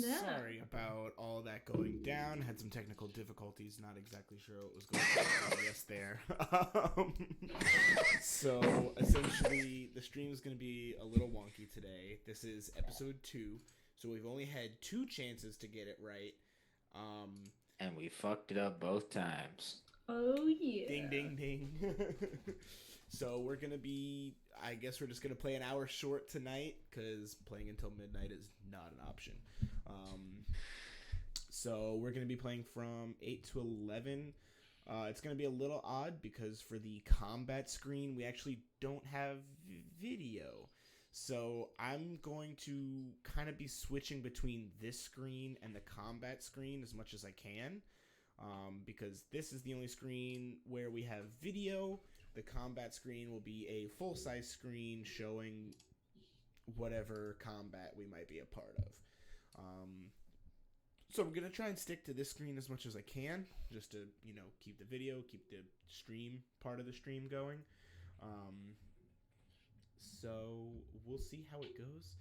Yeah. Sorry about all that going down. Had some technical difficulties. Not exactly sure what was going on. Yes, there. So essentially, the stream is going to be a little wonky today. This is episode 2, so we've only had 2 chances to get it right. And we fucked it up both times. Oh yeah. Ding, ding, ding. So we're going to be, I guess we're just going to play an hour short tonight, because playing until midnight is not an option. So we're going to be playing from 8 to 11. It's going to be a little odd, because for the combat screen, we actually don't have video. So I'm going to kind of be switching between this screen and the combat screen as much as I can. Because this is the only screen where we have video. The combat screen will be a full-size screen showing whatever combat we might be a part of. So I'm going to try and stick to this screen as much as I can, just to, keep the video, keep the stream, part of the stream going. So we'll see how it goes.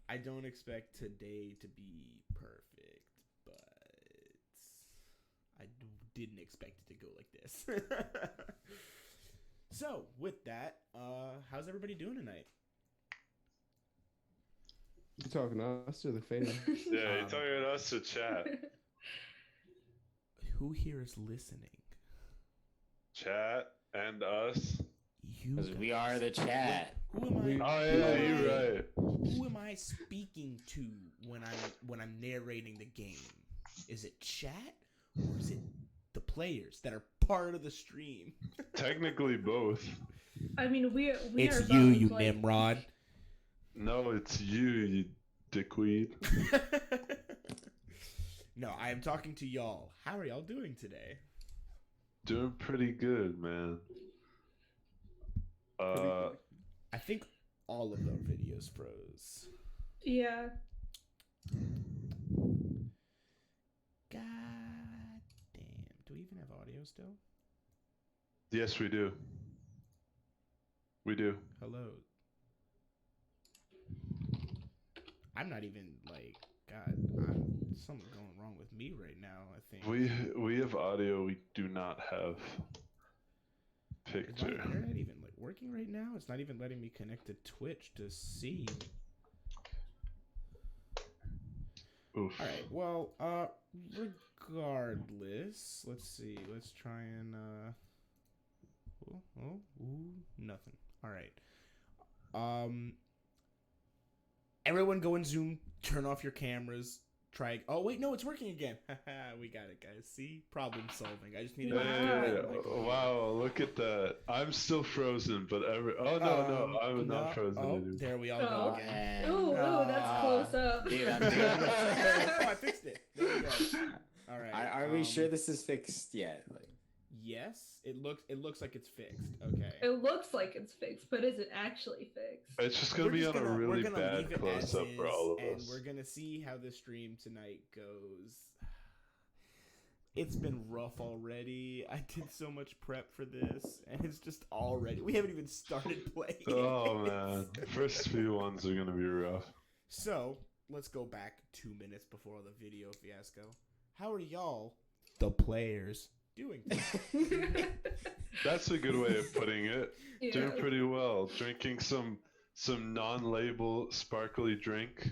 I don't expect today to be perfect, but I didn't expect it to go like this. So, with that, how's everybody doing tonight? You talking to us or the fan? Yeah, you're talking to us to chat. Who here is listening? Chat and us. You Because we guys. are the chat. Who am I? Oh yeah, you're right. Who am I speaking to when I'm narrating the game? Is it chat or is it the players that are part of the stream? Technically both. I mean, we are. It's both, you like, Nimrod. No, it's you dickweed. No, I am talking to y'all. How are y'all doing today? Doing pretty good, man. I think all of our videos froze. Yeah. God damn. Do we even have audio still? Yes, we do. We do. Hello. I'm not even God, something going wrong with me right now, I think. We have audio. We do not have Is my picture. internet even working right now? It's not even letting me connect to Twitch to see. Oof. Alright, well, regardless, let's see. Let's try and, nothing. Alright. Everyone go in Zoom, turn off your cameras, try. Oh, wait, no, it's working again. We got it, guys. See? Problem solving. I just needed Hey, wow, look at that. I'm still frozen, but no, I'm not frozen Oh, anymore. there we all Oh. go again. And, Ooh, that's close up. dude, I'm Oh, doing I fixed it. There we go. All right. Are we sure this is fixed yet? Yes, it looks like it's fixed. Okay. It looks like it's fixed, but is it actually fixed? It's just gonna We're be just on a gonna- really we're gonna bad leave it close as up for all of and us. we're gonna see how the stream tonight goes. It's been rough already. I did so much prep for this, and it's just already. We haven't even started playing. Oh man, the first few ones are gonna be rough. So let's go back 2 minutes before the video fiasco. How are y'all, the players, doing? That's a good way of putting it. Yeah. Doing pretty well. Drinking some non-label sparkly drink.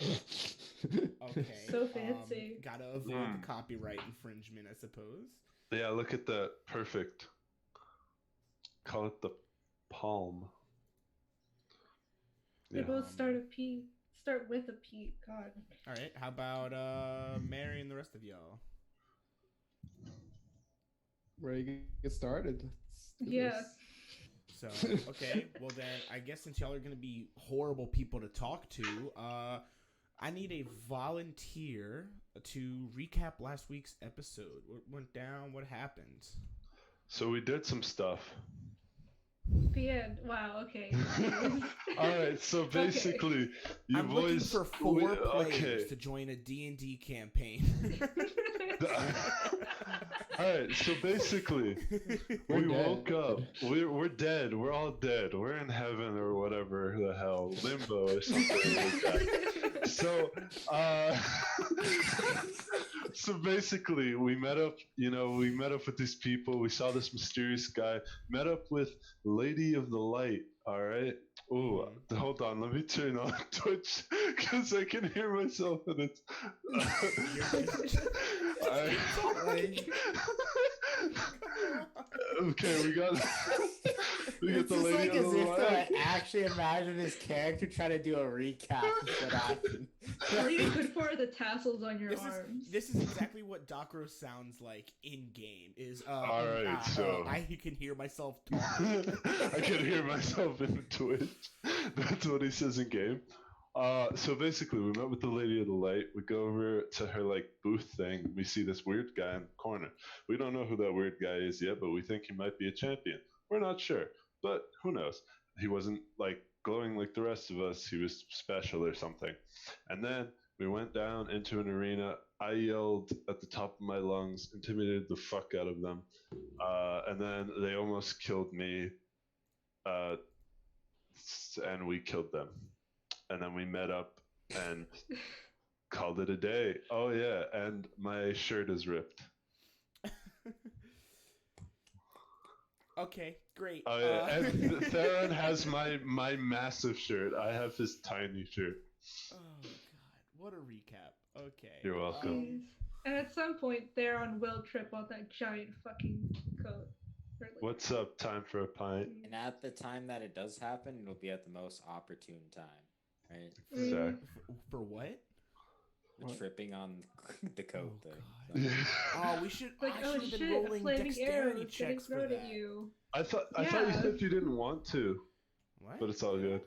Okay. So fancy. Gotta avoid the copyright infringement, I suppose. Yeah, look at that. Perfect. Call it the palm. They Yeah. both start with a P. God. All right. How about Mary and the rest of y'all? Ready to get started? Let's do Yeah. this. So, okay. Well, then, I guess since y'all are going to be horrible people to talk to, I need a volunteer to recap last week's episode. What went down? What happened? So we did some stuff. the end. Wow. Okay. All right, so Okay. basically, you I'm boys. looking for 4 we- players okay. to join a D&D campaign. All right, so basically, We're we dead. woke up. We're dead. We're all dead. We're in heaven or whatever the hell, limbo or something like that. So, so basically, we met up. We met up with these people. We saw this mysterious guy. Met up with Lady of the Light. All right. Ooh, hold on. Let me turn on Twitch because I can hear myself and it's. Okay, we got we got It's the just Lady like of as the if to Light. like, actually imagine his character trying to do a recap of what happened. All you could for the tassels on your arms. This is exactly what Docro sounds like in game. Alright, so- I can hear myself talking. I can hear myself in Twitch. That's what he says in game. So basically, we met with the Lady of the Light. We go over to her like booth thing. We see this weird guy in the corner. We don't know who that weird guy is yet, but we think he might be a champion. We're not sure, but who knows? He wasn't like glowing like the rest of us. He was special or something. And then we went down into an arena. I yelled at the top of my lungs, intimidated the fuck out of them, and then they almost killed me. And we killed them. And then we met up and called it a day. Oh yeah, and my shirt is ripped. Okay, great. Oh yeah, and Theron has my massive shirt. I have his tiny shirt. Oh god, what a recap. Okay. You're welcome. Jeez. And at some point, Theron will trip on that giant fucking coat. Or, like, What's up? Time for a pint. And at the time that it does happen, it'll be at the most opportune time, right? Sorry. For what? The What? tripping on the coat Oh, thing. God. So- Oh, we should. Like, I oh should have been shit, a rolling flaming arrow dexterity is getting checks for thrown that. at you. I thought you Yeah. said you didn't want to, What? but it's all good.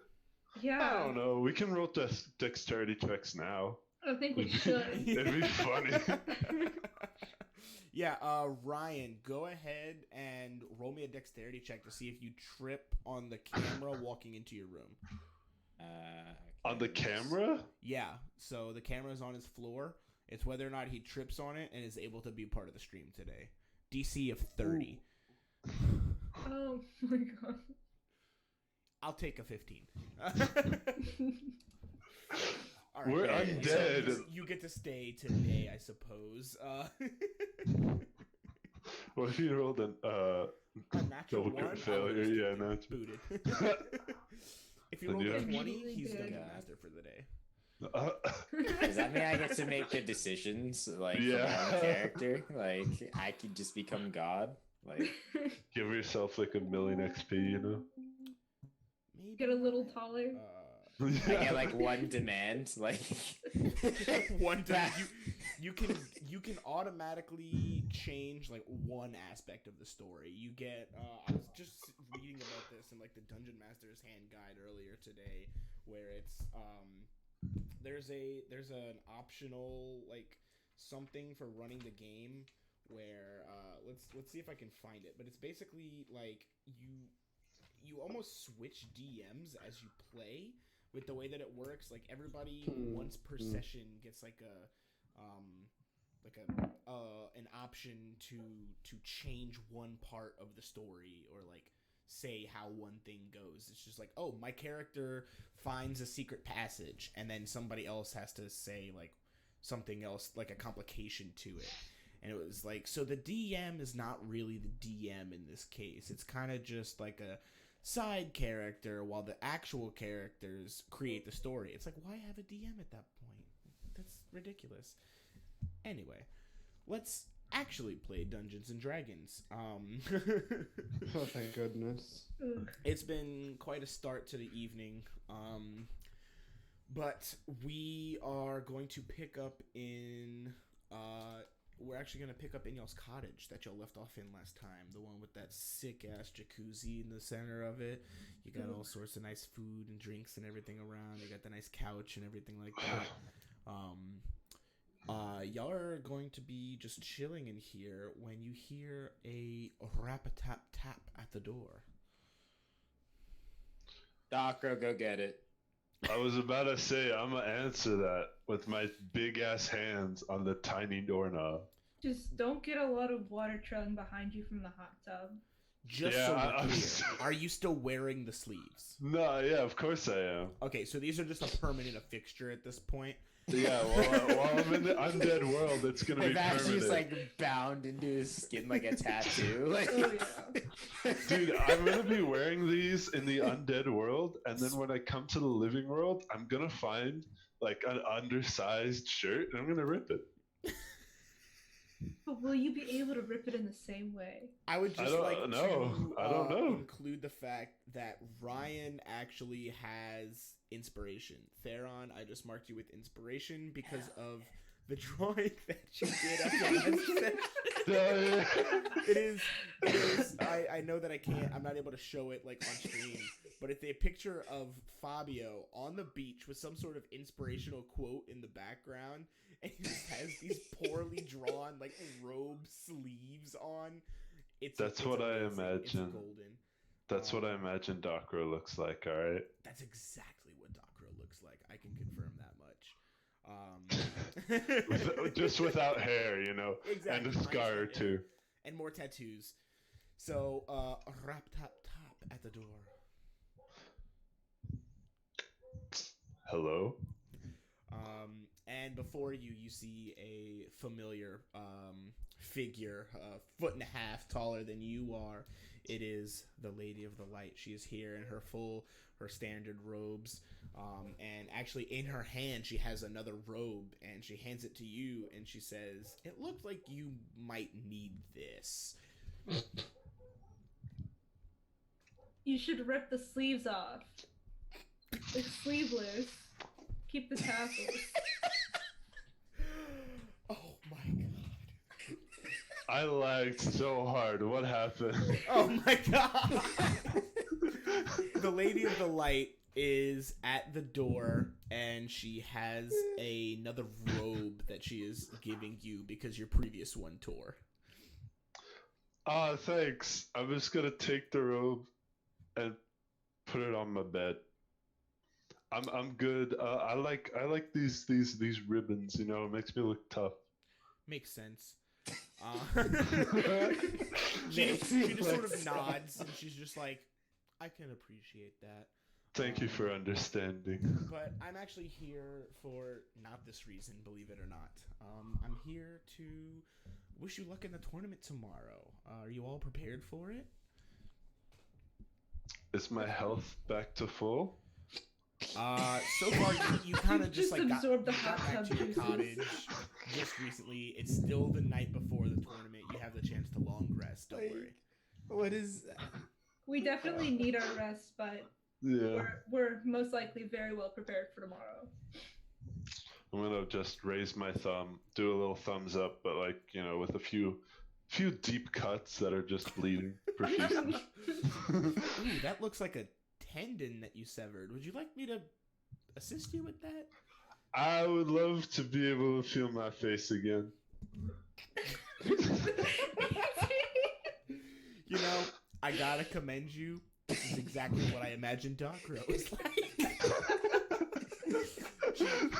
Yeah. I don't know. We can roll dexterity checks now. I think we should. It'd be funny. Yeah, Ryan, go ahead and roll me a dexterity check to see if you trip on the camera walking into your room. On the okay, camera? Yeah, so the camera's on his floor. It's whether or not he trips on it and is able to be part of the stream today. DC of 30. Oh my god. I'll take a 15. All We're so undead. you get to stay today, I suppose. What if you rolled a natural double one, crit failure? Yeah, no. booted. If you Then roll you a have- 20, Usually he's good. Dungeon Master for the day. Does that mean I get to make the decisions like for my Yeah. own character? Like I could just become God? Like Give yourself like 1,000,000 XP, you know? Maybe Get a little not. taller. I get like one demand, like One time you can automatically change like one aspect of the story. You get I was just reading about this in like the Dungeon Master's Hand Guide earlier today, where it's there's an optional like something for running the game where let's see if I can find it, but it's basically like you almost switch DMs as you play. With the way that it works, like everybody once per session gets like an option to change one part of the story or like say how one thing goes. It's just like, oh, my character finds a secret passage, and then somebody else has to say like something else, like a complication to it. And it was like, so the DM is not really the DM in this case. It's kind of just like a side character while the actual characters create the story. It's like, why have a DM at that point? That's ridiculous. Anyway, let's actually play Dungeons and Dragons. Oh, thank goodness. Ugh. It's been quite a start to the evening. But we are going to pick up in we're actually going to pick up in y'all's cottage that y'all left off in last time. The one with that sick-ass jacuzzi in the center of it. You got all sorts of nice food and drinks and everything around. You got the nice couch and everything like that. Y'all are going to be just chilling in here when you hear a rap-a-tap-tap at the door. Docro, go get it. I was about to say I'm gonna answer that with my big ass hands on the tiny doorknob. Just don't get a lot of water trailing behind you from the hot tub. Just Yeah, so I'm we're clear, sorry. are you still wearing the sleeves? No, yeah, of course I am. Okay, so these are just a permanent fixture at this point. Yeah, while I'm in the undead world, it's gonna be They've actually just permanent. like bound into his skin like a tattoo. Like, Oh yeah. Dude, I'm gonna be wearing these in the undead world, and then when I come to the living world, I'm gonna find like an undersized shirt, and I'm gonna rip it. But will you be able to rip it in the same way? I would I just don't like know. to I don't know. include the fact that Ryan actually has inspiration. Theron, I just marked you with inspiration because of the drawing that you did after last session. It is. I know that I'm not able to show it like on stream, but it's a picture of Fabio on the beach with some sort of inspirational quote in the background, and he just has these poorly drawn like robe sleeves on. That's what I amazing. imagine. It's golden. That's what I imagine Docro looks like. All right. That's exactly what Docro looks like. I can confirm that much. Just without hair, you know, Exactly. and a scar or two. And more tattoos. So, rap tap tap at the door. Hello. And before you, you see a familiar figure, a foot and a half taller than you are. It is the Lady of the Light. She is here in her standard robes. And actually in her hand, she has another robe, and she hands it to you, and she says, "It looks like you might need this." You should rip the sleeves off. It's sleeveless. Keep the tassels. Oh my god. I lagged so hard. What happened? Oh my god. The Lady of the Light is at the door, and she has another robe that she is giving you because your previous one tore. Thanks. I'm just gonna take the robe and put it on my bed. I'm good. I like these ribbons. You know, it makes me look tough. Makes sense. She just sort of nods, and she's just like, "I can appreciate that." Thank you for understanding. But I'm actually here for not this reason, believe it or not. I'm here to wish you luck in the tournament tomorrow. Are you all prepared for it? Is my health back to full? So far you kind of just Just like got absorbed the back hot tub to your juices. cottage just recently. It's still the night before the tournament. You have the chance to long rest. Don't worry. what is? We definitely need our rest, but Yeah. we're most likely very well prepared for tomorrow. I'm gonna just raise my thumb, do a little thumbs up, but like, you know, with a few deep cuts that are just bleeding profusely. Ooh, that looks like a tendon that you severed. Would you like me to assist you with that? I would love to be able to feel my face again. You know, I gotta commend you. This is exactly what I imagined Docro was like.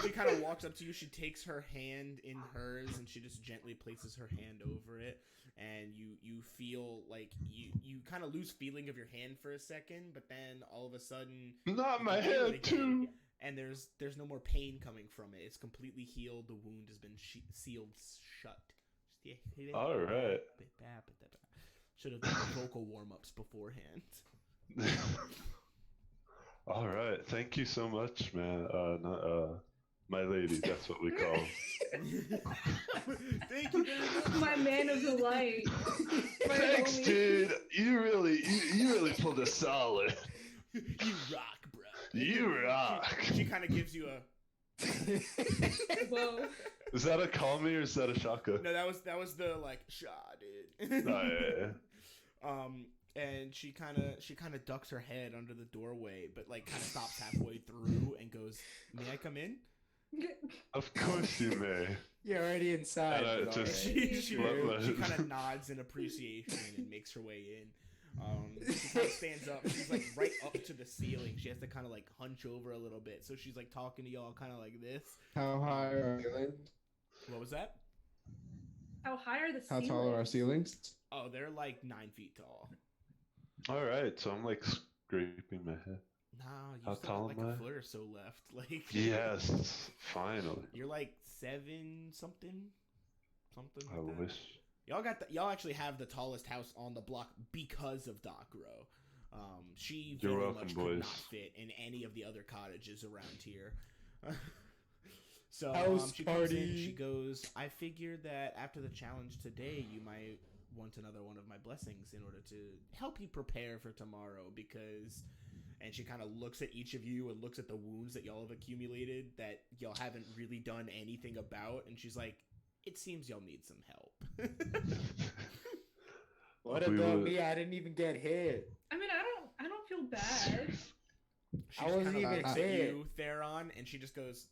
She kind of walks up to you. She takes her hand in hers, and she just gently places her hand over it. And you feel like you kind of lose feeling of your hand for a second, but then all of a sudden, Not my you feel it head again, too. and there's no more pain coming from it. It's completely healed. The wound has been sealed shut. All right. Should have done the vocal warm-ups beforehand. All right. Thank you so much, man. My lady, that's what we call. Thank you very much. My man of the light. My Thanks, homie. dude. You really pulled a solid. You rock, bro. You rock. She kind of gives you a. Whoa. Is that a call me or is that a shaka? No, that was the like shot, dude. Oh, yeah. And she kind of ducks her head under the doorway, but like kind of stops halfway through and goes, "May I come in?" Of course you may. You're already inside. And I but just- alright. She What- kind of nods in appreciation and makes her way in. She kind of stands up. She's like right up to the ceiling. She has to kind of like hunch over a little bit. So she's like talking to y'all kind of like this. How high are ceilings? What was that? How high are the How ceilings? tall are our ceilings? Oh, they're like 9 feet tall. All right, so I'm like scraping my head. No, you How still tall got like am a I? foot or so left. Like Yes, finally. You're like 7 something like I that. wish. Y'all actually have the tallest house on the block because of Doc Row. She You're very welcome, much boys. could not fit in any of the other cottages around here. So House she comes in, party. she goes, I figured that after the challenge today, you might want another one of my blessings in order to help you prepare for tomorrow because... And she kind of looks at each of you and looks at the wounds that y'all have accumulated that y'all haven't really done anything about. And she's like, it seems y'all need some help. What We about were- me? I didn't even get hit. I mean, I don't feel bad. She I just wasn't kind of even looks at hit. you, Theron, and she just goes,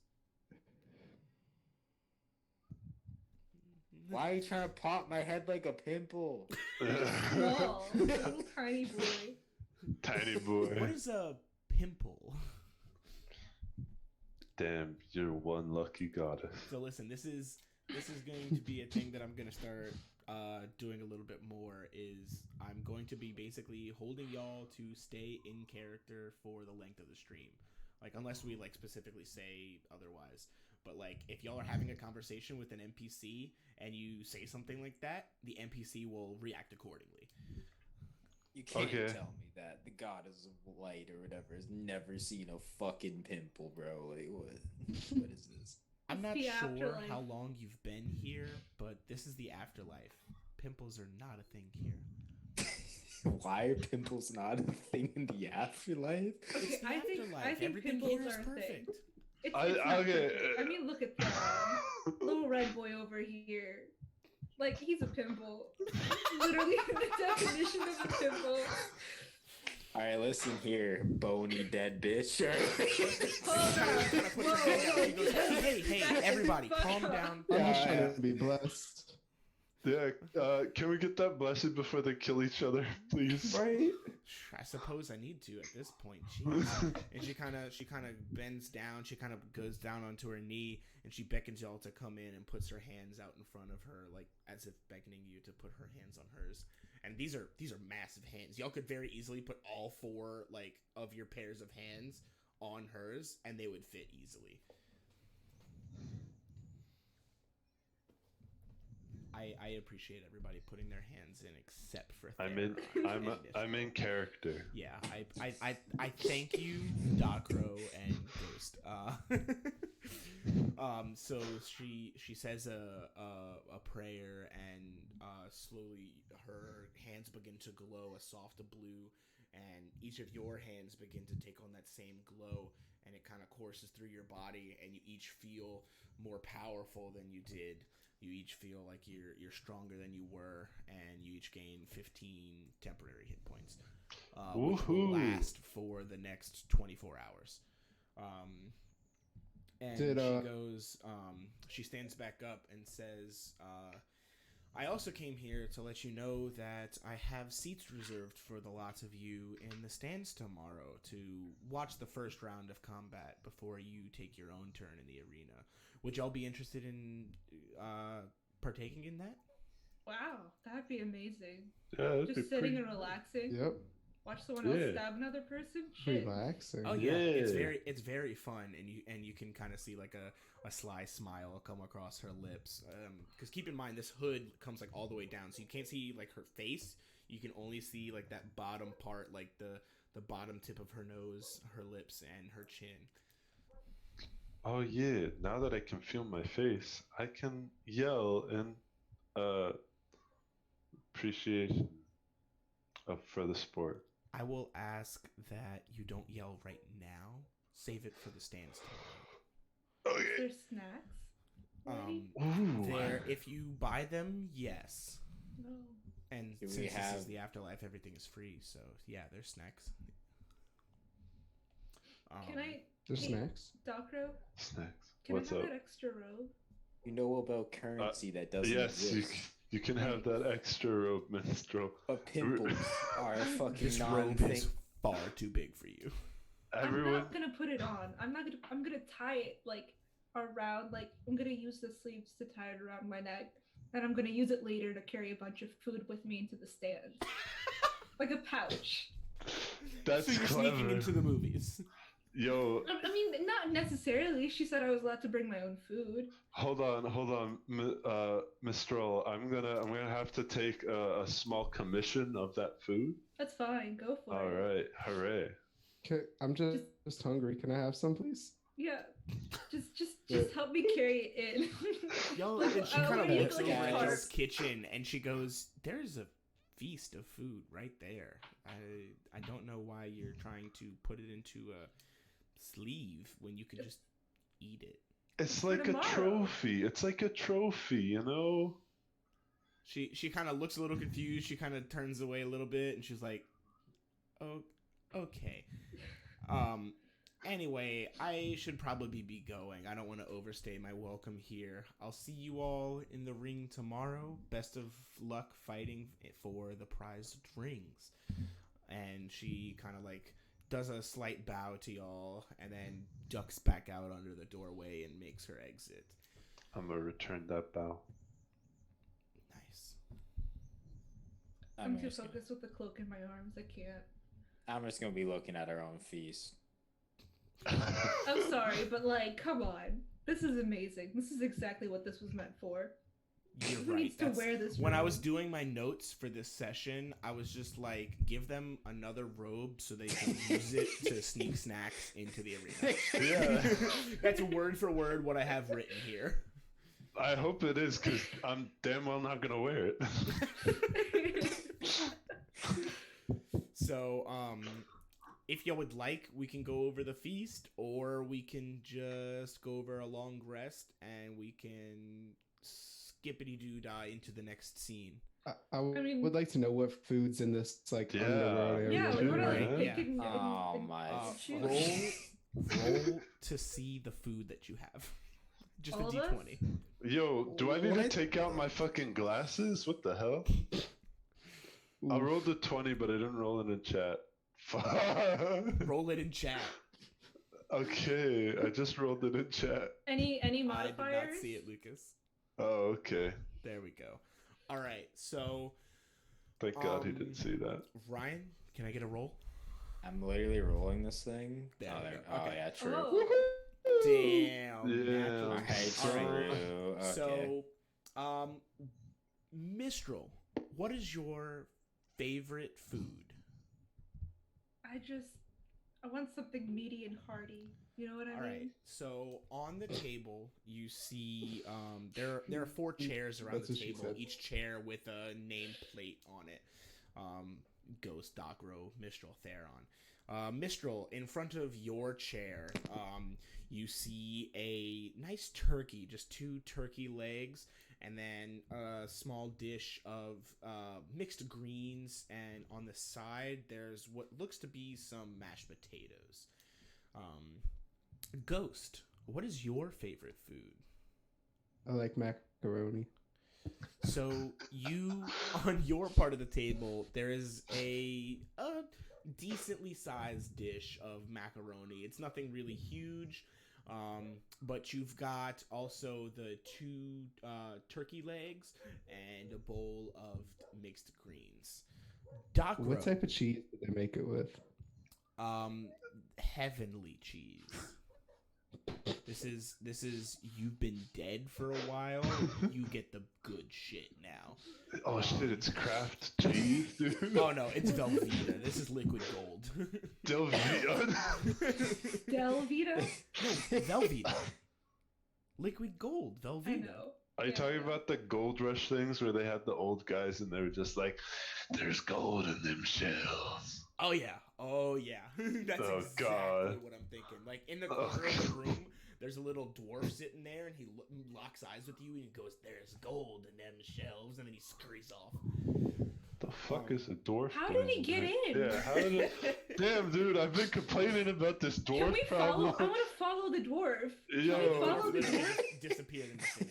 Why are you trying to pop my head like a pimple? Small, little tiny boy. Tiny what boy. is a pimple? Damn, you're one lucky goddess. So listen, this is going to be a thing that I'm going to start doing a little bit more is I'm going to be basically holding y'all to stay in character for the length of the stream. Like, unless we, like, specifically say otherwise. But, like, if y'all are having a conversation with an NPC and you say something like that, the NPC will react accordingly. You can't Okay. tell me that the goddess of light or whatever has never seen a fucking pimple, bro. Like, what? What is this? I'm It's not the sure afterlife. how long you've been here, but this is the afterlife. Pimples are not a thing here. Why are pimples not a thing in the afterlife? Okay, It's the I think afterlife. Everything pimples here is are a perfect. thing. It's I- not okay, perfect. I mean, look at that little red boy over here. Like, he's a pimple. Literally the definition of a pimple. Alright, listen here, bony dead bitch. Hold on. Kinda puts her hand out. She goes, hey, Back everybody, the fuck calm up. down. I'm just Yeah, trying yeah. to be blessed. Yeah, can we get that blessing before they kill each other, please? Right? I suppose I need to at this point. Jeez. And she kind of bends down. She kind of goes down onto her knee, and she beckons y'all to come in and puts her hands out in front of her, like as if beckoning you to put her hands on hers. And these are massive hands. Y'all could very easily put all 4 like of your pairs of hands on hers, and they would fit easily. I appreciate everybody putting their hands in, except for Theron I'm in character. Yeah, I thank you, Docro and Ghost. So she says a prayer, and slowly her hands begin to glow a soft blue, and each of your hands begin to take on that same glow, and it kind of courses through your body, and you each feel more powerful than you did. You each feel like you're stronger than you were, and you each gain 15 temporary hit points, which will Woohoo. last for the next 24 hours. And Did, she goes, she stands back up and says, I also came here to let you know that I have seats reserved for the lots of you in the stands tomorrow to watch the first round of combat before you take your own turn in the arena. Would y'all be interested in partaking in that? Wow, that'd be amazing. Yeah, that'd be Just sitting pretty... and relaxing. Yep. Watch someone else Yeah. stab another person. Shit. Relaxing. Oh yeah, Yeah. it's very fun, and you can kind of see like a sly smile come across her lips. Because keep in mind, this hood comes like all the way down, so you can't see like her face. You can only see like that bottom part, like the bottom tip of her nose, her lips, and her chin. Oh yeah, now that I can feel my face, I can yell in appreciation for the sport. I will ask that you don't yell right now. Save it for the stands tomorrow. Is Okay. there snacks? Ready? There, if you buy them, yes. No. And Do we since this have- is the afterlife, everything is free. So yeah, there's snacks. Can I, There's Hey. snacks. Docro? Snacks. Can What's I have up? that extra robe? You know about currency that doesn't Yes, you exist. You can have that extra robe, minstrel. But pimples are a fucking This robe non-thing. is far too big for you. I'm Everyone, not gonna put it on. I'm gonna tie it like around, like I'm gonna use the sleeves to tie it around my neck, and I'm gonna use it later to carry a bunch of food with me into the stand, like a pouch. that's So you're clever. sneaking into the movies. Yo, I mean, not necessarily. She said I was allowed to bring my own food. hold on, Mistral. I'm gonna have to take a small commission of that food. That's fine. Go for All it. right, hooray! I'm just hungry. Can I have some, please? Yeah. Just help me carry it in. Yo, Like, and she what kind do of you looks like, over guys? at Clark? Jill's kitchen and she goes, "There's a feast of food right there. I don't know why you're trying to put it into a sleeve when you could just eat it." It's For like a tomorrow. trophy. It's like a trophy, you know. She kind of looks a little confused. She kind of turns away a little bit and she's like, "Oh, okay." Anyway, I should probably be going. I don't want to overstay my welcome here. I'll see you all in the ring tomorrow. Best of luck fighting for the prized rings. And she kind of like does a slight bow to y'all and then ducks back out under the doorway and makes her exit. I'm gonna return that bow. Nice. I'm too just gonna- focused with the cloak in my arms. I can't. I'm just gonna be looking at our own feast. I'm sorry, but like, come on. This is amazing. This is exactly what this was meant for. You're Who right. needs to That's- wear this when I robe? was doing my notes for this session, I was just like, give them another robe so they can use it to sneak snacks into the arena. Yeah. That's word for word what I have written here. I hope it is, cause I'm damn well not gonna wear it. So, if y'all would like, we can go over the feast, or we can just go over a long rest and we can skippity doo dah into the next scene. I mean- would like to know what foods in this like Yeah. underground area. Yeah, we too, want to right? like pick Yeah. and, Oh and my choose. Roll to see the food that you have. Just All a of us? d20. Yo, do I need to What? take out my fucking glasses? What the hell? I Oof. rolled a 20, but I didn't roll it in chat. Fuck. Roll it in chat. Okay, I just rolled it in chat. Any I did modifiers? not see it, Lucas. Oh, okay. There we go. All right, so Thank God he Um, didn't see that. Ryan, can I get a roll? I'm literally rolling this thing. There oh, we there. go. Oh Okay. yeah, true. Oh. Damn. Yeah. natural. Okay, All right. true. Okay. So, Mistral, what is your favorite food? I want something meaty and hearty. You know what I All mean? right. So on the table, you see there are 4 chairs around That's the what she table. said. Each chair with a nameplate on it. Ghost, Docro, Mistral, Theron. Mistral, in front of your chair, you see a nice turkey, just 2 turkey legs, and then a small dish of mixed greens, and on the side there's what looks to be some mashed potatoes. Ghost, what is your favorite food? I like macaroni. So you, on your part of the table, there is a decently sized dish of macaroni. It's nothing really huge, but you've got also the 2 turkey legs and a bowl of mixed greens. Docro, What type of cheese did they make it with? heavenly cheese. This is you've been dead for a while. You get the good shit now. Oh shit, it's Kraft cheese, dude. Oh no, it's Velveeta. This is liquid gold. Delvia. Delvita? No, Velveeta. Liquid gold, I Velveeta. know. Are you Yeah, talking yeah. about the gold rush things where they had the old guys and they were just like, there's gold in them shells? Oh yeah. Oh yeah. That's Oh, exactly God. what I'm thinking. Like in the Oh, corner of the God. room, there's a little dwarf sitting there, and he locks eyes with you, and he goes, "There's gold in them shelves," and then he scurries off. The The fuck is a dwarf? How did he doing get here? in? Yeah, how did it... Damn, dude, I've been complaining about this Can dwarf we problem. follow? I want to follow the dwarf. Can Yo. we follow the dwarf? Disappeared into thin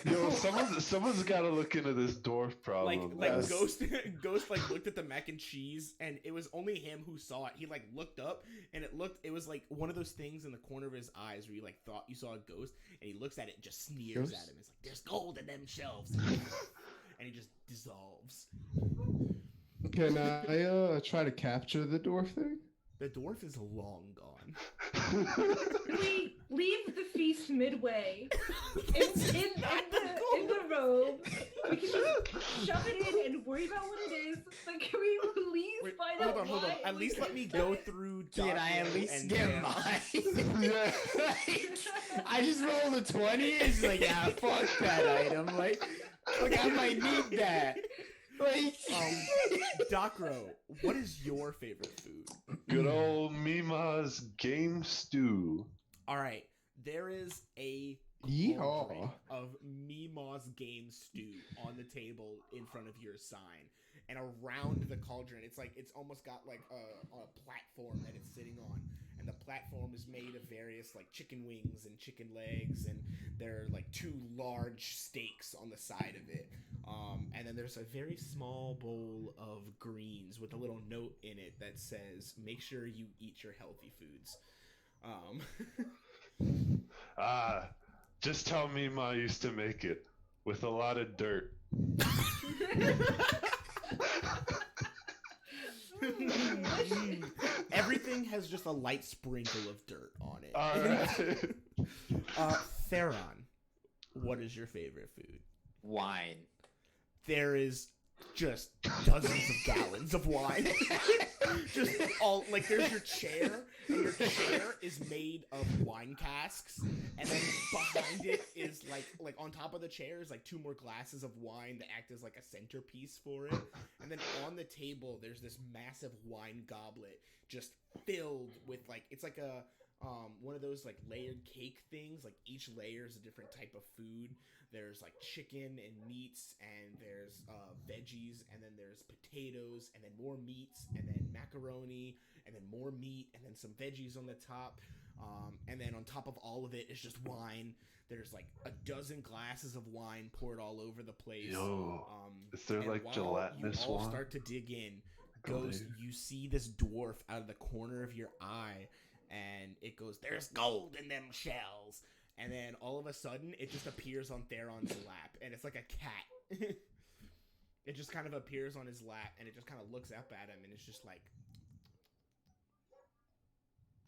air. Yo, someone's got to look into this dwarf problem. Like Yes. Ghost like looked at the mac and cheese, and it was only him who saw it. He like looked up, and it was like one of those things in the corner of his eyes where you like thought you saw a ghost, and he looks at it and just sneers Ghost? at him. It's like, there's gold in them shelves, and he just dissolves. Can I try to capture the dwarf thing? The dwarf is long gone. We leave the feast midway in the robe. We can just shove it in and worry about what it is. Like, can we please Wait, find hold out on, hold on. why At we least let me shove go it? through. Can I at Docro least and get Cam. mine? Yeah. I just rolled a 20. It's like, yeah, fuck that item. Like I might need that. Like, Docro, what is your favorite food? Good old Mima's game stew. All right, there is a Yeehaw. cauldron of Mima's game stew on the table in front of your sign, and around the cauldron, it's almost got like a platform that it's sitting on, and the platform is made of various like chicken wings and chicken legs, and there are like 2 large steaks on the side of it. And then there's a very small bowl of greens with a little note in it that says, "Make sure you eat your healthy foods." Just tell Mima used to make it with a lot of dirt. Everything has just a light sprinkle of dirt on it. Alright. Theron, what is your favorite food? wine. There is just dozens of gallons of wine. Just all, like, there's your chair, and your chair is made of wine casks, and then behind it is like on top of the chair is like 2 more glasses of wine that act as like a centerpiece for it, and then on the table there's this massive wine goblet just filled with, like, it's like a one of those like layered cake things. Like each layer is a different type of food. There's like chicken and meats, and there's veggies, and then there's potatoes, and then more meats, and then macaroni, and then more meat, and then some veggies on the top. And then on top of all of it is just wine. There's like a dozen glasses of wine poured all over the place. Yo, is there and like while gelatinous you all wine? start to dig in, Go Ghost, there. you see this dwarf out of the corner of your eye, and it goes, "There's gold in them shells." And then all of a sudden, it just appears on Theron's lap, and it's like a cat. It just kind of appears on his lap, and it just kind of looks up at him, and it's just like,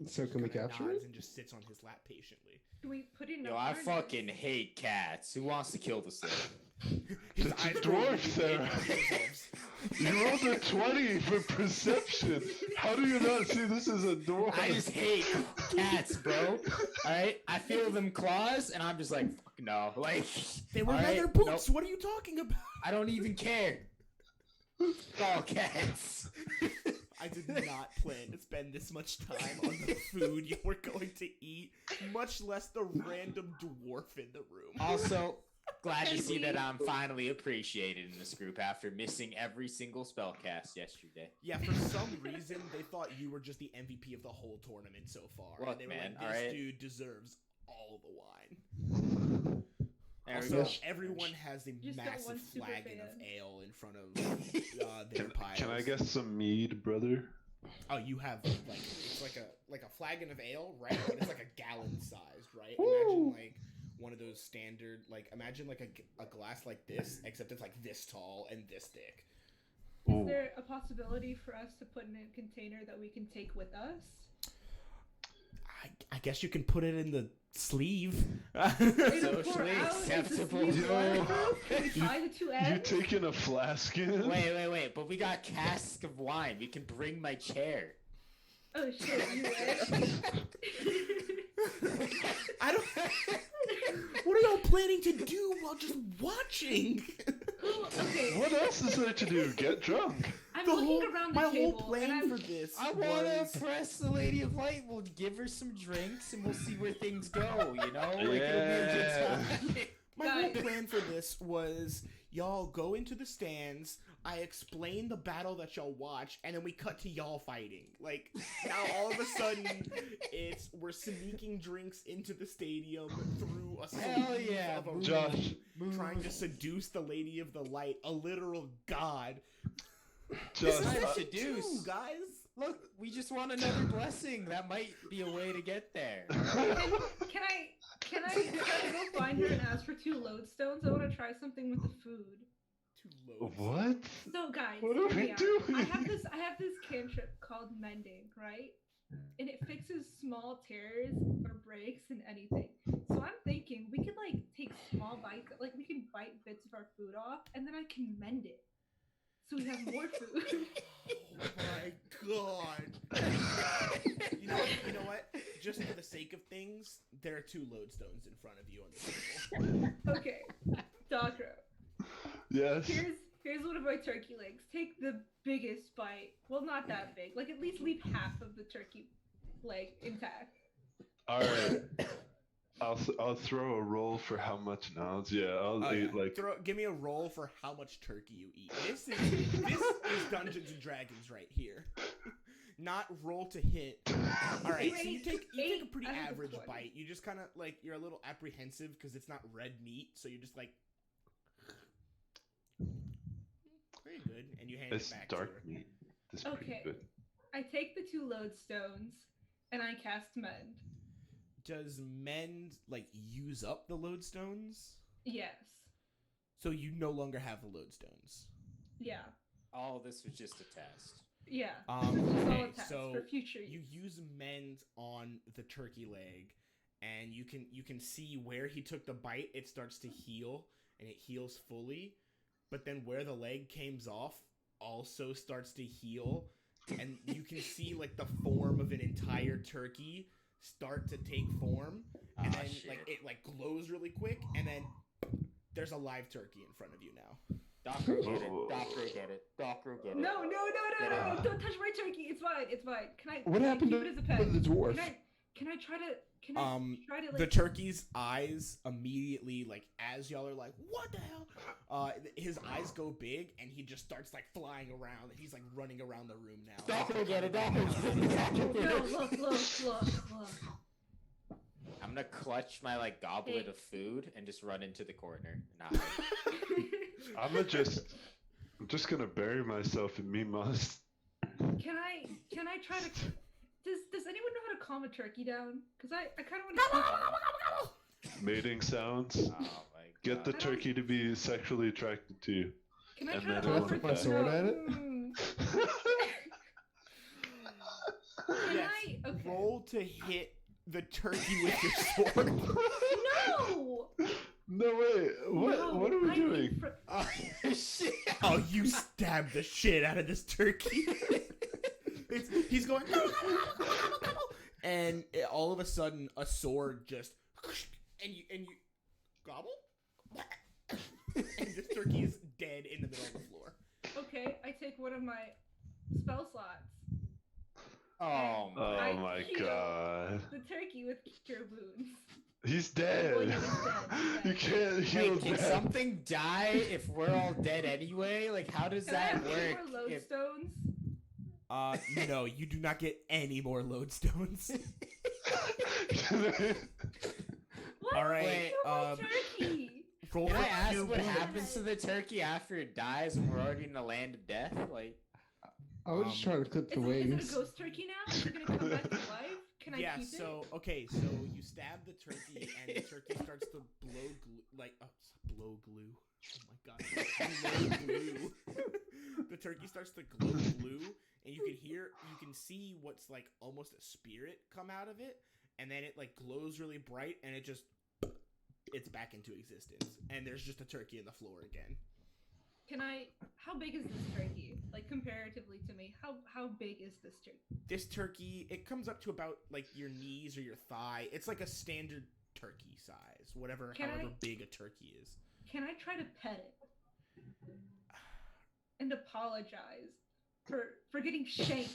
So can we kinda capture nods it? and just sits on his lap patiently. Can we put in? Yo, a I harness? fucking hate cats. Who wants to kill this thing? His It's a eyes dwarf, roll Sarah. themselves. You rolled a 20 for perception. How do you not see this as a dwarf? I just hate cats, bro. Alright? I feel them claws, and I'm just like, fuck no. Like, They were all right, leather boots. nope, What are you talking about? I don't even care. It's all cats. I did not plan to spend this much time on the food you were going to eat, much less the random dwarf in the room. Also, glad to And see we- that I'm finally appreciated in this group after missing every single spell cast yesterday. Yeah, for some reason, they thought you were just the MVP of the whole tournament so far. Look, and they were man, like, this alright. dude deserves all the wine. There we Also, go. everyone has a Just got massive one super flagon fan. of ale in front of their piles. Can I get some mead, brother? Oh, you have, like, it's like a flagon of ale, right? But it's like a gallon sized, right? Woo! Imagine, like, one of those standard, like, imagine like a glass like this, except it's like this tall and this thick. Is there a possibility for us to put in a container that we can take with us? I guess you can put it in the sleeve. It'll pour Socially out, it's a acceptable. sweet Yo. waterproof. Can we tie the 2 You ends? taking a flask in? Wait, but we got casks of wine. We can bring my chair. Oh shit, you wish. I don't. What are y'all planning to do while just watching? Cool, okay. What else is there to do? Get drunk. I'm The looking whole, around the my table. whole and plan I'm, for this I want was to impress the Lady of Light. We'll give her some drinks and we'll see where things go, you know? Like, it'll be a good Yeah. time. My whole Guys. plan for this was y'all go into the stands, I explain the battle that y'all watch, and then we cut to y'all fighting. Like, now all of a sudden, we're sneaking drinks into the stadium through a Hell sleeve yeah, of a move. Josh. room, trying to seduce the Lady of the Light, a literal god. Josh, This is Part seduce. 2, guys. Look, we just want another blessing. That might be a way to get there. Can I go find her and ask for 2 lodestones? I want to try something with the food. Too low. what? So guys, What are hear we me out. doing? I have this cantrip called mending, right? And it fixes small tears or breaks in anything. So I'm thinking we could like take small bites, like we can bite bits of our food off, and then I can mend it, so we have more food. Oh my god. You know what? Just for the sake of things, there are 2 lodestones in front of you on the table. Okay, Docro. Yes. Here's one of my turkey legs. Take the biggest bite. Well, not that big. Like at least leave half of the turkey leg intact. All right. I'll throw a roll for how much now. Yeah, I'll Oh, eat yeah. like. Give me a roll for how much turkey you eat. This is Dungeons and Dragons right here. Not roll to hit. All right, so you take a pretty out of the average 20. bite. You just kind of like you're a little apprehensive because it's not red meat, so you're just like very good, and you hand It's it back dark to her. meat. This is pretty Okay. good. I take the 2 lodestones and I cast mend. Does mend like use up the lodestones? Yes. So you no longer have the lodestones. Yeah. All this was just a test. Yeah. Um, This is all okay, a test so for future You use. use mend on the turkey leg, and you can see where he took the bite. It starts to heal, and it heals fully. But then where the leg came off also starts to heal, and you can see like the form of an entire turkey start to take form, and Ah, then shit. like it like glows really quick, and then there's a live turkey in front of you now. Doctor get it. Doctor get it. Doctor get it. No, don't touch my turkey. It's fine. It's fine. Can I? What can I happened keep to it as a pet? the dwarf? Can I try to? Can I try to like? The turkey's eyes immediately, like, as y'all are like, what the hell? His eyes go big, and he just starts, like, flying around, and he's, like, running around the room now. Doctor get it. Doctor get it. Doctor get No, it. look. I'm gonna clutch my like goblet Hey. of food and just run into the corner. Nah. I'm just gonna bury myself in me moss. Can I try to? Does anyone know how to calm a turkey down? Cause I kind of want to. Mating sounds. Oh my god. Get the I don't- turkey to be sexually attracted to you. Can I And try then to I offer put my this? sword at it? Can Yes, I? Okay. roll to hit the turkey with your sword. No. No way. What? No, What are we I doing? need fr- Oh shit. Oh, you stabbed the shit out of this turkey. He's going, and all of a sudden, a sword just, and you gobble, and this turkey is dead in the middle of the floor. Okay, I take one of my spell slots. Oh my. Oh I my heal god. The turkey with cure wounds. He's dead. Well, yeah, he's dead. You can't heal Wait, can death. something die if we're all dead anyway? Like, how does Can I that have 2 work? more If... lodestones? No, you do not get any more lodestones. What? All right, Wait, My turkey. roll Can for I ask cure what wounds. happens to the turkey after it dies when we're already in the land of death? Like, I was just trying to clip the Is it wings. a ghost turkey now? Is it gonna come back to life? Can I Yeah, keep so okay, so you stab the turkey and the turkey starts to blow glue, like blow glue. Oh my god, glow glue. The turkey starts to glow blue, and you can see what's like almost a spirit come out of it, and then it like glows really bright, and it's back into existence, and there's just a turkey in the floor again. How big is this turkey? Like comparatively to me, how big is this turkey? This turkey, it comes up to about like your knees or your thigh. It's like a standard turkey size, however big a turkey is. Can I try to pet it? And apologize for getting shanked.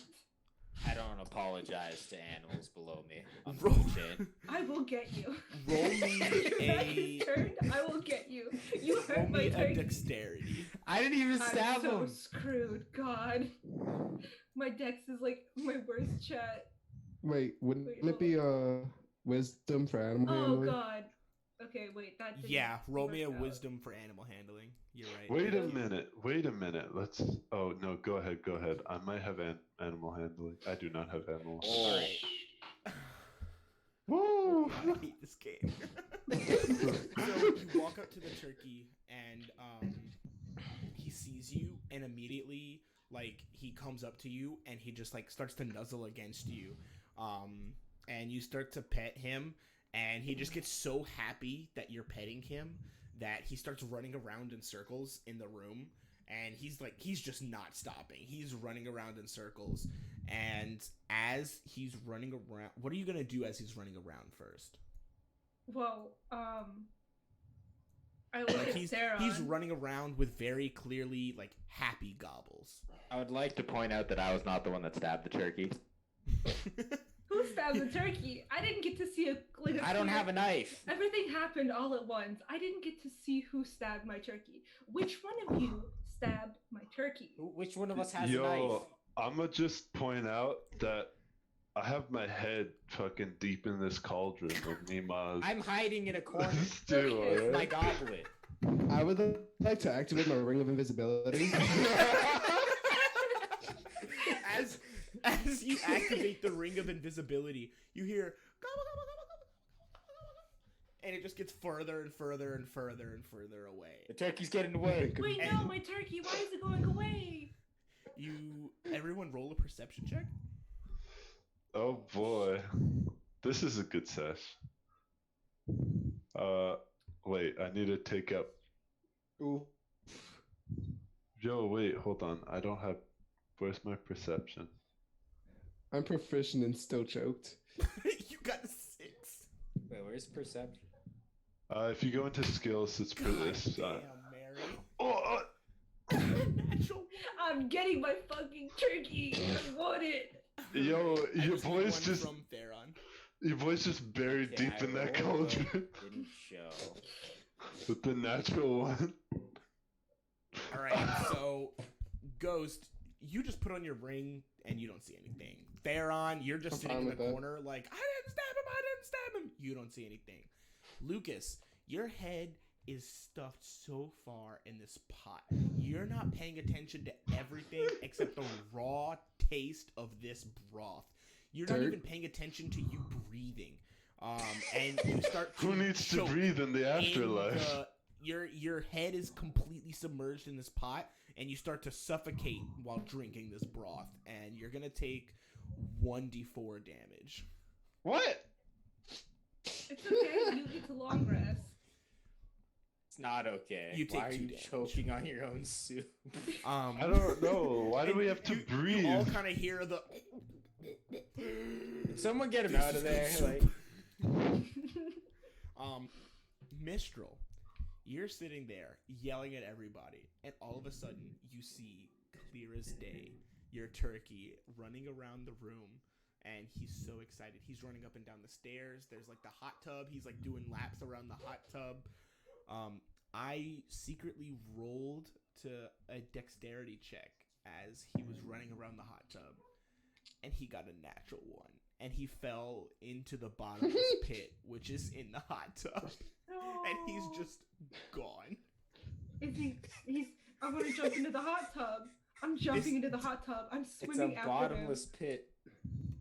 I don't apologize to animals below me. Roll, Unfortunate. I will get you. roll me Back is a turned, I will get you. You roll hurt my me a turkey. dexterity. I didn't even stab I'm so him. screwed. God, my dex is like my worst chat. Wait, wouldn't Wait, it hold be wisdom for animal Oh handling? God. Okay, wait. That didn't Yeah, roll me a work out. wisdom for animal handling. You're right. Wait a minute. Wait a minute. Let's. Oh no. Go ahead. Go ahead. I might have animal handling. I do not have animal. Oh. Woo! I hate this game. So you walk up to the turkey and he sees you and immediately like he comes up to you and he just like starts to nuzzle against you. And you start to pet him and he just gets so happy that you're petting him that he starts running around in circles in the room. And he's just not stopping. He's running around in circles. And as he's running around, what are you going to do as he's running around first? Well, I look Like at Sarah. he's running around with very clearly like happy gobbles. I would like to point out that I was not the one that stabbed the turkey. Who stabbed the turkey? I didn't get to see a I don't have a knife. Everything happened all at once. I didn't get to see who stabbed my turkey. Which one of you stabbed my turkey? Which one of us has a knife? Yo, I'ma just point out that I have my head fucking deep in this cauldron of Nima's. I'm hiding in a corner Stew, with my alright? goblet. I would like to activate my ring of invisibility. As you activate the ring of invisibility, you hear gobble, gobble, gobble, gobble, gobble, gobble, and it just gets further and further and further and further away. The turkey's getting away. Wait, no, my turkey. Why is it going away? Everyone roll a perception check. Oh boy, this is a good sesh. Wait, I need to take up. Ooh. Yo, wait, hold on. I don't have. Where's my perception? I'm proficient and still choked. You got a 6. Wait, where's perception? If you go into skills, it's for this. Damn, Mary. Oh, Natural one. I'm getting my fucking turkey. I want it. yo, I your just need voice one just. from Theron. Your voice just buried Okay, deep in I that rolled, cauldron but didn't show. with the natural one. All right, so Ghost, you just put on your ring and you don't see anything. Theron, you're just I'm sitting fine in with the that. corner like, I didn't stab him. You don't see anything. Lucas, your head is stuffed so far in this pot. You're not paying attention to everything except the raw taste of this broth. You're not Dirt. even paying attention to you breathing. And you start to Who needs to choke breathe in the in afterlife? your head is completely submerged in this pot, and you start to suffocate while drinking this broth, and you're gonna take 1d4 damage. What? It's okay. You get to long rest. It's not okay. You take Why are 2 you damage. choking on your own soup? I don't know. Why do and we have to you breathe? all kind of hear the. Did someone get him This out is of there? good Like, soup. Mistral, you're sitting there yelling at everybody, and all of a sudden you see clear as day your turkey running around the room, and he's so excited. He's running up and down the stairs. There's like the hot tub. He's like doing laps around the hot tub. I secretly rolled to a dexterity check as he was running around the hot tub, and he got a natural 1. And he fell into the bottomless pit, which is in the hot tub. And he's just gone. He's. I'm gonna jump into the hot tub. I'm jumping into the hot tub. I'm it's swimming a after bottomless pit.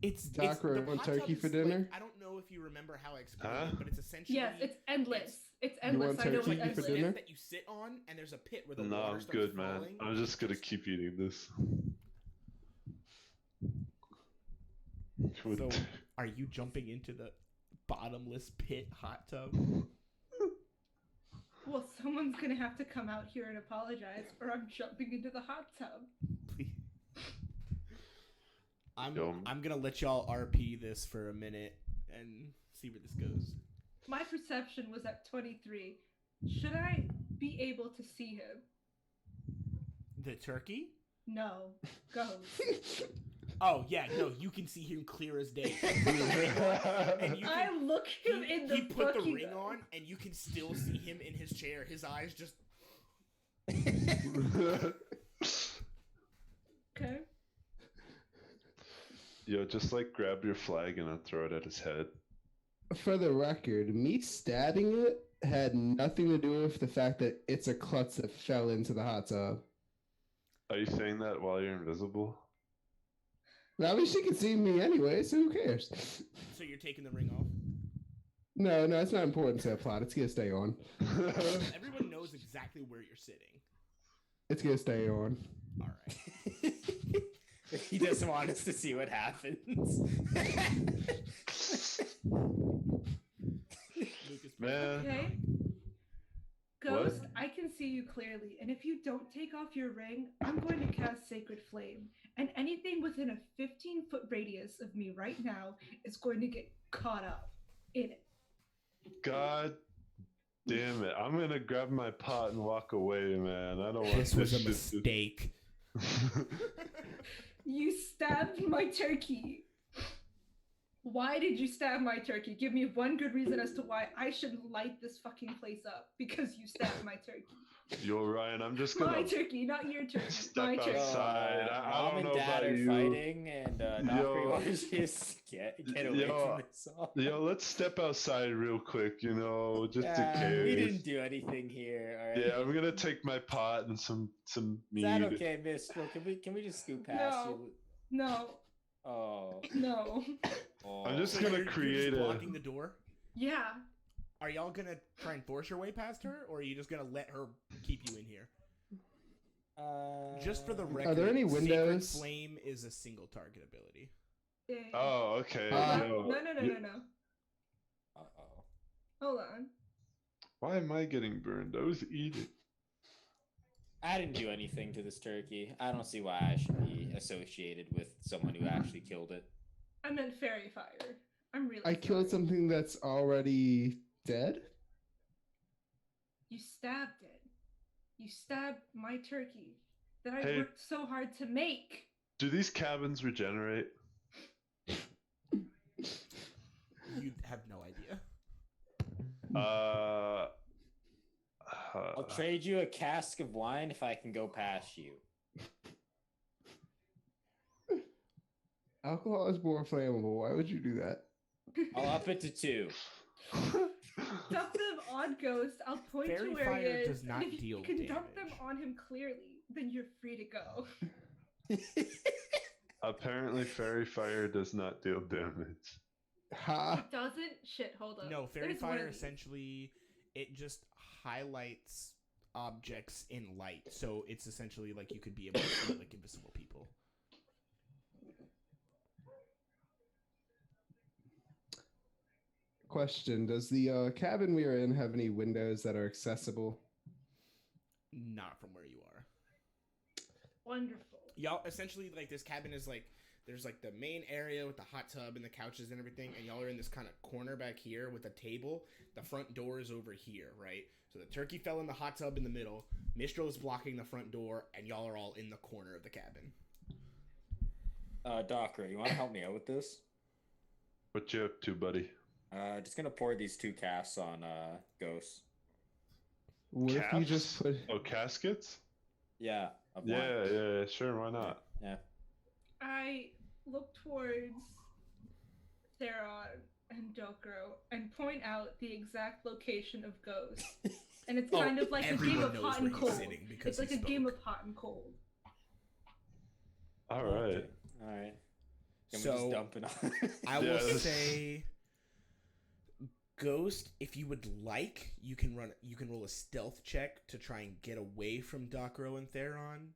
Dakra, the want hot tub turkey for is, dinner? Like, I don't know if you remember how I explained Huh? it, but it's essentially Yes, it's endless. It's You endless. want I know what turkey for endless dinner? is. that you sit on, and there's a pit where the No, water I'm starts good, man. falling. I'm just gonna keep eating this. So, are you jumping into the bottomless pit hot tub? Well, someone's gonna have to come out here and apologize, or I'm jumping into the hot tub. Please. Yum. I'm gonna let y'all RP this for a minute and see where this goes. My perception was at 23. Should I be able to see him? The turkey? No. Ghost. Oh yeah, no, you can see him clear as day. And you I can, look him in the he put the fucking ring on, and you can still see him in his chair. His eyes just. Okay. Yo, just like grab your flag and I'll throw it at his head. For the record, me stabbing it had nothing to do with the fact that it's a klutz that fell into the hot tub. Are you saying that while you're invisible? Well, at least she can see me anyway, so who cares? So you're taking the ring off. No, it's not important to the plot. It's gonna stay on. Everyone knows exactly where you're sitting. It's gonna stay on. All right. He doesn't want us to see what happens. Lucas, Man. Okay. Ghost, I can see you clearly, and if you don't take off your ring, I'm going to cast Sacred Flame, and anything within a 15-foot radius of me right now is going to get caught up in it. God damn it. I'm gonna grab my pot and walk away, man. I don't want this was a shit to- mistake. You stabbed my turkey. Why did you stab my turkey? Give me one good reason as to why I should light this fucking place up because you stabbed my turkey. Yo, Ryan, I'm just My gonna turkey, not your turkey. step My turkey. outside. I Mom don't and know Dad about are you. fighting, and Valkyrie wants to just get away Yo, from this all. Yo, let's step outside real quick, just in Yeah, case. we didn't do anything here. All right. Yeah, I'm gonna take my pot and some mead. Is that okay, Mistral? Can we just scoot past you? No, Oh. no. I'm just So gonna you're create just a. blocking the door. Yeah. Are y'all gonna try and force your way past her, or are you just gonna let her keep you in here? Just for the record, there any Sacred windows? Flame is a single target ability. Yeah. Oh, okay. No, yo. no. Uh-oh. Hold on. Why am I getting burned? I was eating. I didn't do anything to this turkey. I don't see why I should be associated with someone who actually killed it. I meant fairy fire. I'm really I killed sorry. something that's already dead. You stabbed it. You stabbed my turkey that I Hey. worked so hard to make. Do these cabins regenerate? You have no idea. I'll trade you a cask of wine if I can go past you. Alcohol is more flammable. Why would you do that? I'll up it to 2. Seductive odd ghost. I'll point Fairy to where fire he is. does not and if deal you can dump them damage. on him clearly, then you're free to go. Apparently, fairy fire does not deal damage. Ha! It doesn't? Shit, hold up. No, fairy There's one fire of these. essentially it just highlights objects in light. So it's essentially like you could be able to see like invisible people. Question: does the cabin we are in have any windows that are accessible? Not from where you are. Wonderful. Y'all essentially like this cabin is like there's like the main area with the hot tub and the couches and everything, and y'all are in this kind of corner back here with a table. The front door is over here, right? So the turkey fell in the hot tub in the middle. Mistral is blocking the front door, and y'all are all in the corner of the cabin. Doctor, you want to help me out with this? What you up to, buddy? Just gonna pour these 2 casts on Ghost. What if you Caps? just put? Oh, caskets? Yeah. Of wine. Yeah, sure, why not? Yeah. I look towards Theron and Dokuro and point out the exact location of Ghost. And it's kind of like a game everyone of knows hot where and he's cold. sitting because It's like he a game spoke. of hot and cold. All right. Okay. All right. Can we just So dump it on? I Yeah, will this- say, Ghost, if you would like, you can roll a stealth check to try and get away from Dokuro and Theron.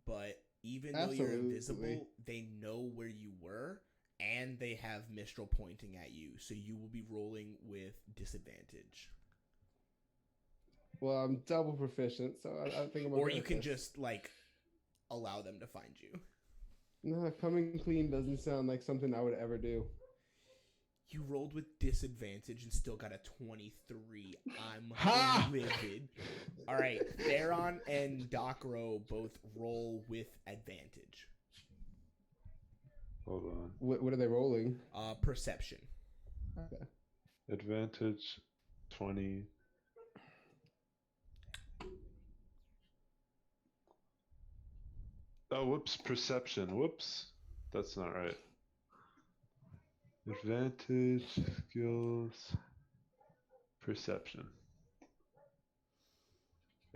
But even though you're Absolutely. invisible, they know where you were, and they have Mistral pointing at you, so you will be rolling with disadvantage. Well, I'm double proficient, so I think I'm. Or okay you with can this. just like allow them to find you. No, coming clean doesn't sound like something I would ever do. You rolled with disadvantage and still got a 23. I'm Ha! livid. All right, Theron and Dokuro both roll with advantage. Hold on. What are they rolling? Perception. Okay. Advantage 20. Oh, whoops. Perception. Whoops. That's not right. Advantage, skills, perception.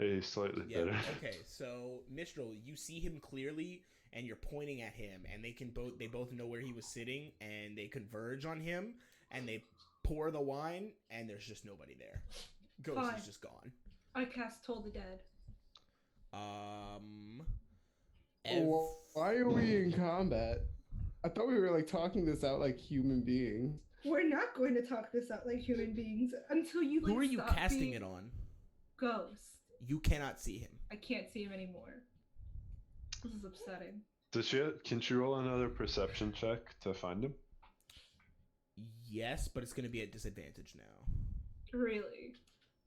A slightly Yeah. better. Okay. So Mistral, you see him clearly, and you're pointing at him, and they both know where he was sitting, and they converge on him, and they pour the wine, and there's just nobody there. Ghost Fine. is just gone. I cast Toll the Dead. Why are we in combat? I thought we were like talking this out like human beings. We're not going to talk this out like human beings until you like Who are you stop casting being it on? Ghost. You cannot see him. I can't see him anymore. This is upsetting. Can she roll another perception check to find him? Yes, but it's going to be at disadvantage now. Really?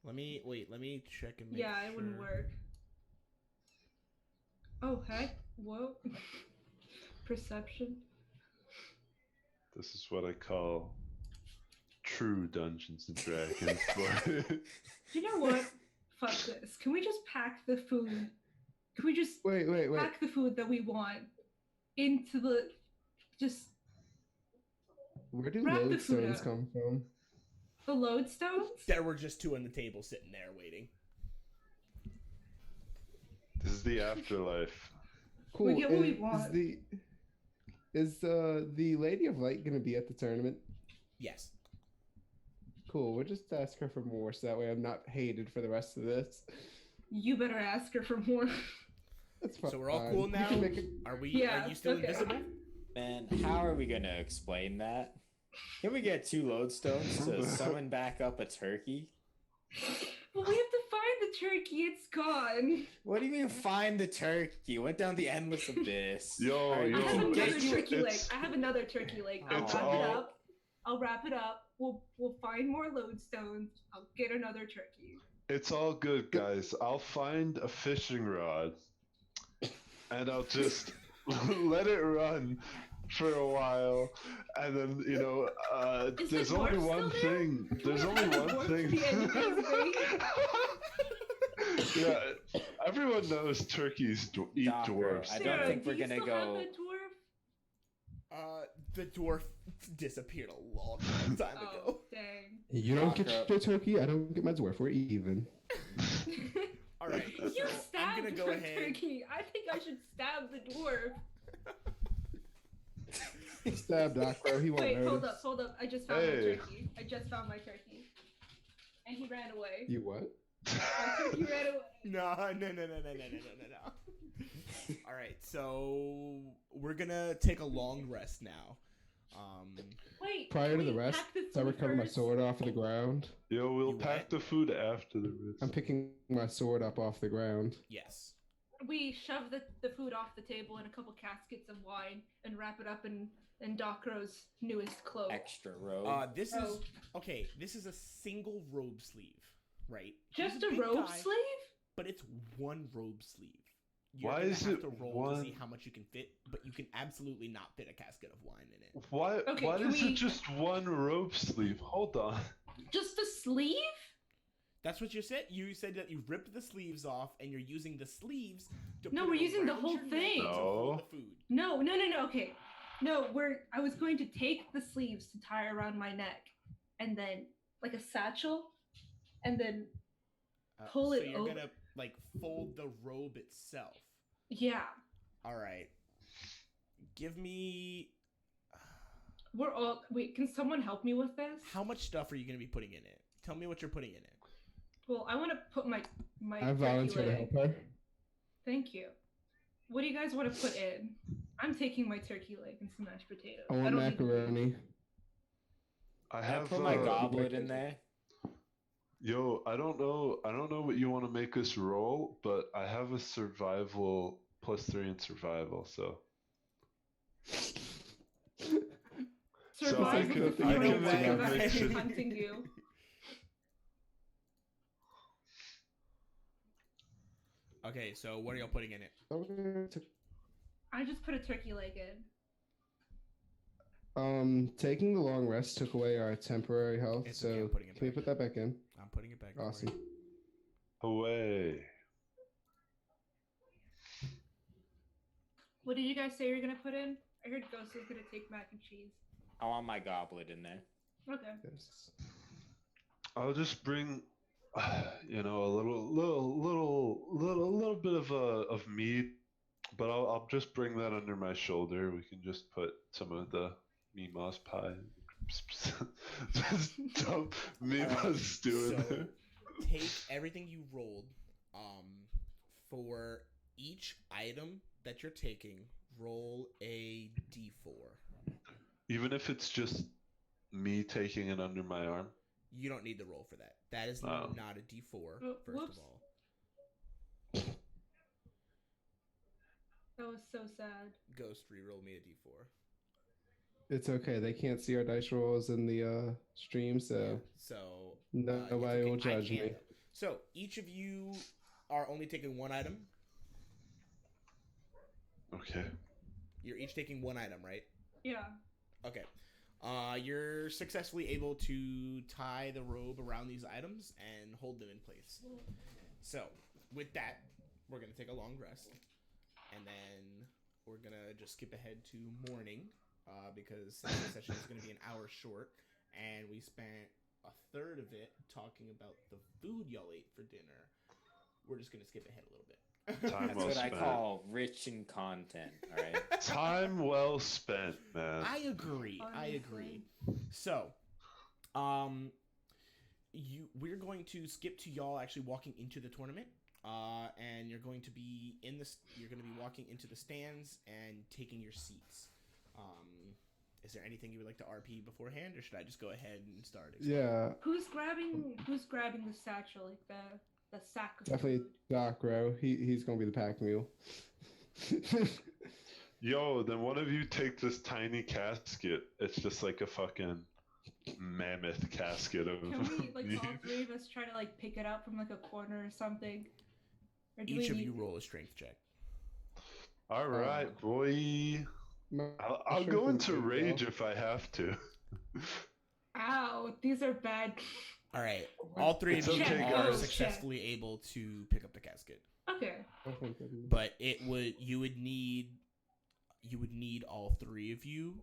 Let me check and make Yeah, it wouldn't sure. work. Oh, heck. Whoa. Perception. This is what I call true Dungeons and Dragons. But You know what? Fuck this. Can we just pack the food? Can we just Wait. pack the food that we want into the just Where do Wrap the food lodestones up. come from? the lodestones? There were just two on the table sitting there waiting. this is the afterlife. Cool. We get what we want. Is the Lady of Light gonna be at the tournament? Yes. Cool. We'll just ask her for more, so that way I'm not hated for the rest of this. You better ask her for more. That's fine. So we're all cool You now? can make it- Are we? Yeah, Are you still okay. invisible? Man, how are we gonna explain that? Can we get 2 lodestones to summon back up a turkey? Well, we have to find the turkey. It's gone. What do you mean find the turkey? Went down the endless abyss. Yo, Alright, yo, I have we can another get you- turkey leg. it's- I have another turkey leg. I'll It's wrap it all- up. I'll wrap it up. We'll find more lodestones. I'll get another turkey. It's all good, guys. I'll find a fishing rod and I'll just let it run for a while, and then Is there's the only dwarf one still there? thing. There's Can we only have the one dwarf thing. to the end of his Yeah, everyone knows turkeys eat Docker, dwarves. I don't Sarah, think do we're you gonna still have go- the dwarf? The dwarf disappeared a long time Oh, ago. dang. You don't Docker. get your turkey, I don't get my dwarf. We're even. All right. You so I'm stabbed gonna go the ahead. turkey. I think I should stab the dwarf. Stab Docro, he won't Wait, notice. hold up. I just found my Hey. turkey. And he ran away. You what? My turkey ran away. No. All right, so we're gonna take a long rest now. Wait. Prior can to the we rest, pack the so I food recover my first? sword off of the ground. Yo, we'll You pack what? the food after the rest. I'm picking my sword up off the ground. yes. We shove the food off the table in a couple caskets of wine and wrap it up in Docro's newest cloak. Extra robe. This Oh. is okay. This is a single robe sleeve, right? He's Just a big robe guy, sleeve? but it's one robe sleeve. You're Why gonna is have it to roll one- to see how much you can fit, but you can absolutely not fit a casket of wine in it. Why? Okay, why can is we- it just one robe sleeve? Hold on. Just a sleeve? That's what you said. You said that you ripped the sleeves off, and you're using the sleeves to. No, put we're it using the around whole your neck thing. to hold No. the food. No. Okay. No, I was going to take the sleeves to tie around my neck, and then like a satchel, and then Pull so it you're over. gonna like fold the robe itself. yeah, All right. Give me. we're all. Wait, can someone help me with this? How much stuff are you gonna be putting in it? Tell me what you're putting in it. Well, I want to put my I turkey volunteer to leg. help her. Thank you. What do you guys want to put in? I'm taking my turkey leg and some mashed potatoes. I want don't need the meat. macaroni. I I have. put my goblet in there. Yo, I don't know what you want to make us roll, but I have a survival +3 in survival, so. So Survive I with can- the I fear can of make a whatever is mission. hunting you. Okay, so what are y'all putting in it? Okay, I just put a turkey leg in. Taking the long rest took away our temporary health, It's okay, so I'm putting it can we back put that back in? I'm putting it back. don't Awesome. worry. Away. What did you guys say you were gonna put in? I heard Ghost was gonna take mac and cheese. I want my goblet in there. Okay. Yes. I'll just bring, a little bit of meat, but I'll just bring that under my shoulder. We can just put some of the Mima's pie, just dump Mima's stew in So there. take everything you rolled. For each item that you're taking, roll a d4. Even if it's just me taking it under my arm. You don't need to roll for that. That is Oh. not a d4. Oh, First whoops. of all, That was so sad. Ghost re-roll me a d4. It's okay. They can't see our dice rolls in the stream, so So nobody it's okay. will I judge can, me. though. So each of you are only taking one item. Okay. You're each taking one item, right? Yeah. Okay. You're successfully able to tie the robe around these items and hold them in place. So, with that, we're going to take a long rest. And then we're going to just skip ahead to morning because the session is going to be an hour short. And we spent a third of it talking about the food y'all ate for dinner. We're just going to skip ahead a little bit. Time That's well what I spent. call rich in content. All right. Time well spent, man. I agree. Honestly. So, we're going to skip to y'all actually walking into the tournament. And you're going to be walking into the stands and taking your seats. Is there anything you would like to RP beforehand, or should I just go ahead and start? Yeah, Who's grabbing the satchel, like the sack of definitely food? Doc Rowe. He's gonna be the pack mule. Yo, then one of you take this tiny casket. It's just like a fucking mammoth casket of Can we, like, you. all three of us try to, like, pick it up from, like, a corner or something? Or do Each we of need- you roll a strength check. All right, boy. My I'll strength go is into good, rage though. if I have to. Ow, these are bad. All right, all three It's of you okay, are guys. successfully able to pick up the casket, Okay. Oh, thank goodness. but you would need all three of you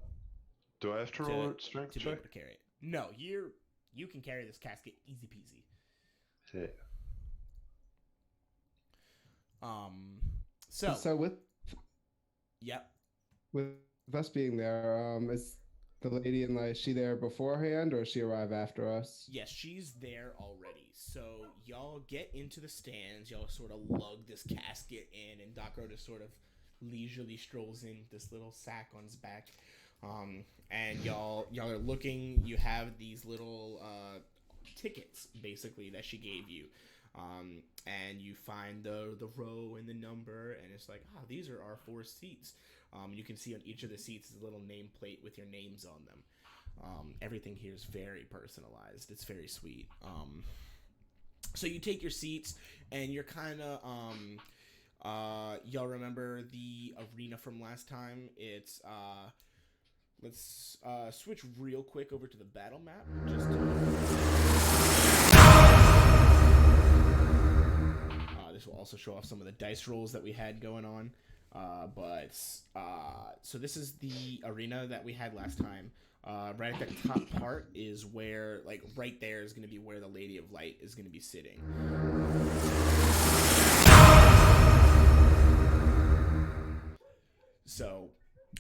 Do I have to roll a strength to be check? able to carry it. No, you can carry this casket easy peasy. Yeah. So Yep. with us being there, is the lady in is she there beforehand or she arrive after us? Yes, she's there already. So y'all get into the stands. Y'all sort of lug this casket in, and Doc Rowe just sort of leisurely strolls in with this little sack on his back. And y'all are looking. You have these little tickets basically that she gave you. And you find the row and the number, and it's like, these are our 4 seats. You can see on each of the seats is a little nameplate with your names on them. Everything here is very personalized. It's very sweet. So you take your seats, and you're kind of, y'all remember the arena from last time? It's, let's switch real quick over to the battle map. This will also show off some of the dice rolls that we had going on. So this is the arena that we had last time. Right at the top part is where, like, right there is going to be where the Lady of Light is going to be sitting. So,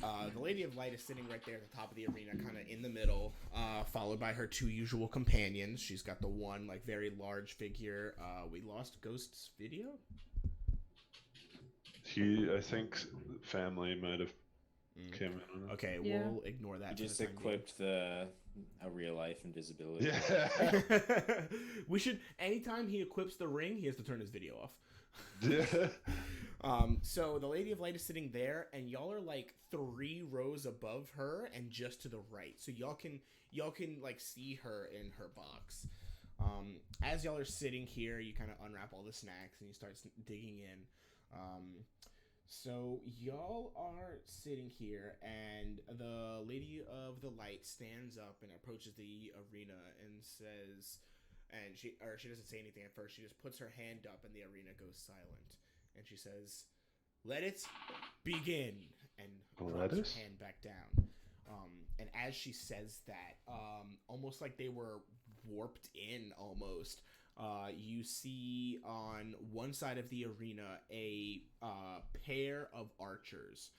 the Lady of Light is sitting right there at the top of the arena, kind of in the middle, followed by her 2 usual companions. She's got the one, like, very large figure. We lost Ghost's video? I think family might have came in on it. Okay, Yeah. we'll ignore that. You for just the time equipped a real life invisibility. Yeah. being. We should. Anytime he equips the ring, he has to turn his video off. Yeah. So the Lady of Light is sitting there, and y'all are like 3 rows above her and just to the right. So y'all can like see her in her box. As y'all are sitting here, you kind of unwrap all the snacks and you start digging in. So y'all are sitting here, and the Lady of the Light stands up and approaches the arena and says, and she doesn't say anything at first. She just puts her hand up, and the arena goes silent. And she says, "Let it begin," and drops her hand back down. And as she says that, almost like they were warped in, almost. You see on one side of the arena a pair of archers.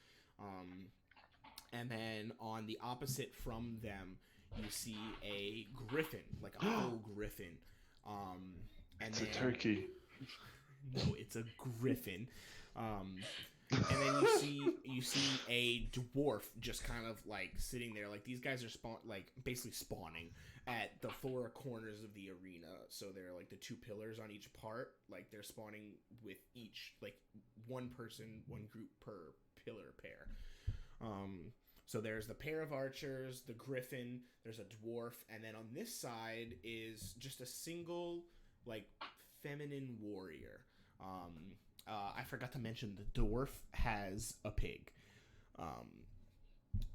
And then on the opposite from them, you see a griffin, like a full griffin. And It's a turkey. No, it's a griffin. And then you see a dwarf just kind of like sitting there. Like these guys are basically spawning at the four corners of the arena. So they're like the two pillars on each part. Like they're spawning with each like one person, one group per pillar pair. So there's the pair of archers, the griffin, there's a dwarf, and then on this side is just a single like feminine warrior. I forgot to mention the dwarf has a pig.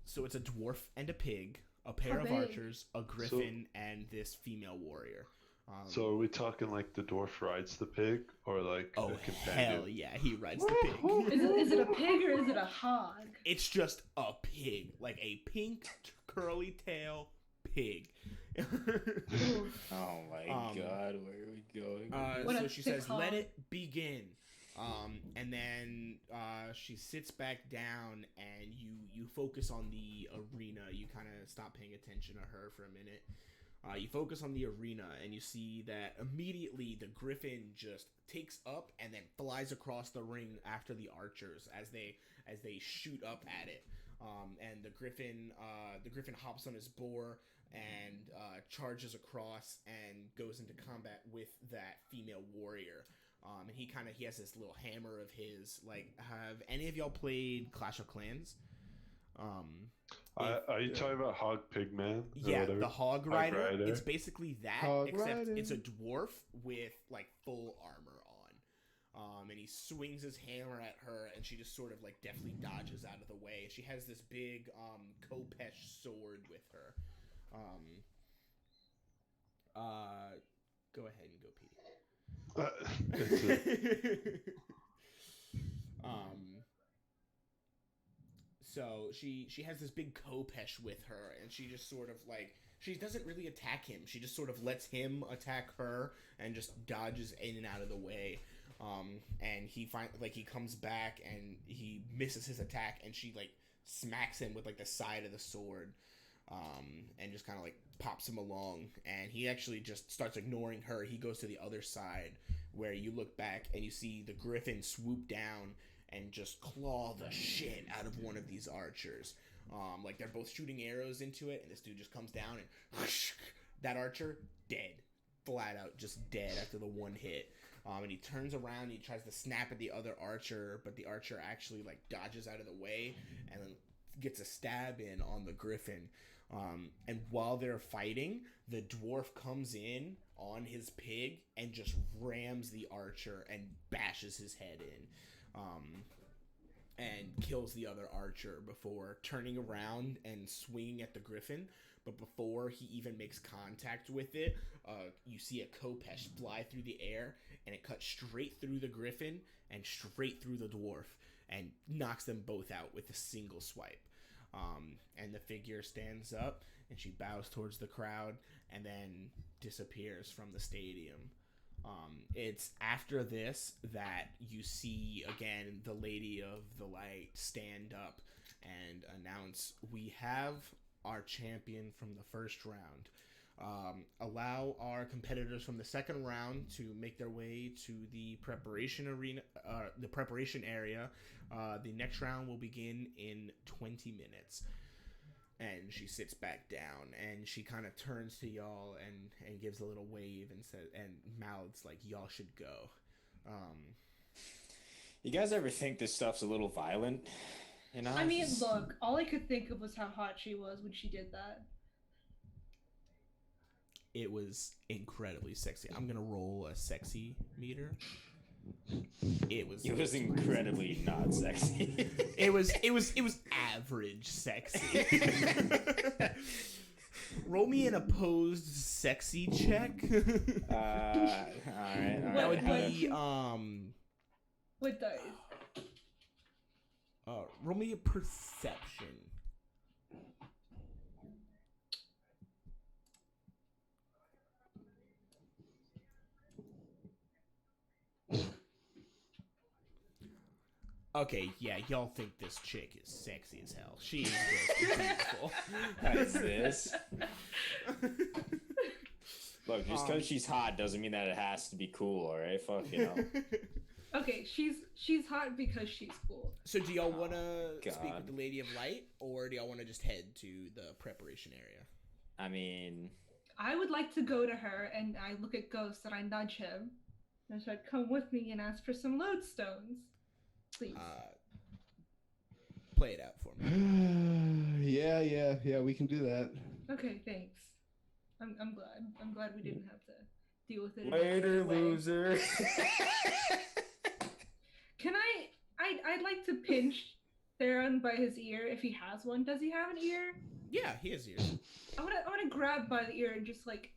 So it's a dwarf and a pig, a pair of archers, a griffin, and this female warrior. So are we talking like the dwarf rides the pig, or like a companion? Hell yeah, he rides the pig. Is it a pig or is it a hog? It's just a pig, like a pink curly tail pig. Oh my god, where are we going? So she says, "Let it begin." And then she sits back down, and you focus on the arena. You kind of stop paying attention to her for a minute. You focus on the arena, and you see that immediately the griffin just takes up and then flies across the ring after the archers as they shoot up at it. And the griffin hops on his boar and charges across and goes into combat with that female warrior. And he has this little hammer of his. Like, have any of y'all played Clash of Clans? Are you talking about Hog Pigman? Yeah, whatever? the Hog Rider. It's basically that, except it's a dwarf with like full armor on. And he swings his hammer at her, and she just sort of like deftly dodges out of the way. She has this big Khopesh sword with her. Go ahead and go, Petey. So she has this big Khopesh with her, and she just sort of like, she doesn't really attack him. She just sort of lets him attack her and just dodges in and out of the way. And he comes back and he misses his attack, and she like smacks him with like the side of the sword, and just kind of like pops him along. And he actually just starts ignoring her. He goes to the other side, where you look back and you see the griffin swoop down and just claw the shit out of one of these archers. Like they're both shooting arrows into it, and this dude just comes down and whoosh, that archer dead, flat out just dead after the one hit. And he turns around and he tries to snap at the other archer, but the archer actually like dodges out of the way and then gets a stab in on the griffin. And while they're fighting, the dwarf comes in on his pig and just rams the archer and bashes his head in. And kills the other archer before turning around and swinging at the griffin. But before he even makes contact with it, you see a Khopesh fly through the air, and it cuts straight through the griffin and straight through the dwarf and knocks them both out with a single swipe. And the figure stands up, and she bows towards the crowd and then disappears from the stadium. It's after this that you see again the Lady of the Light stand up and announce, "We have our champion from the first round. Allow our competitors from the second round to make their way to the preparation arena, the preparation area. The next round will begin in 20 minutes." And she sits back down, and she kind of turns to y'all and gives a little wave and says, and mouths like, "Y'all should go." You guys ever think this stuff's a little violent? You know? I mean, look, all I could think of was how hot she was when she did that. It was incredibly sexy. I'm gonna roll a sexy meter. It was incredibly not sexy. it was average sexy. Roll me an opposed sexy check. All right. That would What- be What dice? roll me a perception. Okay, yeah, y'all think this chick is sexy as hell. She is just beautiful. What is this? Look, just because she's hot doesn't mean that it has to be cool, alright? Fuck, you know. Okay, she's hot because she's cool. So do y'all want to speak God. with the Lady of Light, or do y'all want to just head to the preparation area? I mean, I would like to go to her, and I look at Ghost and I nudge him. And I said, "Come with me and ask for some lodestones, please." Play it out for me. yeah, we can do that. Okay, thanks. I'm glad. I'm glad we didn't have to deal with it. in a later, weird way. loser. Can I'd like to pinch Theron by his ear if he has one. Does he have an ear? Yeah, he has ears. I wanna grab by the ear and just like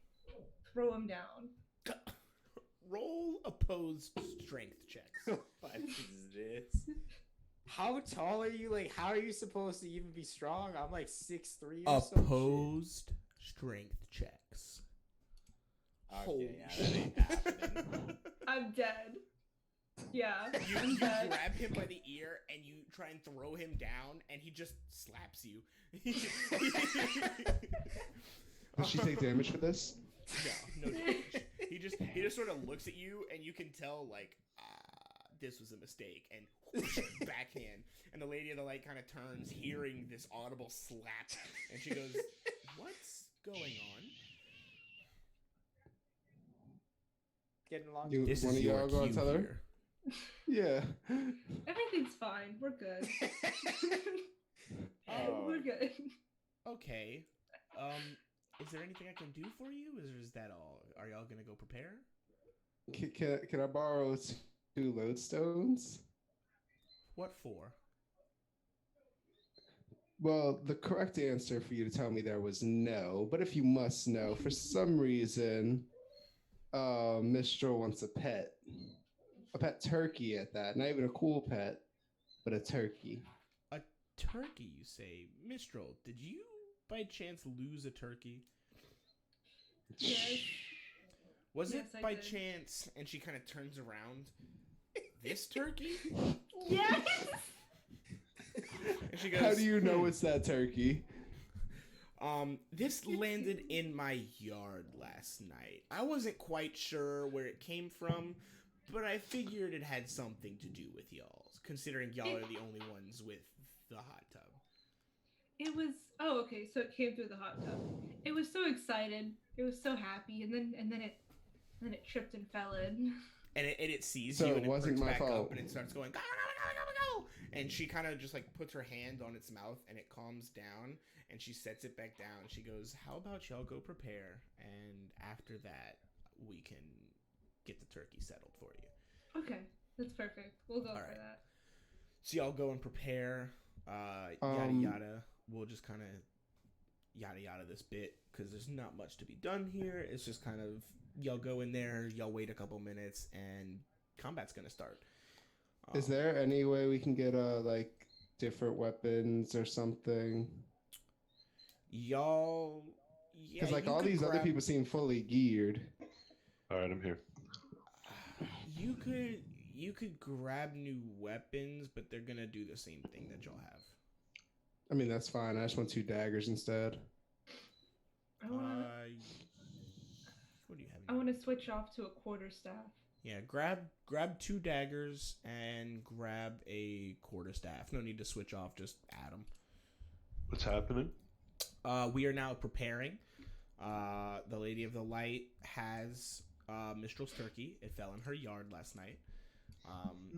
throw him down. Roll opposed strength checks. What is this? How tall are you? Like, how are you supposed to even be strong? I'm like 6'3" or some shit. Opposed strength checks. Okay, yeah, that shit. ain't happening. I'm dead. Yeah, You I'm dead. grab him by the ear and you try and throw him down, and he just slaps you. Does she take damage for this? No damage. He just sort of looks at you, and you can tell like this was a mistake, and whoosh, backhand. And the Lady of the Light kind of turns, hearing this audible slap, and she goes, "What's going on?" Getting along. You- This One is of your y'all gonna cue tell her? here. Yeah. Everything's fine. We're good. Oh. We're good. Okay. Is there anything I can do for you? Or is that all? Are y'all gonna go prepare? Can I borrow 2 lodestones? What for? Well, the correct answer for you to tell me there was no, but if you must know, for some reason, Mistral wants a pet turkey at that. Not even a cool pet, but a turkey. A turkey, you say? Mistral, did you by chance lose a turkey? Yes. Was Yes, it I by did. chance? And she kind of turns around. This turkey? Yes. And she goes, How do you know it's that turkey? This landed in my yard last night. I wasn't quite sure where it came from, but I figured it had something to do with y'all, considering y'all are the only ones with the hot tub. It was okay, so it came through the hot tub. It was so excited. It was so happy, and then it tripped and fell in. And it sees So you it and it wasn't perks my back up fault. and it starts going go, go, go, go, go, go. And she kind of just like puts her hand on its mouth and it calms down and she sets it back down. She goes, "How about y'all go prepare, and after that we can get the turkey settled for you." Okay, that's perfect. We'll go All for right. that. So y'all go and prepare. Yada yada. We'll just kind of yada yada this bit because there's not much to be done here. It's just kind of y'all go in there, y'all wait a couple minutes, and combat's gonna start. Is there any way we can get like different weapons or something? Y'all? Yeah, Because like you all could these other grab- people seem fully geared. All right, I'm here. You could grab new weapons, but they're gonna do the same thing that y'all have. I mean, that's fine. I just want 2 daggers instead. I wanna What do you have? I wanna switch off to a quarterstaff. Yeah, grab 2 daggers and grab a quarterstaff. No need to switch off, just add them. What's happening? We are now preparing. The Lady of the Light has Mistral's turkey. It fell in her yard last night.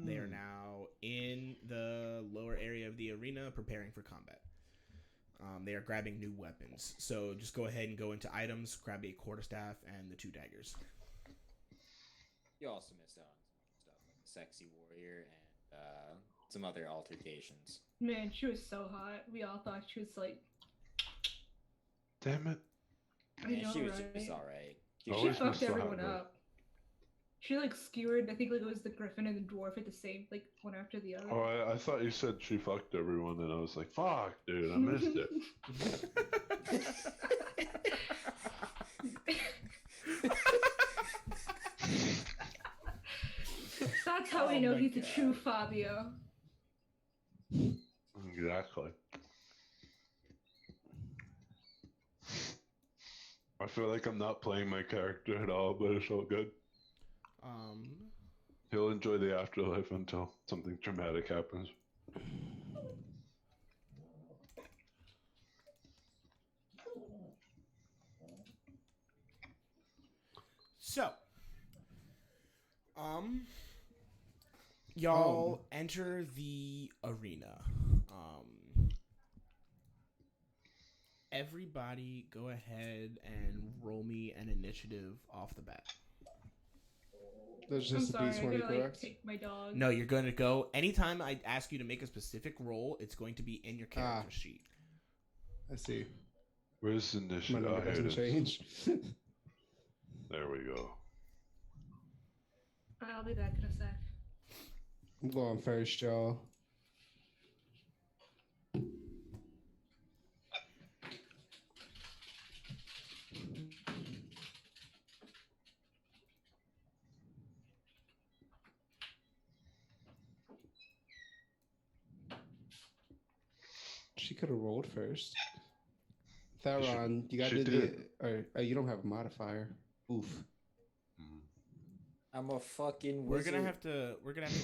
They are now in the lower area of the arena preparing for combat. They are grabbing new weapons. So just go ahead and go into items, grab a quarterstaff and the 2 daggers. You also missed out on stuff like sexy warrior and some other altercations. Man, she was so hot. We all thought she was like, Damn it. I Yeah, know, she was right? just alright. She Always fucked missed the hot everyone girl. up. She like skewered. I think like it was the griffin and the dwarf at the same, like one after the other. Oh, I thought you said she fucked everyone, and I was like, fuck, dude, I missed it. That's how we Oh know my he's a God. true Fabio. Exactly. I feel like I'm not playing my character at all, but it's all good. He'll enjoy the afterlife until something traumatic happens. So, y'all enter the arena. Everybody go ahead and roll me an initiative off the bat. There's I'm just a sorry, I D20, gotta like correct? take my dog. No, you're going to go. Anytime I ask you to make a specific roll, it's going to be in your character sheet. I see. Where's the My initiative? number Oh, here it doesn't is. change. There we go. I'll be back in a sec. I'm going first, y'all. She could have rolled first. Theron, you got she to do did. you don't have a modifier. Oof. I'm a fucking We're wizard. gonna have to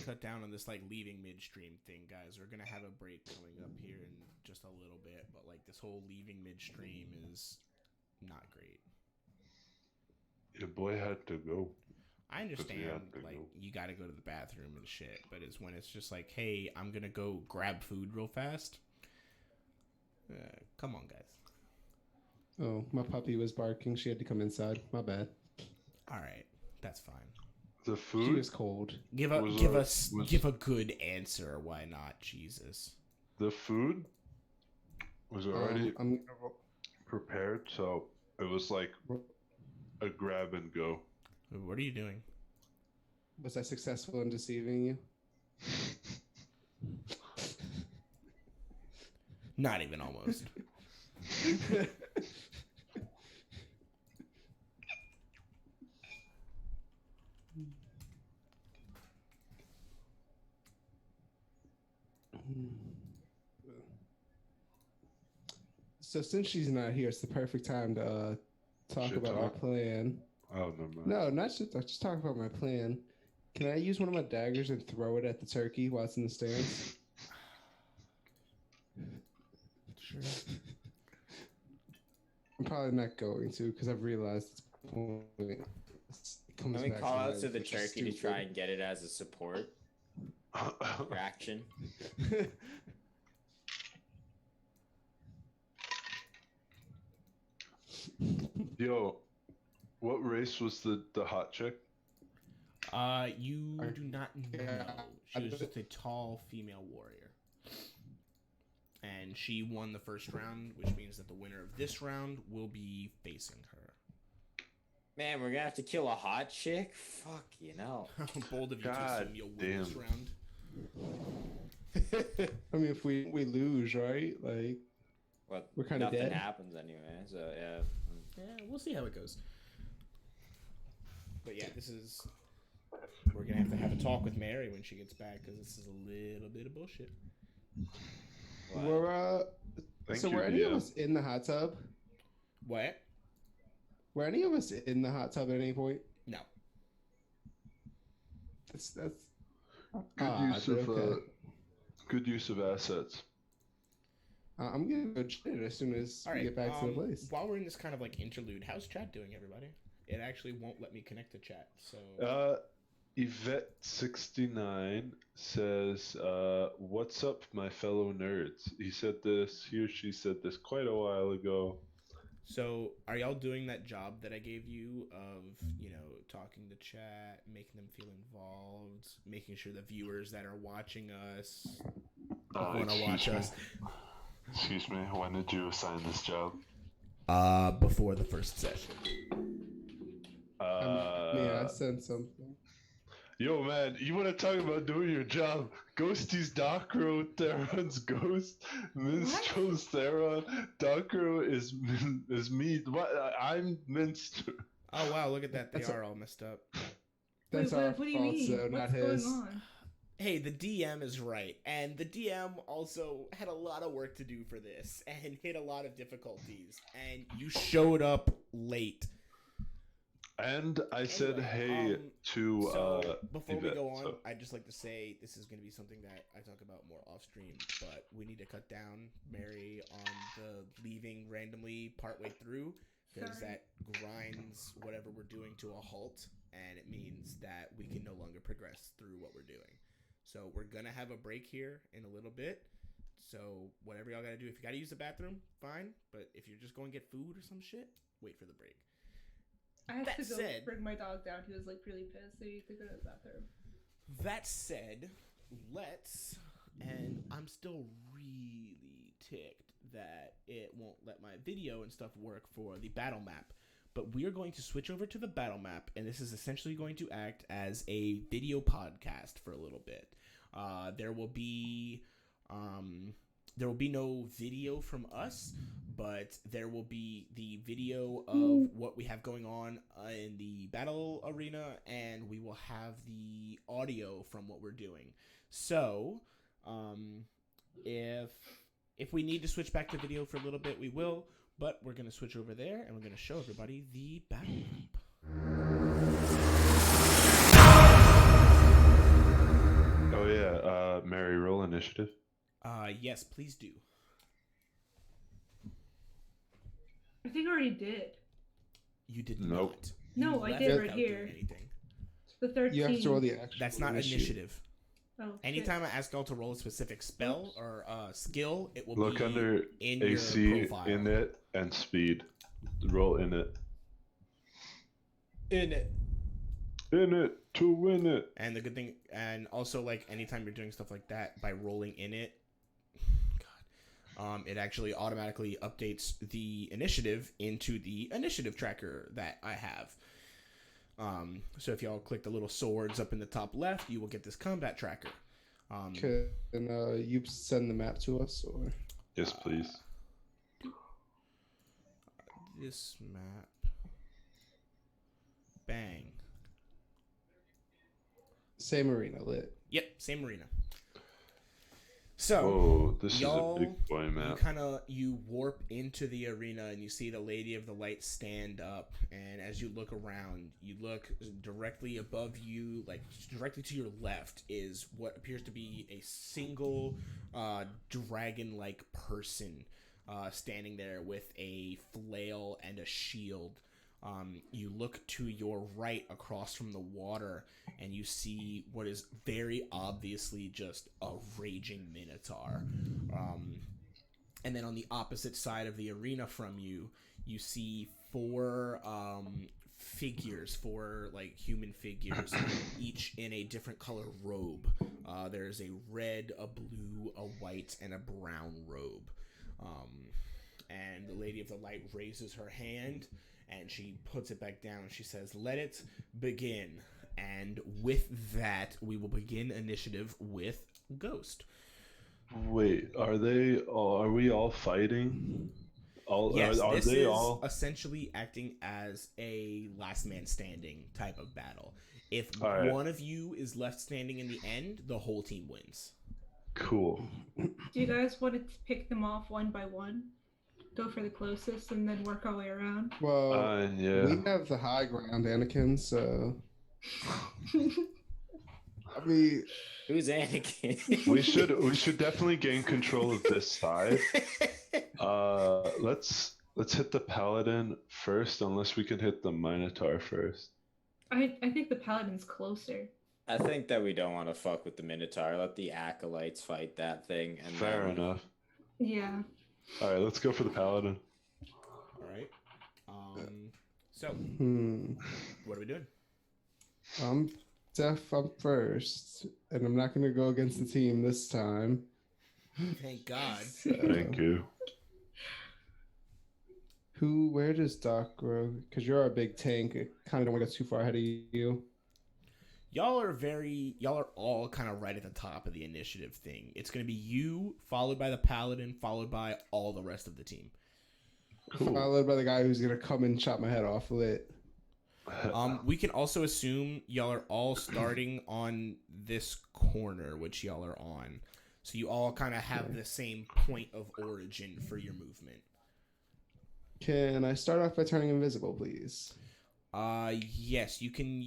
cut down on this like leaving midstream thing, guys. We're gonna have a break coming up here in just a little bit, but like this whole leaving midstream is not great. Your boy had to go. I understand, have to like go. you got to go to the bathroom and shit, but it's when it's just like, hey, I'm gonna go grab food real fast. Come on, guys. Oh, my puppy was barking. She had to come inside. My bad. All right, that's fine. The She food? was cold. Give a good answer. Why not, Jesus? The food was already I'm prepared, so it was like a grab and go. What are you doing? Was I successful in deceiving you? Not even almost. So since she's not here, it's the perfect time to talk Shit about my talk? plan. Oh, no, man. No, not just talk about my plan. Can I use one of my daggers and throw it at the turkey while it's in the stands? Sure. I'm probably not going to because I've realized it's pointless. It comes Can we back call out life, to the which is turkey to stupid. try and get it as a support for action? Yo, what race was the hot chick? You I- do not know. yeah, She was just a tall female warrior. And she won the first round, which means that the winner of this round will be facing her. Man, we're gonna have to kill a hot chick? Fuck, you know. Bold of you to God assume you'll win this damn. round. I mean, if we lose, right? Like, But We're kinda nothing dead. happens anyway, so yeah. Yeah, we'll see how it goes. But yeah, this is... We're going to have a talk with Mary when she gets back, because this is a little bit of bullshit. What? we're Thank so you, were any of DM. us in the hot tub? What? Were any of us in the hot tub at any point? No. That's Good odd, use of okay. good use of assets. I'm gonna go check it as soon as All we right. get back to the place. While we're in this kind of like interlude, how's chat doing, everybody? It actually won't let me connect to chat, so... Yvette69 says, "What's up, my fellow nerds?" He or she said this quite a while ago. So, are y'all doing that job that I gave you of, talking to chat, making them feel involved, making sure the viewers that are watching us want to watch us? Excuse me, when did you assign this job? Before the first session. May I send something? Yo, man, you want to talk about doing your job? Ghosty's Docro, Theron's Ghost, Minstrel's Theron, Docro is me. What? I'm Minster. Oh, wow, look at that. They are all messed up. That's Wait, our what do you fault, mean? so not What's his. going on? Hey, the DM is right, and the DM also had a lot of work to do for this, and hit a lot of difficulties, and you showed up late. And I said hey to so before we Yvette, go on, so. I'd just like to say this is going to be something that I talk about more off stream, but we need to cut down Mary on the leaving randomly partway through, because Sorry. that grinds whatever we're doing to a halt, and it means that we can no longer progress through what we're doing. So we're going to have a break here in a little bit. So whatever y'all got to do, if you got to use the bathroom, fine. But if you're just going to get food or some shit, wait for the break. I had That to go said- bring my dog down. He was like really pissed. So he had to go to the bathroom. That said, and I'm still really ticked that it won't let my video and stuff work for the battle map. But we are going to switch over to the battle map, and this is essentially going to act as a video podcast for a little bit. There will be no video from us, but there will be the video of what we have going on in the battle arena, and we will have the audio from what we're doing. So, if we need to switch back to video for a little bit, we will, but we're going to switch over there, and we're going to show everybody the battle map. Oh yeah, Mary, roll initiative. Yes, please do. I think I already did. You did Nope. not. No, You I left did right without doing here. anything. The 13. You have to roll the actual. That's not initiative. Oh, shit. Anytime I ask y'all to roll a specific spell or skill, it will Look be under in AC, your profile. in it, and speed. Roll in it. In it. In it to win it. And the good thing, and also like anytime you're doing stuff like that by rolling in it, it actually automatically updates the initiative into the initiative tracker that I have. So if y'all click the little swords up in the top left, you will get this combat tracker. Can you send the map to us, or Yes, please. This map. Bang. same arena lit? Yep, same arena. So, Oh, this is a y'all, big boy map. you warp into the arena and you see the Lady of the Light stand up, and as you look around, you look directly above you, like directly to your left is what appears to be a single dragon-like person standing there with a flail and a shield. You look to your right across from the water, and you see what is very obviously just a raging minotaur. And then on the opposite side of the arena from you, you see four like human figures, each in a different color robe. There's a red, a blue, a white, and a brown robe. And the Lady of the Light raises her hand, and she puts it back down, and she says, "Let it begin." And with that, we will begin initiative with Ghost. Wait, are we all fighting? Yes, are this they is all? essentially acting as a last man standing type of battle. If All right. one of you is left standing in the end, the whole team wins. Cool. Do you guys want to pick them off one by one? Go for the closest and then work our way around? Well, Yeah. we have the high ground, Anakin. So I mean, Who's Anakin? We should definitely gain control of this side. Let's hit the paladin first, unless we can hit the minotaur first. I think the paladin's closer. I think that we don't want to fuck with the Minotaur. Let the acolytes fight that thing. And Fair then... enough. Yeah. All right, let's go for the paladin. All right. So, Hmm. what are we doing? I'm I'm first, and I'm not gonna go against the team this time. Thank God. So, Thank you. where does Doc grow? Because you're our big tank. I kind of don't want to get too far ahead of you. Y'all are all kind of right at the top of the initiative thing. It's going to be you, followed by the paladin, followed by all the rest of the team. Cool. Followed by the guy who's gonna come and chop my head off lit. We can also assume y'all are all starting on this corner, which y'all are on. So you all kind of have the same point of origin for your movement. Can I start off by turning invisible, please? Yes, you can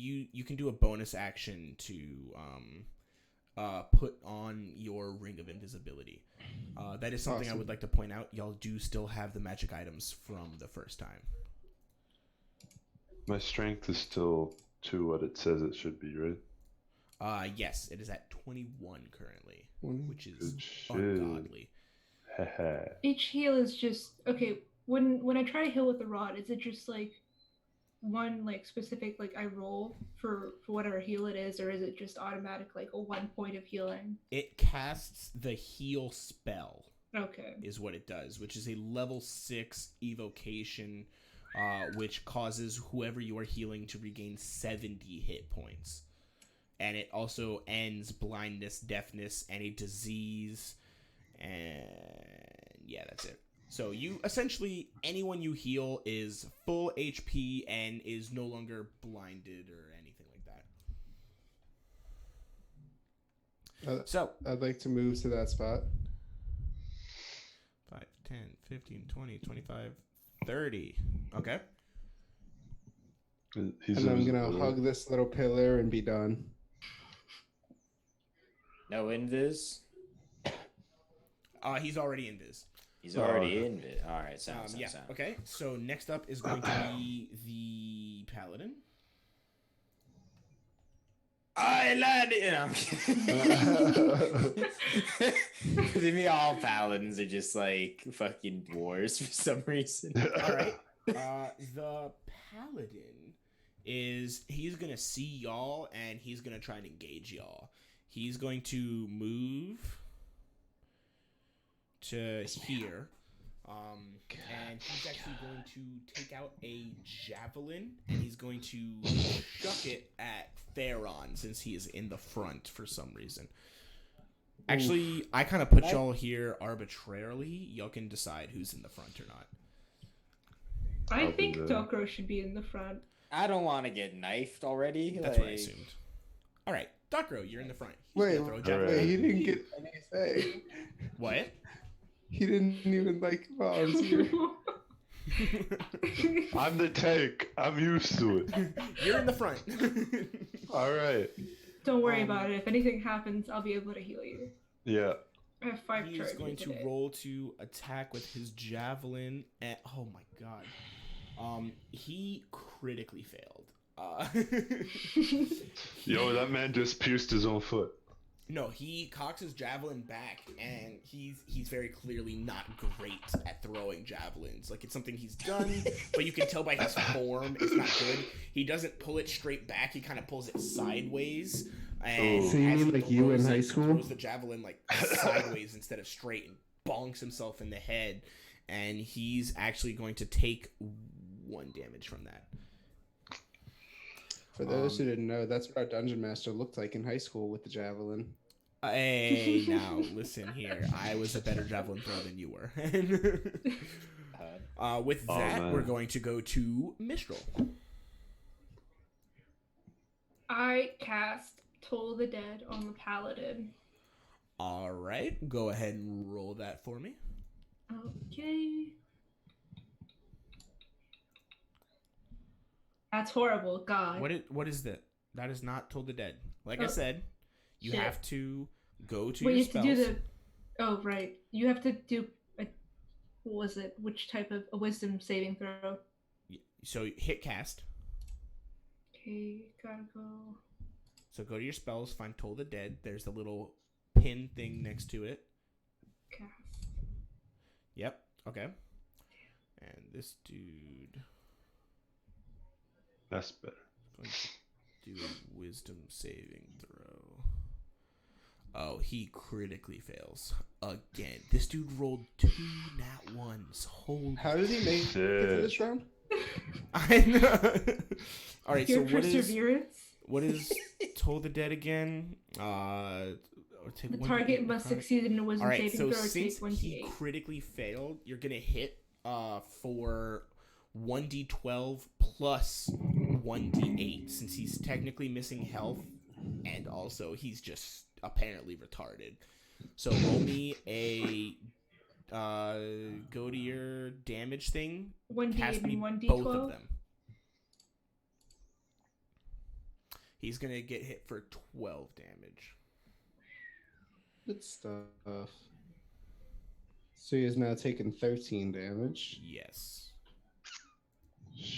do a bonus action to put on your ring of invisibility. That is something I Awesome. would like to point out. Y'all do still have the magic items from the first time. My strength is still to what it says it should be, right? Yes, it is at 21 currently, which is Good shit. ungodly. Haha. Each heal is just okay. When I try to heal with the rod, is it just like one like specific like I roll for whatever heal it is, or is it just automatic like a 1 point of healing? It casts the heal spell, Okay. is what it does, which is a level 6 evocation, which causes whoever you are healing to regain 70 hit points. And it also ends blindness, deafness, any disease, and yeah, that's it. So you essentially, anyone you heal is full HP and is no longer blinded or anything like that. So I'd like to move to that spot. 5, 10, 15, 20, 25, 30. Okay. He's And I'm gonna invisible, right? hug this little pillar and be done. No invis. He's already in Viz. He's already invis. All right, sounds. Yeah. Okay. So next up is going to be the paladin. I lad, you know. To me, all paladins are just like fucking dwarves for some reason. All right. The paladin he's gonna see y'all and he's gonna try and engage y'all. He's going to move to here. And he's actually going to take out a javelin and he's going to chuck it at Theron since he is in the front for some reason. Actually, I kind of put y'all here arbitrarily. Y'all can decide who's in the front or not. I I'll be think there. Dokro should be in the front. I don't want to get knifed already. That's what I assumed. All right, Docro, you're in the front. He's Wait, gonna throw a Alright. javelin. wait, he didn't get any say. What? He didn't even like volunteer. I'm the tank. I'm used to it. You're in the front. All right. Don't worry about it. If anything happens, I'll be able to heal you. Yeah. I have 5 He is charges going to today. roll to attack with his javelin. And, oh my god. He critically failed. Yo, that man just pierced his own foot. No, he cocks his javelin back, and he's very clearly not great at throwing javelins. Like, it's something he's done, but you can tell by his form it's not good. He doesn't pull it straight back; he kind of pulls it sideways. And So you as mean he like you in throws high it, school? He throws the javelin like sideways instead of straight, and bonks himself in the head. And he's actually going to take 1 damage from that. For those who didn't know, that's what our dungeon master looked like in high school with the javelin. Hey, now listen here. I was a better javelin thrower than you were. With Oh, that, man. we're going to go to Mistral. I cast Toll the Dead on the Paladin. All right, go ahead and roll that for me. Okay. That's horrible. God. What is that? That is not Toll the Dead. Like I Oh, said, you shit. have to go to Wait, your you have spells. to do the. Oh, right. You have to do. What was it? Which type of a wisdom saving throw? So hit cast. Okay, gotta go. So go to your spells, find Toll the Dead. There's the little pin thing next to it. Cast. Yep. Okay. And this dude. That's better. Going to do a wisdom saving throw. Oh, he critically fails again. This dude rolled 2 nat ones. Holy. How did he make it to this round? I know. All right, Your so perseverance. what is Toll the Dead again? The target must succeed in a wisdom All right, saving so throw or take since he 1d8. critically failed, you're gonna hit for 1d12 plus 1d8 since he's technically missing health and also he's just apparently retarded. So roll me a go to your damage thing. 1d8 Cast me and 1d12. both of them. He's gonna get hit for 12 damage. Good stuff. So he has now taken 13 damage. Yes.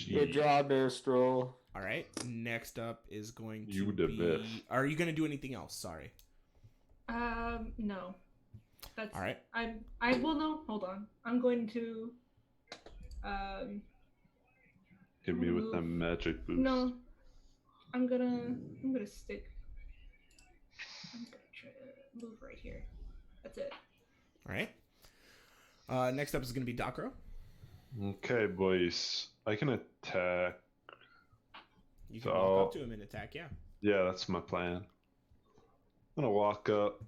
Good job there, Stroll. All right. Next up is going to You the be. best. Are you gonna do anything else? Sorry. No. That's All right. I will no. Hold on. I'm going to. Hit me with that magic boost. No. I'm gonna stick. I'm gonna try to move right here. That's it. All right. Next up is gonna be Dakro. Okay, boys. I can attack. You can So- walk up to him and attack. Yeah. Yeah, that's my plan. I'm gonna walk up.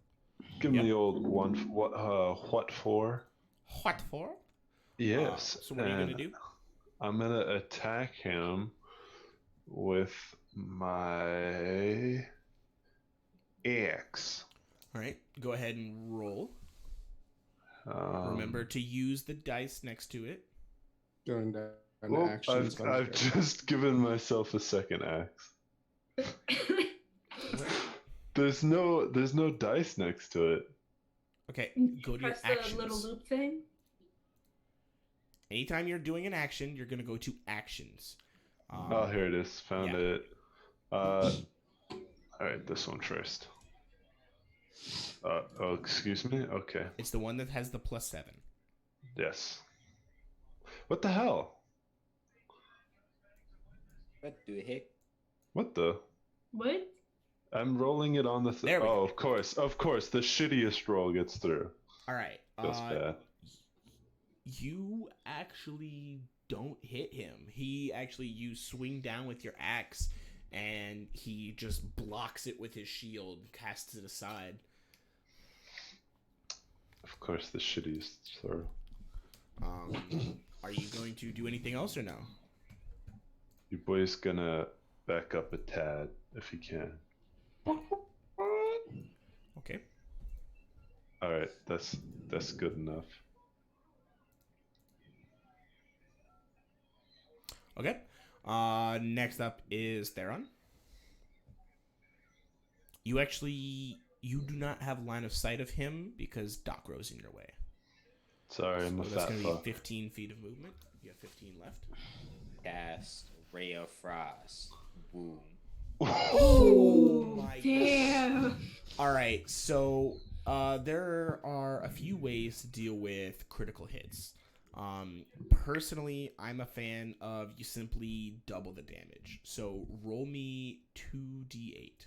Give him Yep. the old one. What for? What for? Yes. So what are you gonna and do? I'm gonna attack him with my axe. All right. Go ahead and roll. Remember to use the dice next to it. Going down to Well, actions. I've just given myself a second axe. There's no dice next to it. Okay. Go to your Press actions. the little loop thing. Anytime you're doing an action, you're gonna go to actions. Oh, here it is. Found yeah. it. All right, this one first. Oh, excuse me. Okay. It's the one that has the +7. Yes. What the hell? What the heck? What the? What? I'm rolling it on the. There we Oh, go. of course. The shittiest roll gets through. All right. That's bad. You actually don't hit him. You swing down with your axe, and he just blocks it with his shield, casts it aside. Of course, the shittiest throw. Are you going to do anything else or no? Your boy's gonna back up a tad if he can. Okay. All right, that's good enough. Okay. Next up is Theron. You do not have line of sight of him because Dakro's in your way. Sorry, I'm a So that's fat going to fuck. be 15 feet of movement. You have 15 left. Cast Ray of Frost. Boom. Oh my damn! All right, so there are a few ways to deal with critical hits. Personally, I'm a fan of you simply double the damage. So roll me 2d8.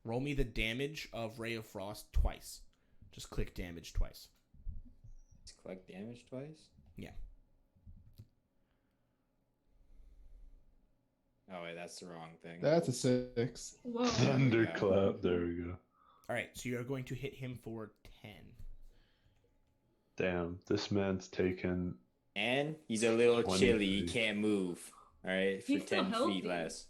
Roll me the damage of Ray of Frost twice. Just click damage twice. Let's collect damage twice? Yeah. Oh, wait, that's the wrong thing. That's a 6. Whoa. Thunderclap. There we go. All right, so you're going to hit him for 10. Damn, this man's taken. And he's a little 20 chilly. He feet. can't move. All right, for He's still 10 healthy. feet less.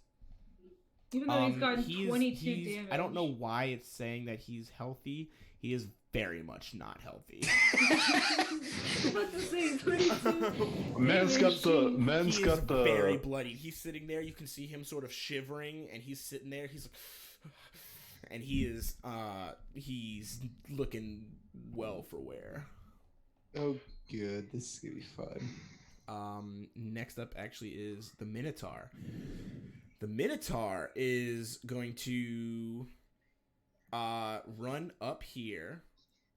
Even though he's gotten 22 he's- damage. I don't know why it's saying that he's healthy. He is very much not healthy. What to say? 22. Man's got He is very bloodied. He's sitting there. You can see him sort of shivering, and he's sitting there. He's like, and he's looking well for wear. Oh, good. This is going to be fun. Next up actually is the Minotaur. The Minotaur is going to run up here,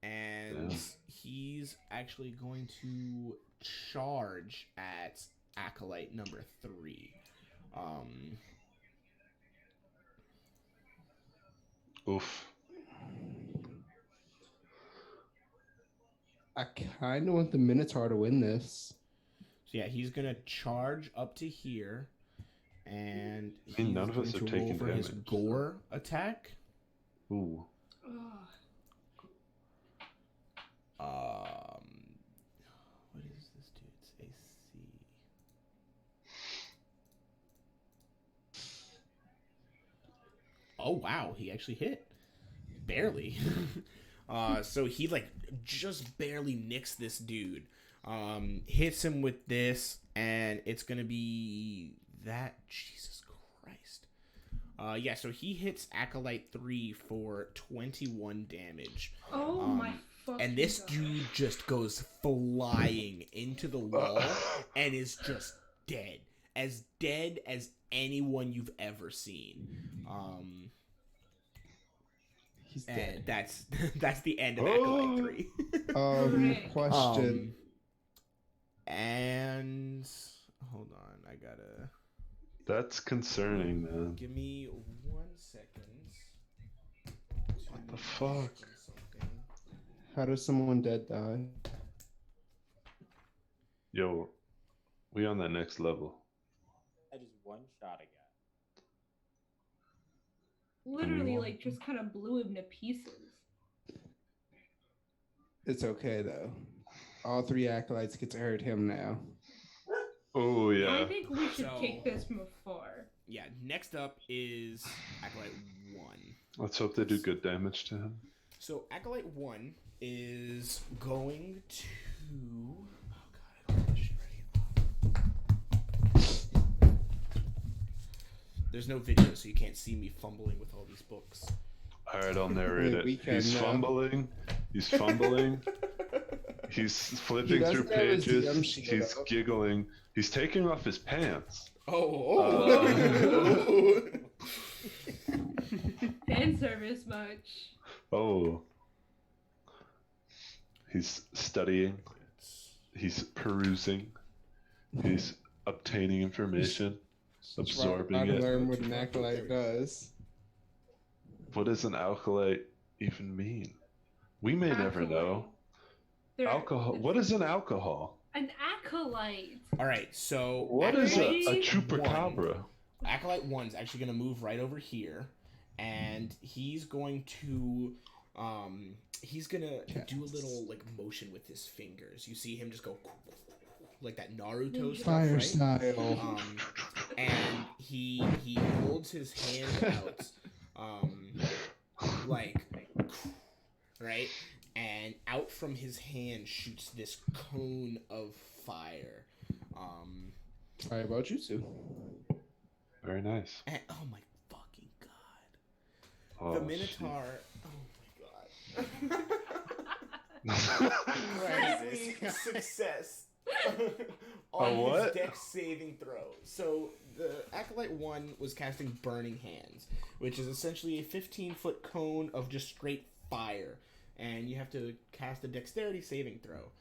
and he's actually going to charge at Acolyte number 3. Um, Oof. I kind of want the Minotaur to win this. so yeah, he's gonna charge up to here, and I mean, he's none of us going are to roll taking for his damage, so- gore attack. Ooh. Ugh. What is this dude's AC? Oh wow, he actually hit. Barely. So he like just barely nicks this dude. Hits him with this, and it's gonna be that. Jesus Christ. Yeah, so he hits Acolyte 3 for 21 damage. Oh my fucking And this God. dude just goes flying into the wall and is just dead. As dead as anyone you've ever seen. He's And dead. that's the end of Oh. Acolyte 3. Hooray. Question. And hold on, I gotta That's concerning, man. give me 1 second. What the fuck? Something. How does someone dead die? Yo, we on that next level. I just one shot again. Literally, like, just kind of blew him to pieces. It's okay though. All 3 acolytes get to hurt him now. Oh I yeah. think we should So- take this from afar. Yeah, next up is Acolyte 1. Let's hope they do good damage to him. So Acolyte 1 is going to. Oh god, I don't have this shit ready. There's no video, so you can't see me fumbling with all these books. All right, I'll narrate Yeah, we it. can He's now. fumbling. He's fumbling. He's flipping through doesn't have his pages. DM sheet He's up. giggling. He's taking off his pants. Oh. Fan service much. Oh. He's studying. He's perusing. He's obtaining information. Absorbing Trying to it. learn what an acolyte does. What does an alkalite even mean? We may never Acolyte. know. They're- Alcohol. What is an alcohol? An acolyte. All right, so What is a Acolyte chupacabra? Acolyte 1's actually going to move right over here, and he's going to do a little like motion with his fingers. You see him just go like that Naruto stuff, Fire right? style. And he holds his hand out, like, right, and out from his hand shoots this cone of fire. Sorry about jutsu. Very nice. And, oh my fucking god, Oh, the Minotaur. Oh my god. Where is Critically this? success A on his what? dex saving throw. So the Acolyte 1 was casting Burning Hands, which is essentially a 15-foot cone of just straight fire, and you have to cast a dexterity saving throw.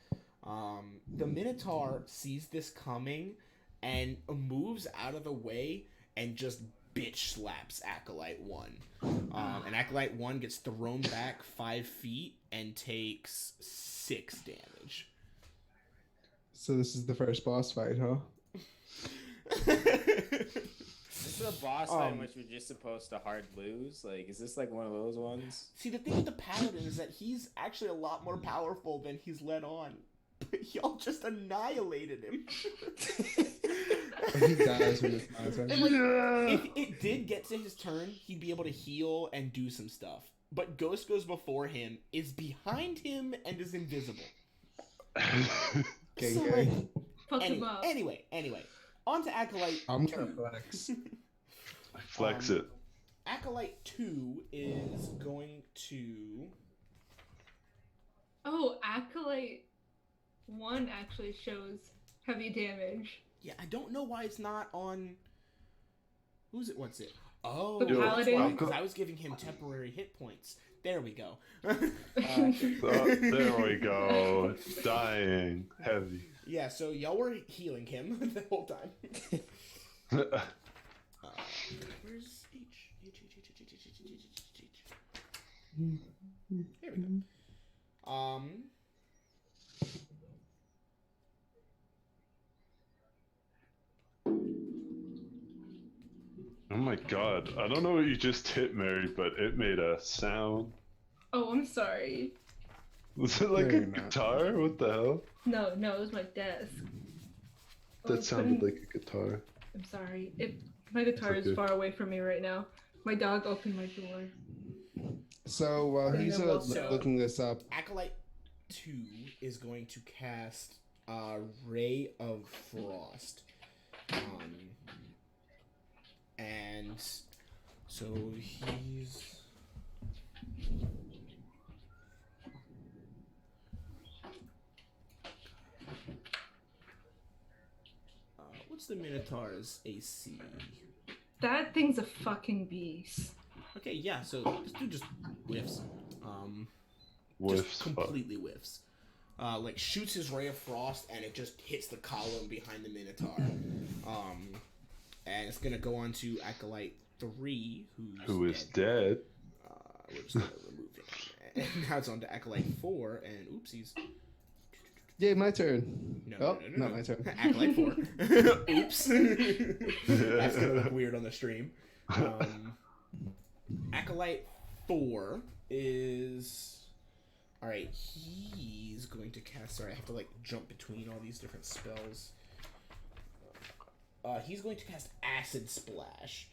The Minotaur sees this coming and moves out of the way and just bitch slaps Acolyte 1. And Acolyte 1 gets thrown back 5 feet and takes 6 damage. So this is the first boss fight, huh? Is this a boss fight in which we're just supposed to hard lose? Like, is this like one of those ones? See, the thing with the Paladin is that he's actually a lot more powerful than he's let on. But y'all just annihilated him. He dies when it's my turn. And, like, if it did get to his turn, he'd be able to heal and do some stuff. But Ghost goes before him, is behind him, and is invisible. Gang, So, gang. like, Fuck him up. anyway, on to Acolyte I'm 2. gonna flex. Flex it. Acolyte 2 is going to... Oh, Acolyte 1 actually shows heavy damage. Yeah, I don't know why it's not on... Who's it? What's it? Oh, The Paladin. because I was giving him temporary hit points. There we go. Oh, there we go. Dying. Heavy. Yeah, so y'all were healing him the whole time. Where's H? Here we go. Oh my god. I don't know what you just hit, Mary, but it made a sound. Oh, I'm sorry. Was it like No, a you're not. guitar? What the hell? No, it was my desk. I That was sounded putting- like a guitar. I'm sorry. My guitar It's is okay. far away from me right now. My dog opened my door. So while And he's then we'll- So- looking this up, Acolyte 2 is going to cast Ray of Frost. And so he's. What's the Minotaur's AC? That thing's a fucking beast. Okay, yeah, so this dude just whiffs. Whiffs. Just completely whiffs. Like shoots his ray of frost and it just hits the column behind the Minotaur. And it's gonna go on to Acolyte 3, Who is dead. dead? We're just gonna remove him. And now it's on to Acolyte 4, and oopsies. yay, my turn. No, Not my turn. Acolyte 4. Oops. That's gonna look weird on the stream. Acolyte 4 is. Alright, he's going to cast. Sorry, I have to like jump between all these different spells. He's going to cast Acid Splash.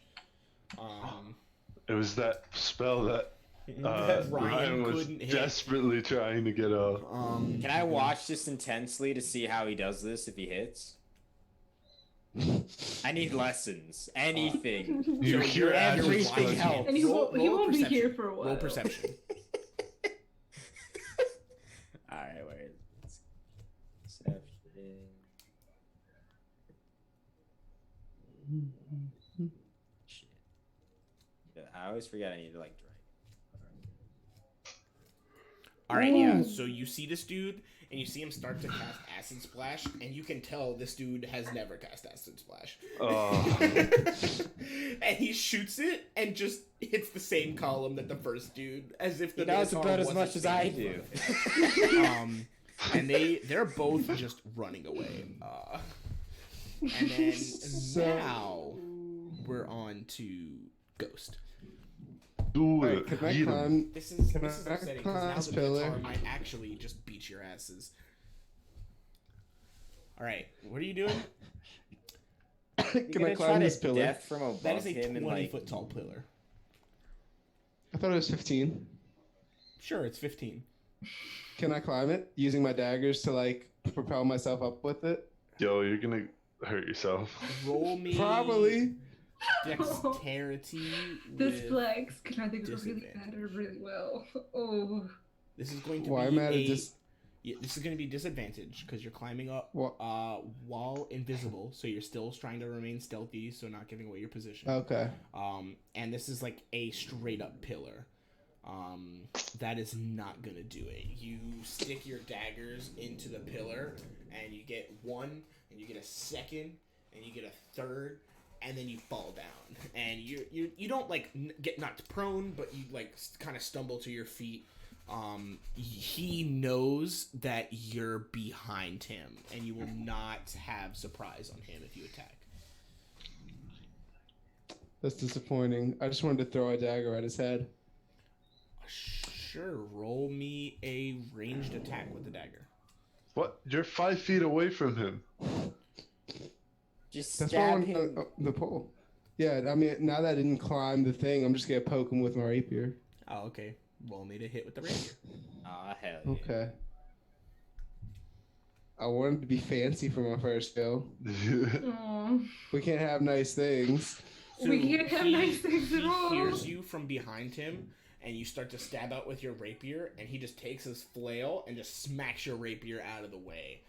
It was that spell that That Ryan was couldn't hit. desperately trying to get off. Can I watch this intensely to see how he does this if he hits? I need lessons. Anything. You So hear you're Acid everything Splash. helps. And he won't be perception. here for a while. Roll perception. Alright, where is it? Perception. Shit. Yeah, I always forget I need to like drag. Alright, yeah, so you see this dude, and you see him start to cast Acid Splash, and you can tell this dude has never cast Acid Splash. Oh. And he shoots it, and just hits the same column that the first dude, as if the He knows Minotaur about as wasn't much as I standing do. in front of him. And they're both just running away. And then now we're on to Ghost. Do Alright, it. can I Eat 'em. climb? This is Can this is I upsetting climb because this now the Minotaur pillar? might actually just beat your asses. All right, what are you doing? Can I climb this pillar? Death from above That is a him and 20 like foot tall pillar. I thought it was 15. Sure, it's 15. Can I climb it using my daggers to like propel myself up with it? Yo, you're gonna hurt yourself. Roll me Probably. dexterity. This with- flex can either go really disadvantage. bad or really well. Oh. This is going to Why be am I at a dis? yeah, this is going to be disadvantage because you're climbing up What? while invisible, so you're still trying to remain stealthy, so not giving away your position. Okay. And this is like a straight up pillar. That is not gonna do it. You stick your daggers into the pillar, and you get one, and you get a second, and you get a third, and then you fall down. And you don't like get knocked prone, but you like kind of stumble to your feet. He knows that you're behind him, and you will not have surprise on him if you attack. That's disappointing. I just wanted to throw a dagger at his head. Sure, roll me a ranged attack with the dagger. What? You're 5 feet away from him. just That's why I stab wanted him. the pole. Yeah, I mean, now that I didn't climb the thing, I'm just gonna poke him with my rapier. Oh, okay. Roll me to hit with the rapier. Aw, hell yeah. Okay. I wanted to be fancy for my first go. Aw. We can't have nice things. We can't have nice things at he all. hears you from behind him, and you start to stab out with your rapier, and he just takes his flail and just smacks your rapier out of the way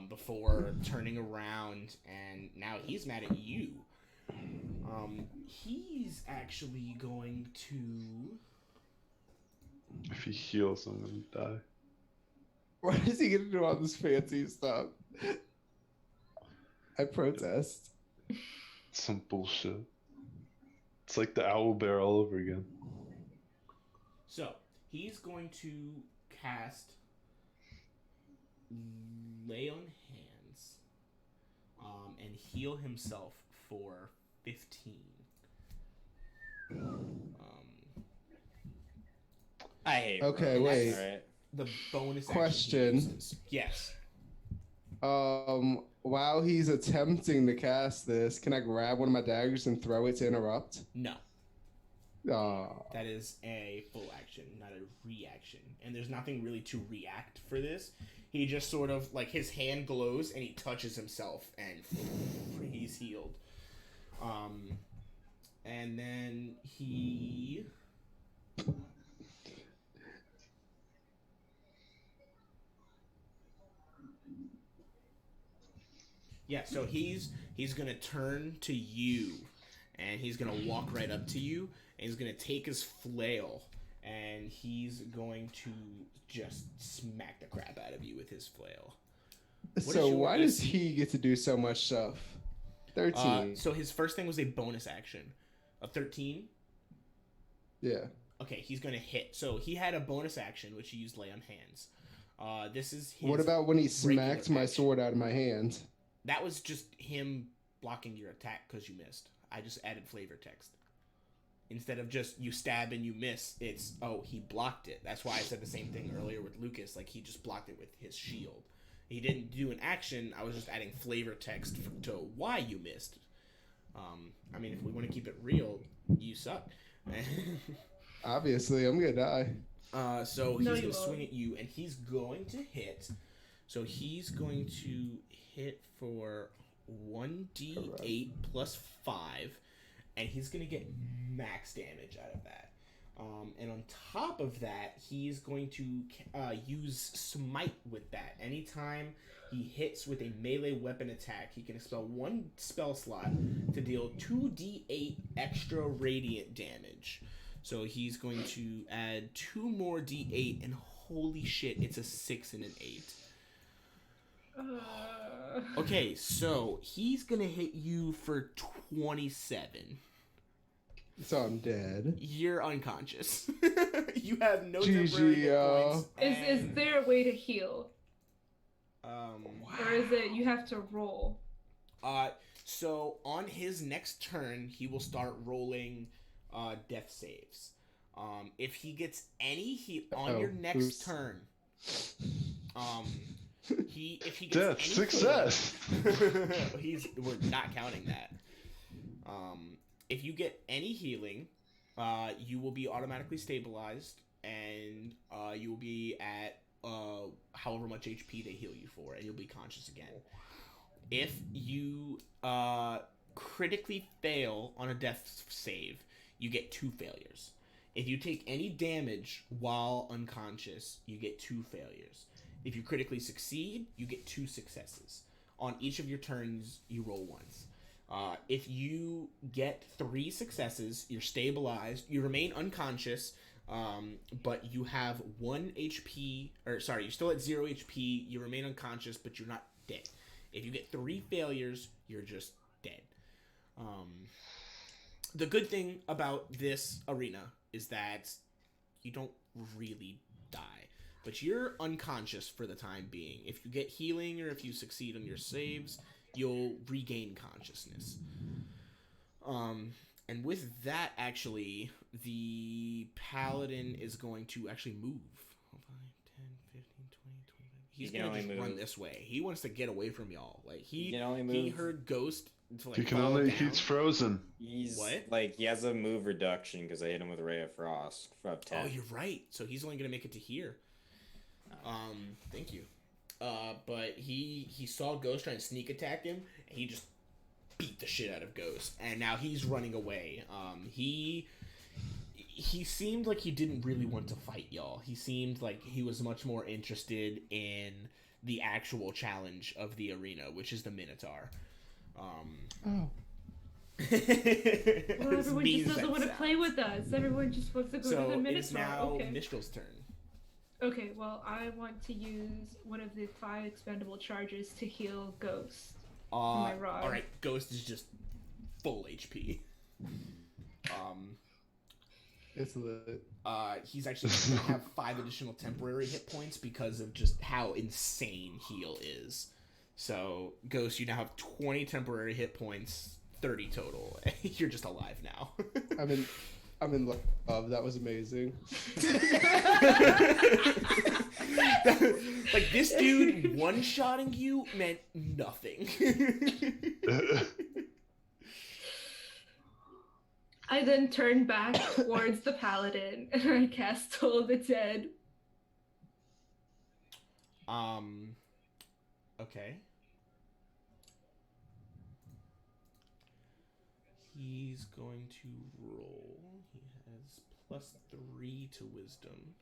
before turning around, and now he's mad at you. He's actually going to... If he heals, I'm gonna die. Why is he gonna do all this fancy stuff? I protest. Some bullshit. It's like the owl bear all over again. So he's going to cast Lay on Hands, and heal himself for 15. I hate. Okay, Rogue. wait. All right. The bonus Question. action he uses. Yes. While he's attempting to cast this, can I grab one of my daggers and throw it to interrupt? No. Uh, That is a full action, not a reaction. And there's nothing really to react for this. He just sort of, like, his hand glows and he touches himself and he's healed. And then he... Yeah, so he's gonna turn to you, and he's gonna walk right up to you, and he's gonna take his flail, and he's going to just smack the crap out of you with his flail. What so is your why does AC? he get to do so much stuff? 13. So his first thing was a bonus action, a 13. Yeah. Okay, he's gonna hit. So he had a bonus action, which he used Lay on Hands. This is his. What about when he regular smacked my action. sword out of my hand? That was just him blocking your attack because you missed. I just added flavor text. Instead of just you stab and you miss, it's, oh, he blocked it. That's why I said the same thing earlier with Lucas. Like, he just blocked it with his shield. He didn't do an action. I was just adding flavor text to why you missed. I mean, if we want to keep it real, you suck. Obviously, I'm gonna die. So No, he's you going to won't. swing at you, and he's going to hit. So he's going to hit for 1d8 plus 5, and he's going to get max damage out of that. And on top of that, he's going to use Smite with that. Anytime he hits with a melee weapon attack, he can expel one spell slot to deal 2d8 extra radiant damage. So he's going to add 2 more d8, and holy shit, it's a 6 and an 8. Okay, so he's gonna hit you for 27. So I'm dead. You're unconscious. You have no GG, temporary hit points. Is there a way to heal? Um, Or is it you have to roll? So on his next turn, he will start rolling death saves. If he gets any heal on your next oops. turn, if he gets Death, any success. we're not counting that. If you get any healing, you will be automatically stabilized, and you will be at however much HP they heal you for, and you'll be conscious again. If you critically fail on a death save, you get 2 failures. If you take any damage while unconscious, you get 2 failures. If you critically succeed, you get 2 successes. On each of your turns, you roll once. If you get 3 successes, you're stabilized. You remain unconscious, but you have 1 HP. Or sorry, you're still at 0 HP. You remain unconscious, but you're not dead. If you get 3 failures, you're just dead. The good thing about this arena is that you don't really die. But you're unconscious for the time being. If you get healing or if you succeed on your saves, you'll regain consciousness. And with that, actually, the paladin is going to actually move. 5, 10, 15, 20, 25. He's He can going to only just run move. this way. He wants to get away from y'all. Like, He can only he move. heard Ghost to, like, He can follow only. down. He's frozen. He's What? like he has a move reduction because I hit him with Ray of Frost for up 10. Oh, you're right. So he's only going to make it to here. Thank you. But he saw Ghost trying to sneak attack him, and he just beat the shit out of Ghost, and now he's running away. He seemed like he didn't really want to fight y'all. He seemed like he was much more interested in the actual challenge of the arena, which is the Minotaur. Oh. Well, everyone just doesn't want to play with us. Everyone just wants to go to So the it is Minotaur. now Okay. Mistral's turn. Okay, well, I want to use one of the 5 expendable charges to heal Ghost. Am I wrong? All right, Ghost is just full HP. It's lit. He's actually going to have 5 additional temporary hit points because of just how insane heal is. So, Ghost, you now have 20 temporary hit points, 30 total. You're just alive now. I'm in love. That was amazing. Like, this dude one-shotting you meant nothing. I then turn back towards the paladin and I cast Toll of the Dead. Okay. He's going to roll. He has +3 to wisdom.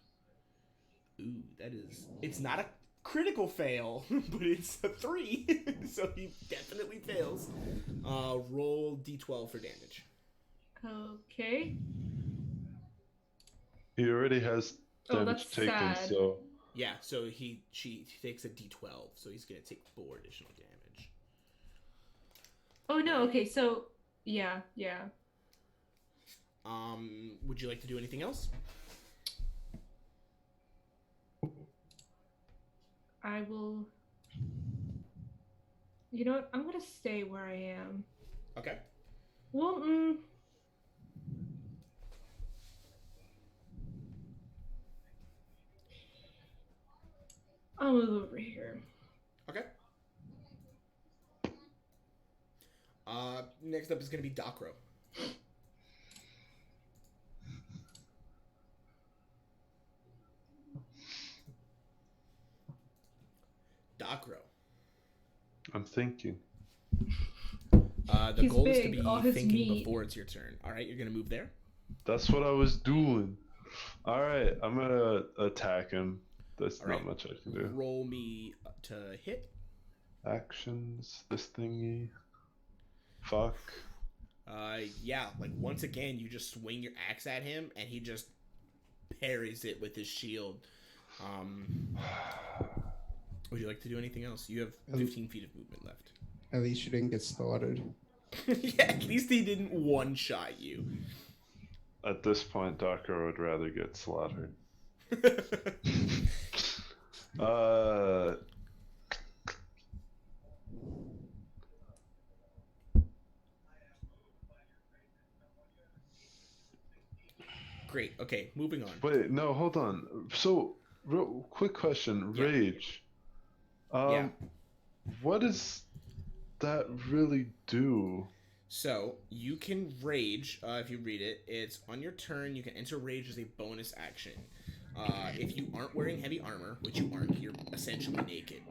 Ooh, that is... It's not a critical fail, but it's a 3. So he definitely fails. Roll d12 for damage. Okay. He already has Oh, damage that's taken, sad. so Yeah, so she takes a d12, so he's going to take 4 additional damage. Oh no, okay, so yeah. Would you like to do anything else? I will. You know what? I'm gonna stay where I am. Okay. Well, I'll move over here. Okay. Next up is going to be Docro. Docro. I'm thinking. The He's goal is to big, be all his thinking meat. before it's your turn. All right, you're going to move there. That's what I was doing. All right, I'm gonna attack him. There's All not right. much I can do. Roll me to hit. Actions, this thingy. Fuck. Yeah, like once again, you just swing your axe at him, and he just parries it with his shield. Would you like to do anything else? You have 15 feet of movement left. At least you didn't get slaughtered. Yeah, at least he didn't one-shot you. At this point, Darker would rather get slaughtered. Great. Okay, moving on. Wait, no, hold on. So, real quick question. Yeah. Rage. Yeah. What does that really do? So, you can rage, if you read it. It's on your turn, you can enter rage as a bonus action. If you aren't wearing heavy armor, which you aren't, you're essentially naked,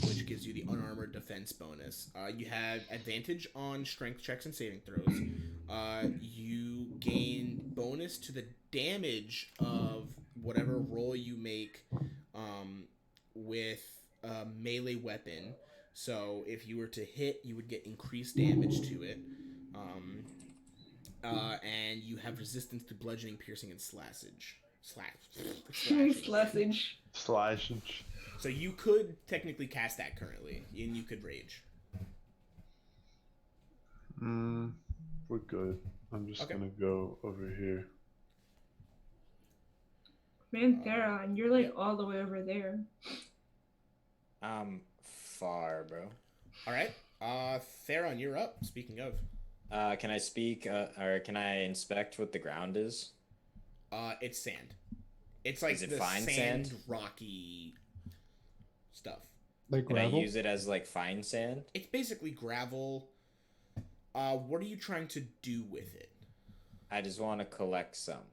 which gives you the unarmored defense bonus. You have advantage on strength checks and saving throws. You gain bonus to the damage of whatever roll you make with a melee weapon. So if you were to hit, you would get increased damage to it. And you have resistance to bludgeoning, piercing, and slashage. Slashage. Slashing. So you could technically cast that currently, and you could rage. We're good. I'm just Okay. gonna go over here. Man, Theron, you're like all the way over there. Far, bro. All right, Theron, you're up. Speaking of, Can I speak, or can I inspect what the ground is? it's sand. It's like Is it the fine sand, sand? rocky stuff. Like Can I gravel? use it as like fine sand? It's basically gravel. What are you trying to do with it? I just want to collect some.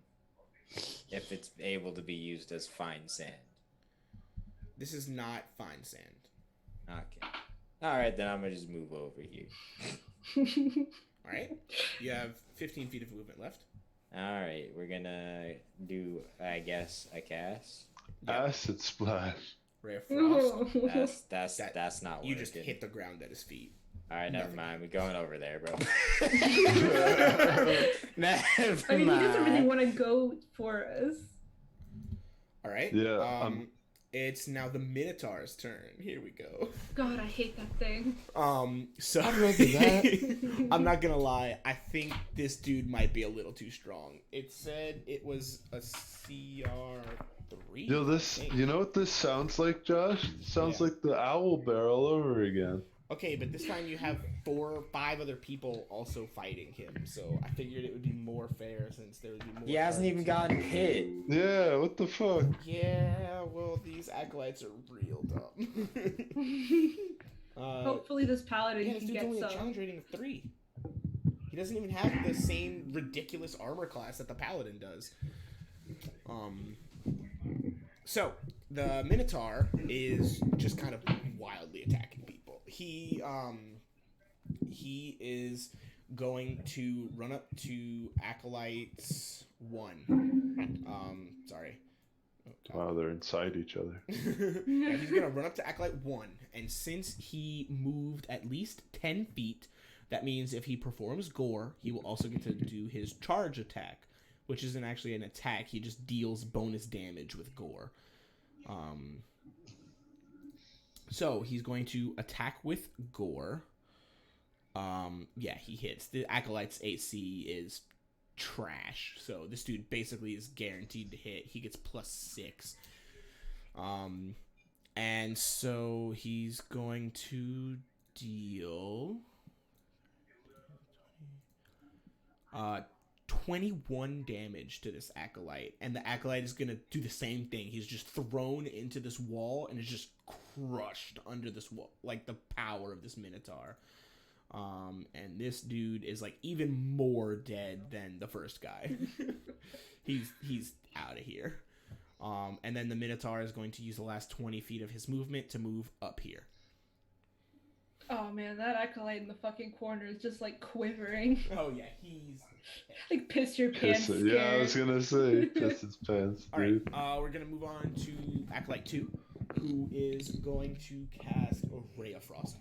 If it's able to be used as fine sand. This is not fine sand. Okay. Alright, then I'm gonna just move over here. All right, you have 15 feet of movement left. Alright, we're gonna do, I guess, a cast. Yeah. Acid splash. Ray of Frost. That's not working. You just hit the ground at his feet. Alright, never Nothing. mind. We're going over there, bro. Never I mean, he doesn't really mind. want to go for us. All right. Yeah, it's now the Minotaur's turn. Here we go. God, I hate that thing. So I'd rather that. I'm not gonna lie. I think this dude might be a little too strong. It said it was a CR3. Yo, this. I think. You know what this sounds like, Josh? Sounds Yeah. like the owl bear all over again. Okay, but this time you have 4 or 5 other people also fighting him. So I figured it would be more fair since there would be more. He hasn't even targets. gotten hit. Yeah, what the fuck? Yeah, well, these acolytes are real dumb. Hopefully this paladin Yeah, this can dude's get only a some. challenge rating of 3. He doesn't even have the same ridiculous armor class that the paladin does. So the Minotaur is just kind of wildly attacking people. He is going to run up to Acolytes 1. Sorry. Wow, they're inside each other. Yeah, he's gonna run up to Acolyte 1, and since he moved at least 10 feet, that means if he performs Gore, he will also get to do his charge attack, which isn't actually an attack, he just deals bonus damage with Gore. So he's going to attack with Gore. Yeah, he hits. The Acolyte's AC is trash, so this dude basically is guaranteed to hit. He gets +6. And so he's going to deal 21 damage to this Acolyte, and the Acolyte is gonna do the same thing. He's just thrown into this wall and is just crushed under this wall, like the power of this Minotaur. And this dude is like even more dead than the first guy. he's out of here. And then the Minotaur is going to use the last 20 feet of his movement to move up here. Oh man, that acolyte in the fucking corner is just like quivering. Oh yeah, he's Like piss your pants. Piss it. Yeah, I was scared. gonna say piss his pants, all right. dude. We're gonna move on to Acolyte 2, who is going to cast a Ray of Frost.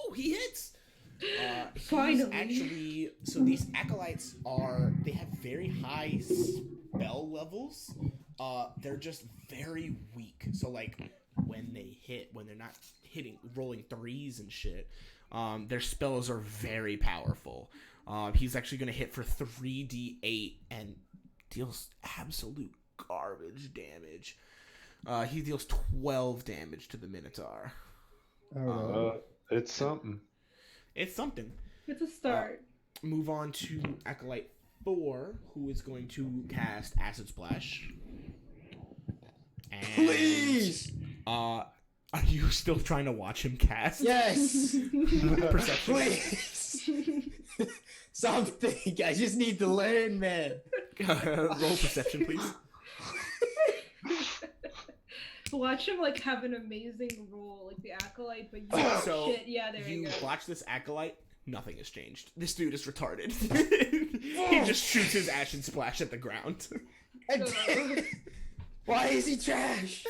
Oh, he hits. He's Finally. actually, so these acolytes they have very high spell levels. They're just very weak. So like when they're not rolling 3s and shit, their spells are very powerful. He's actually gonna hit for 3d8 and deals absolute garbage damage. He deals 12 damage to the Minotaur. I don't know. It's something. It's something. It's a start. Move on to Acolyte 4, who is going to cast Acid Splash. And, Please! are you still trying to watch him cast? Yes! Perception. Please! Something! I just need to learn, man. Roll perception, please. Watch him like have an amazing roll, like the acolyte, but you So, shit. Yeah, there you You go. watch this Acolyte, nothing has changed. This dude is retarded. He just shoots his Acid Splash at the ground. Why is he trash?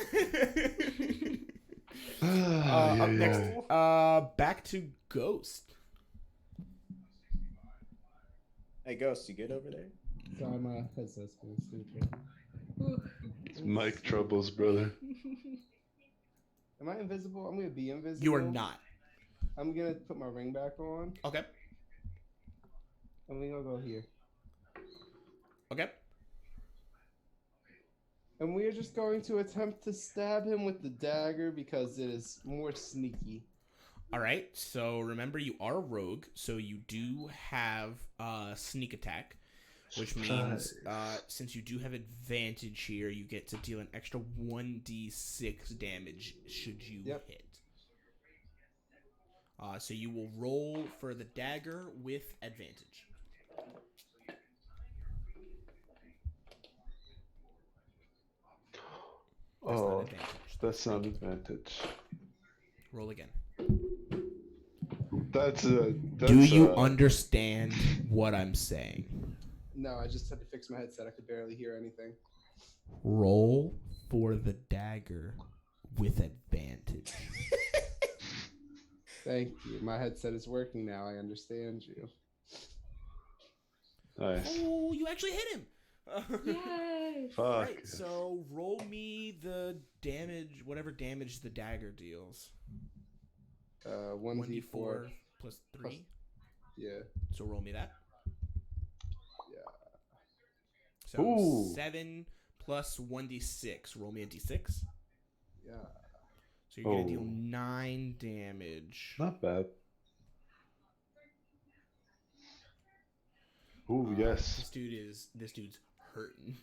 Up next, back to Ghost. Hey, Ghost, you good over there? Sorry, my headset's being stupid. Ooh. It's Mike Troubles, brother. Am I invisible? I'm gonna be invisible. You are not. I'm gonna put my ring back on. Okay. And we're gonna go here. Okay. And we are just going to attempt to stab him with the dagger because it is more sneaky. All right. So remember, you are a rogue, so you do have sneak attack, which means since you do have advantage here, you get to deal an extra 1d6 damage should you hit. So you will roll for the dagger with advantage. That's not Oh, advantage. that's not advantage. Roll again. That's Do you understand what I'm saying? No, I just had to fix my headset. I could barely hear anything. Roll for the dagger with advantage. Thank you. My headset is working now. I understand you. Nice. Oh, you actually hit him. Yes. Fuck. Alright, so roll me the damage, whatever damage the dagger deals. 1d4. plus 3. Yeah. So roll me that. Yeah. So Ooh. 7 plus 1d6. Roll me a d6. Yeah. So you're going to deal Oh. 9 damage. Not bad. Ooh, yes. This dude's hurting.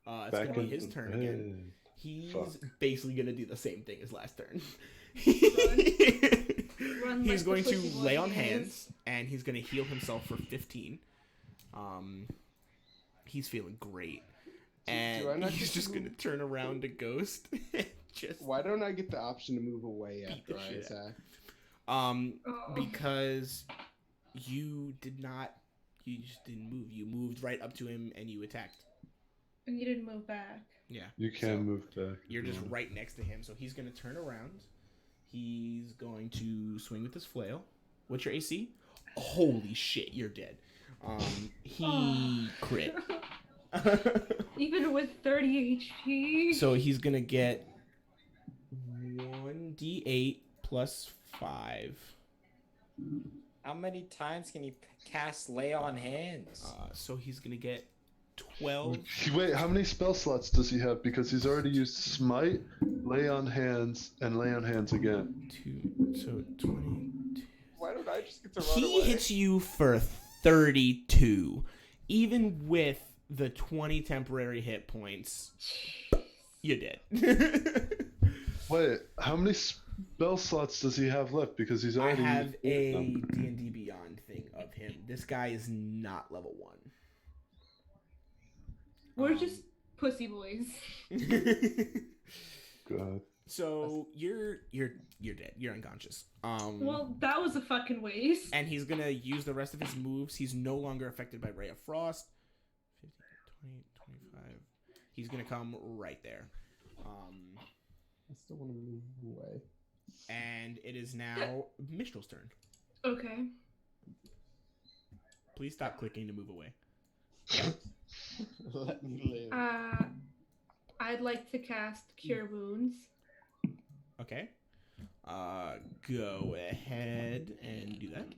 It's Back gonna be in his turn again. He's Fuck. basically gonna do the same thing as last turn. Run He's like the going to pussy boy lay on he is. hands, and he's gonna heal himself for 15. He's feeling great, Do I and not he's get to just gonna move? turn around to Ghost. And just Why don't I get the option to move away Beat the after I shit out. attack? Oh. because you did not. You just didn't move. You moved right up to him and you attacked. And you didn't move back. Yeah. You can So, move back. You're just Yeah. right next to him, so he's going to turn around. He's going to swing with his flail. What's your AC? Holy shit, you're dead. He crit. Even with 30 HP. So he's going to get 1d8 plus 5. How many times can he cast Lay on Hands? So he's going to get 12. Wait, how many spell slots does he have? Because he's already used Smite, Lay on Hands, and Lay on Hands again. 22. Why don't I just get to run He away? hits you for 32. Even with the 20 temporary hit points, you're dead. Wait, how many spell slots does he have left? Because he's I already have used a them. D&D Beyond thing of him. This guy is not level 1. We're just pussy boys. God. So you're dead. You're unconscious. Well, that was a fucking waste. And he's gonna use the rest of his moves. He's no longer affected by Ray of Frost. 15, 20, 25. He's gonna come right there. I still want to move away. And it is now Mistral's turn. Okay. Please stop clicking to move away. Let me live. I'd like to cast Cure Wounds. Okay. Go ahead and do that.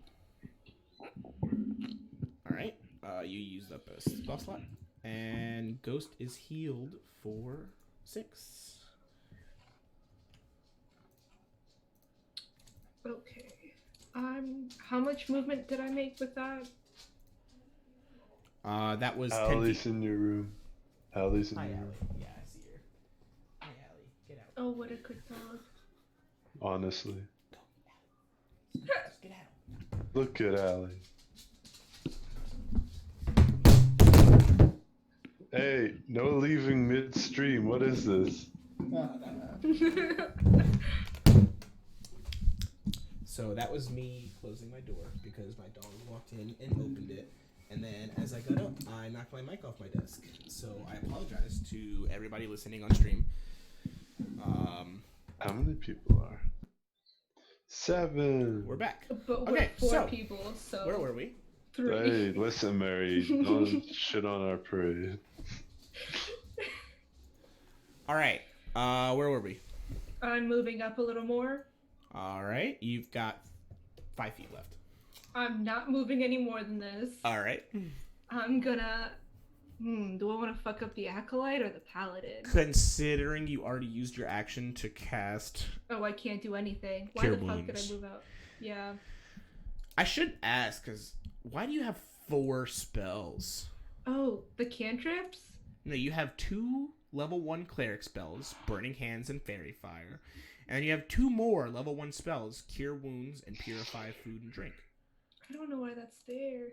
Alright. You used up a spell slot. And Ghost is healed for 6. Okay. How much movement did I make with that? That was 10 Allie's feet. in your room. Allie's in Hi, your Allie. room. Yeah, I see her. Hi, Allie. Get out. Oh, what a good dog. Honestly. Just get out. Look at Allie. Hey, no leaving midstream. What is this? So that was me closing my door because my dog walked in and opened it. And then as I got up, I knocked my mic off my desk. So I apologize to everybody listening on stream. How many people are? 7. We're back. But we're Okay, 4 so, people, so Where were we? 3. Hey, listen, Mary. Don't shit on our parade. All right. Where were we? I'm moving up a little more. All right. You've got 5 feet left. I'm not moving any more than this. All right. I'm gonna... do I want to fuck up the Acolyte or the Paladin? Considering you already used your action to cast, Oh, I can't do anything. Why Cure the fuck did Wounds. I move out? Yeah. I should ask, because why do you have 4 spells? Oh, the cantrips? No, you have 2 level 1 cleric spells, Burning Hands and Fairy Fire, and you have 2 more level 1 spells, Cure Wounds and Purify Food and Drink. I don't know why that's there.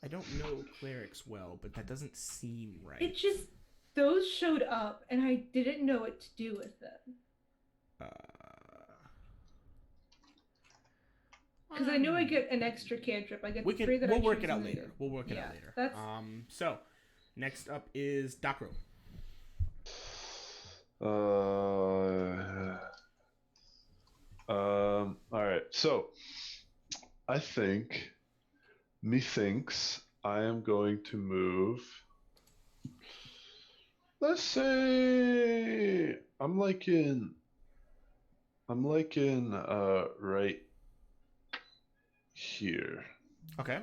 I don't know clerics well, but that doesn't seem right. It just... Those showed up, and I didn't know what to do with them. Because I know I get an extra cantrip. I get We the can. 3 that I We'll work choose it out and then- later. We'll work it out Yeah, later. that's- So next up is Docro. All right. So, I think Methinks I am going to move. Let's say I'm liking right here. Okay.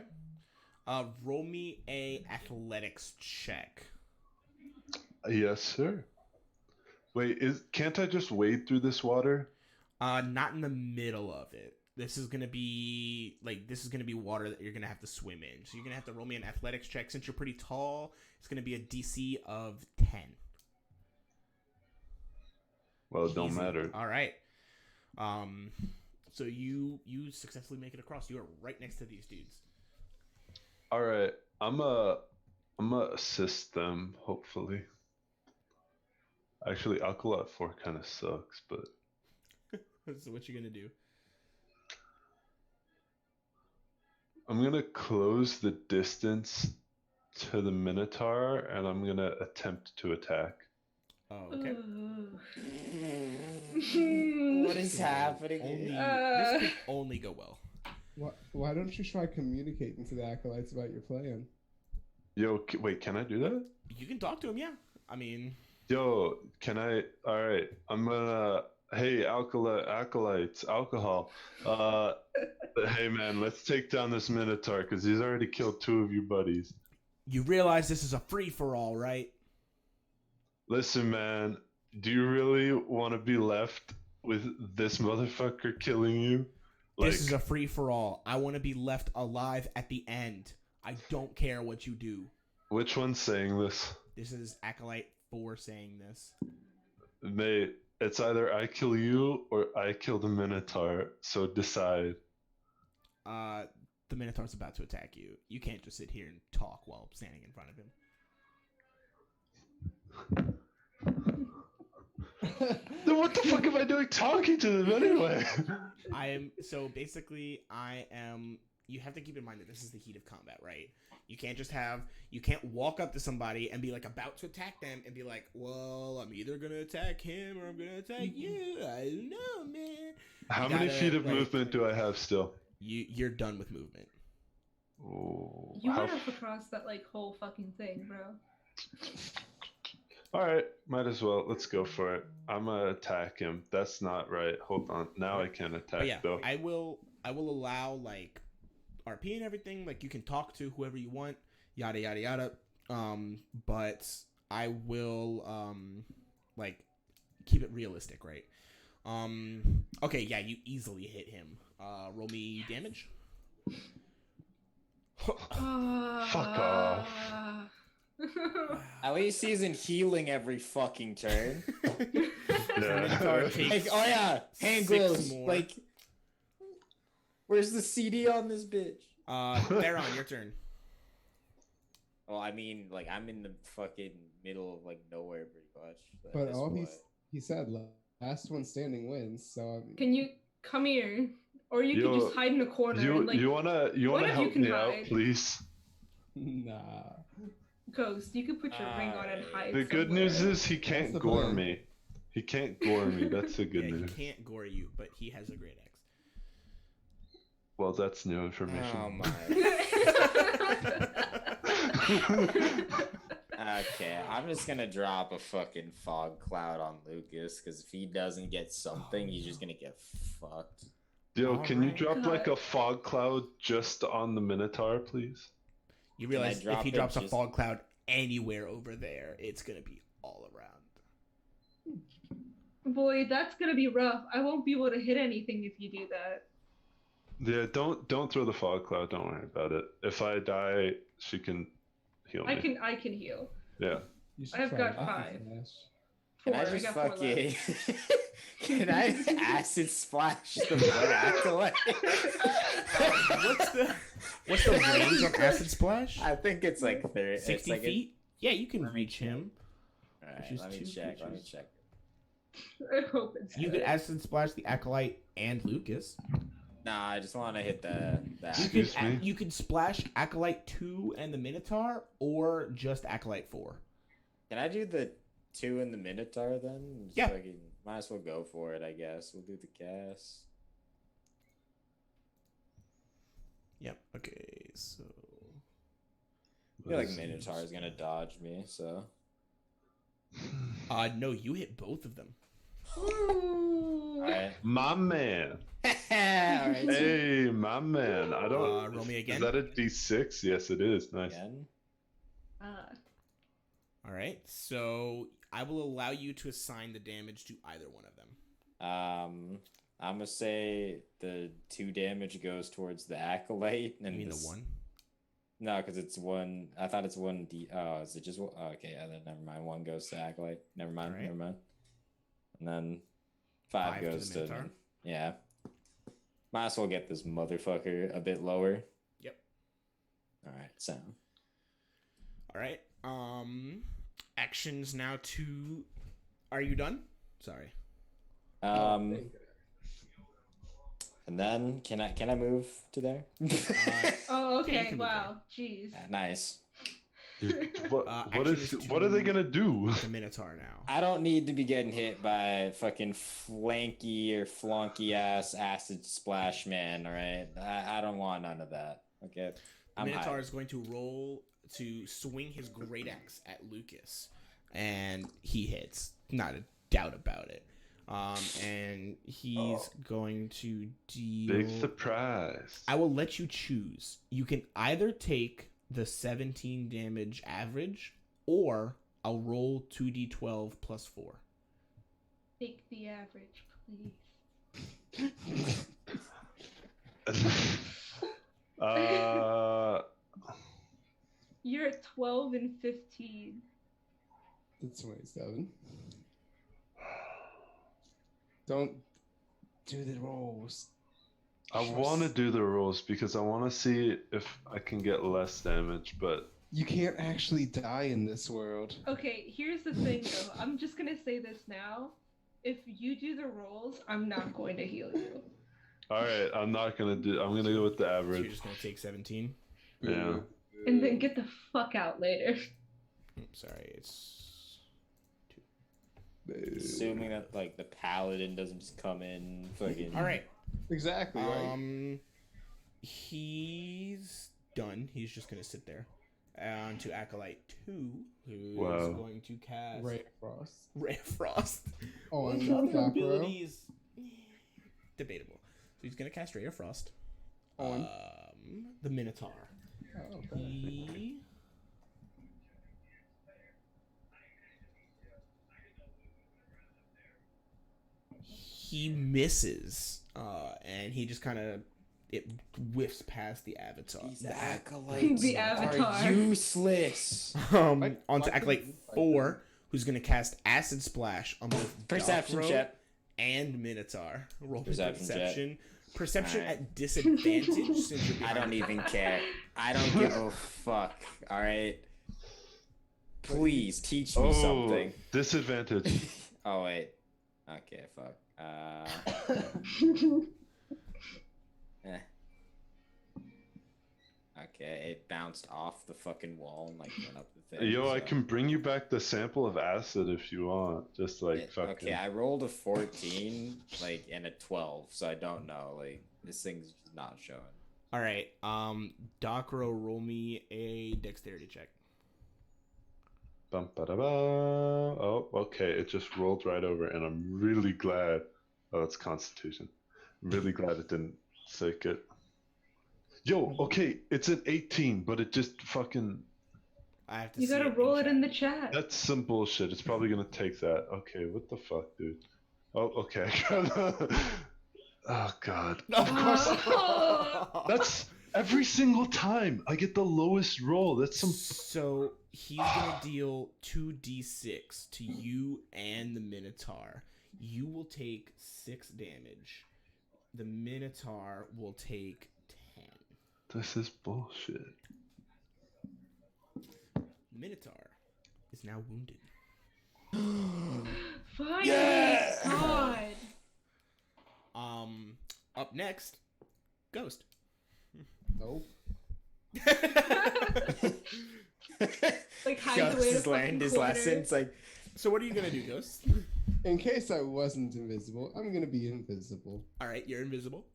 Roll me a athletics check. Yes, sir. Wait, can't I just wade through this water? Not in the middle of it. This is gonna be water that you're gonna have to swim in. So you're gonna have to roll me an athletics check. Since you're pretty tall, it's gonna be a DC of 10. Well, it don't Easy. matter. All right. So you successfully make it across. You are right next to these dudes. All right, I'm a assist them. Hopefully. Actually, Alkalat 4 kind of sucks, but So what you gonna do? I'm gonna close the distance to the Minotaur, and I'm gonna attempt to attack. Oh, okay. What is happening? This could only go well. Why don't you try communicating to the acolytes about your plan? Yo, wait, can I do that? You can talk to him, yeah. I mean, Yo, can I? All right, I'm gonna. Hey, acolytes, alcohol. Hey man, let's take down this Minotaur because he's already killed 2 of your buddies. you realize this is a free for all, right? Listen, man, do you really want to be left with this motherfucker killing you? This is a free for all. I want to be left alive at the end. I don't care what you do. Which one's saying this? This is Acolyte 4 saying this. Mate, it's either I kill you or I kill the Minotaur, so decide. The Minotaur's about to attack you. You can't just sit here and talk while standing in front of him. Then what the fuck am I doing talking to them anyway? You have to keep in mind that this is the heat of combat, right? You can't walk up to somebody and be like about to attack them and be like, well, I'm either gonna attack him or I'm gonna attack you. I don't know, man. How many feet of movement do I have still? You're done with movement. Oh, You went up across that like whole fucking thing, bro. Alright, might as well. Let's go for it. I'm gonna attack him. That's not right. Hold on. Now I can attack But yeah, though. I will allow like RP and everything. Like you can talk to whoever you want, yada yada yada. But I will like keep it realistic, right? Okay, yeah, you easily hit him. Roll me damage. Fuck off. At least he's in healing every fucking turn. Yeah. Like, oh yeah, hand 6 gloves. more. Like, where's the CD on this bitch? Theron, your turn. Well, I mean, like, I'm in the fucking middle of like nowhere, pretty much. But Guess all what? he said, last one standing wins. So I mean, Can you come here? Or you Yo, can just hide in a corner You and like you wanna one of you help can me out, hide. please? nah. Ghost. You could put your ring on and hide. The good somewhere. news is he can't the gore plan. me. He can't gore me. That's the good Yeah, news. he can't gore you, but he has a great axe. Well, that's new information. Oh my. Okay, I'm just gonna drop a fucking fog cloud on Lucas because if he doesn't get something, he's just gonna get fucked. Yo, can you Alright. drop like God. a fog cloud just on the Minotaur, please? You realize drop if he it drops a just- fog cloud anywhere over there, it's gonna be all around. Boy, that's gonna be rough. I won't be able to hit anything if you do that. Yeah, don't throw the fog cloud. Don't worry about it. If I die, she can heal me. I can heal. Yeah. You should I've try got Acid 5. Smash. Can 4. I just got 4 left. fucking? Can I acid splash the blood acolyte? What's the range on acid splash? I think it's like 30. 60 it's like feet? Yeah, you can reach him. Alright, Which is let me 2 check. Let me creatures. check. I hope it's You good. could acid splash the acolyte and Lucas. Nah, I just want to hit the. Excuse me? You could splash acolyte 2 and the Minotaur, or just acolyte 4. Can I do the 2 in the Minotaur then? Just Yeah. fucking- might as well go for it, I guess. We'll do the cast. Yep. Okay. So. I feel like Minotaur is gonna dodge me, so. No, you hit both of them. Ooh. Alright. My man. Alright. Hey, my man. I don't. Roll me Is again. that a D6? Yes, it is. Nice. Again. All right. So I will allow you to assign the damage to either one of them. I'm gonna say the 2 damage goes towards the acolyte, and You mean the 1? No, because it's 1. I thought it's 1d. Oh, is it just 1? Oh, okay, yeah, then never mind. 1 goes to acolyte. Never mind. Alright. Never mind. And then 5 5 to goes the to. Minotaur? Yeah. Might as well get this motherfucker a bit lower. Yep. All right. So. All right. Actions now to. Are you done? Sorry. And then can I move to there? Oh, Yeah, you okay. can move Wow. Jeez. Nice. What action is what are they to- gonna do? The Minotaur now. I don't need to be getting hit by fucking flanky or flonky ass acid splash man. All right. I don't want none of that. Okay. The I'm Minotaur high. is going to roll to swing his great axe at Lucas, and he hits. Not a doubt about it. And he's going to deal. Big surprise. I will let you choose. You can either take the 17 damage average, or I'll roll 2d12 plus 4. Take the average, please. You're at 12 and 15. That's 27. Don't do the rolls. I want to do the rolls because I want to see if I can get less damage, but You can't actually die in this world. Okay, here's the thing though. I'm just gonna say this now. If you do the rolls, I'm not going to heal you. all right, I'm gonna go with the So you're average. just going to take 17. Yeah. And then get the fuck out later. Sorry, it's... Assuming that like the paladin doesn't just come in fucking. All right. Exactly, right? He's done. He's just going to sit there. On to Acolyte 2, who's Wow. going to cast Ray Frost. Ray of Frost. Oh, Well, and the other Docro. abilities debatable. So he's gonna cast Ray of Frost. On. The Minotaur. Oh, perfect. He misses, and he just kind of it whiffs past the Avatar. These acolytes The Avatar. are useless. Why Onto couldn't Acolyte you fight 4, who's gonna cast Acid Splash on both Perception Docro check. and Minotaur. Roll Perception check. perception. Perception Alright. at disadvantage since you're I don't behind. even care. I don't give a fuck. All right. Please teach me something. Disadvantage. Oh wait. Okay. Fuck. Eh. Okay. It bounced off the fucking wall and like went up the thing. Yo, I so- can bring you back the sample of acid if you want. Just like fucking. Okay, I rolled a 14, like, and a 12, so I don't know. Like, this thing's just not showing. All right. Docro, roll me a dexterity check. Bum, ba-da-ba. Oh, okay. It just rolled right over, and I'm really glad. Oh, it's Constitution. I'm really glad it didn't take it. Yo, okay, it's an 18, but it just fucking. I have to. You see gotta it roll in it in chat. the chat. That's some bullshit. It's probably gonna take that. Okay, what the fuck, dude? Oh, okay. Oh god. Of course. Oh. That's every single time I get the lowest roll. That's some. So he's gonna deal 2d6 to you and the Minotaur. You will take 6 damage. The Minotaur will take 10. This is bullshit. The Minotaur is now wounded. Finally, Yeah! God. Up next, Ghost. Nope. Like hides Ghost away to has learned his lesson. It's like, So what are you gonna do, Ghost? In case I wasn't invisible, I'm gonna be invisible. All right, you're invisible.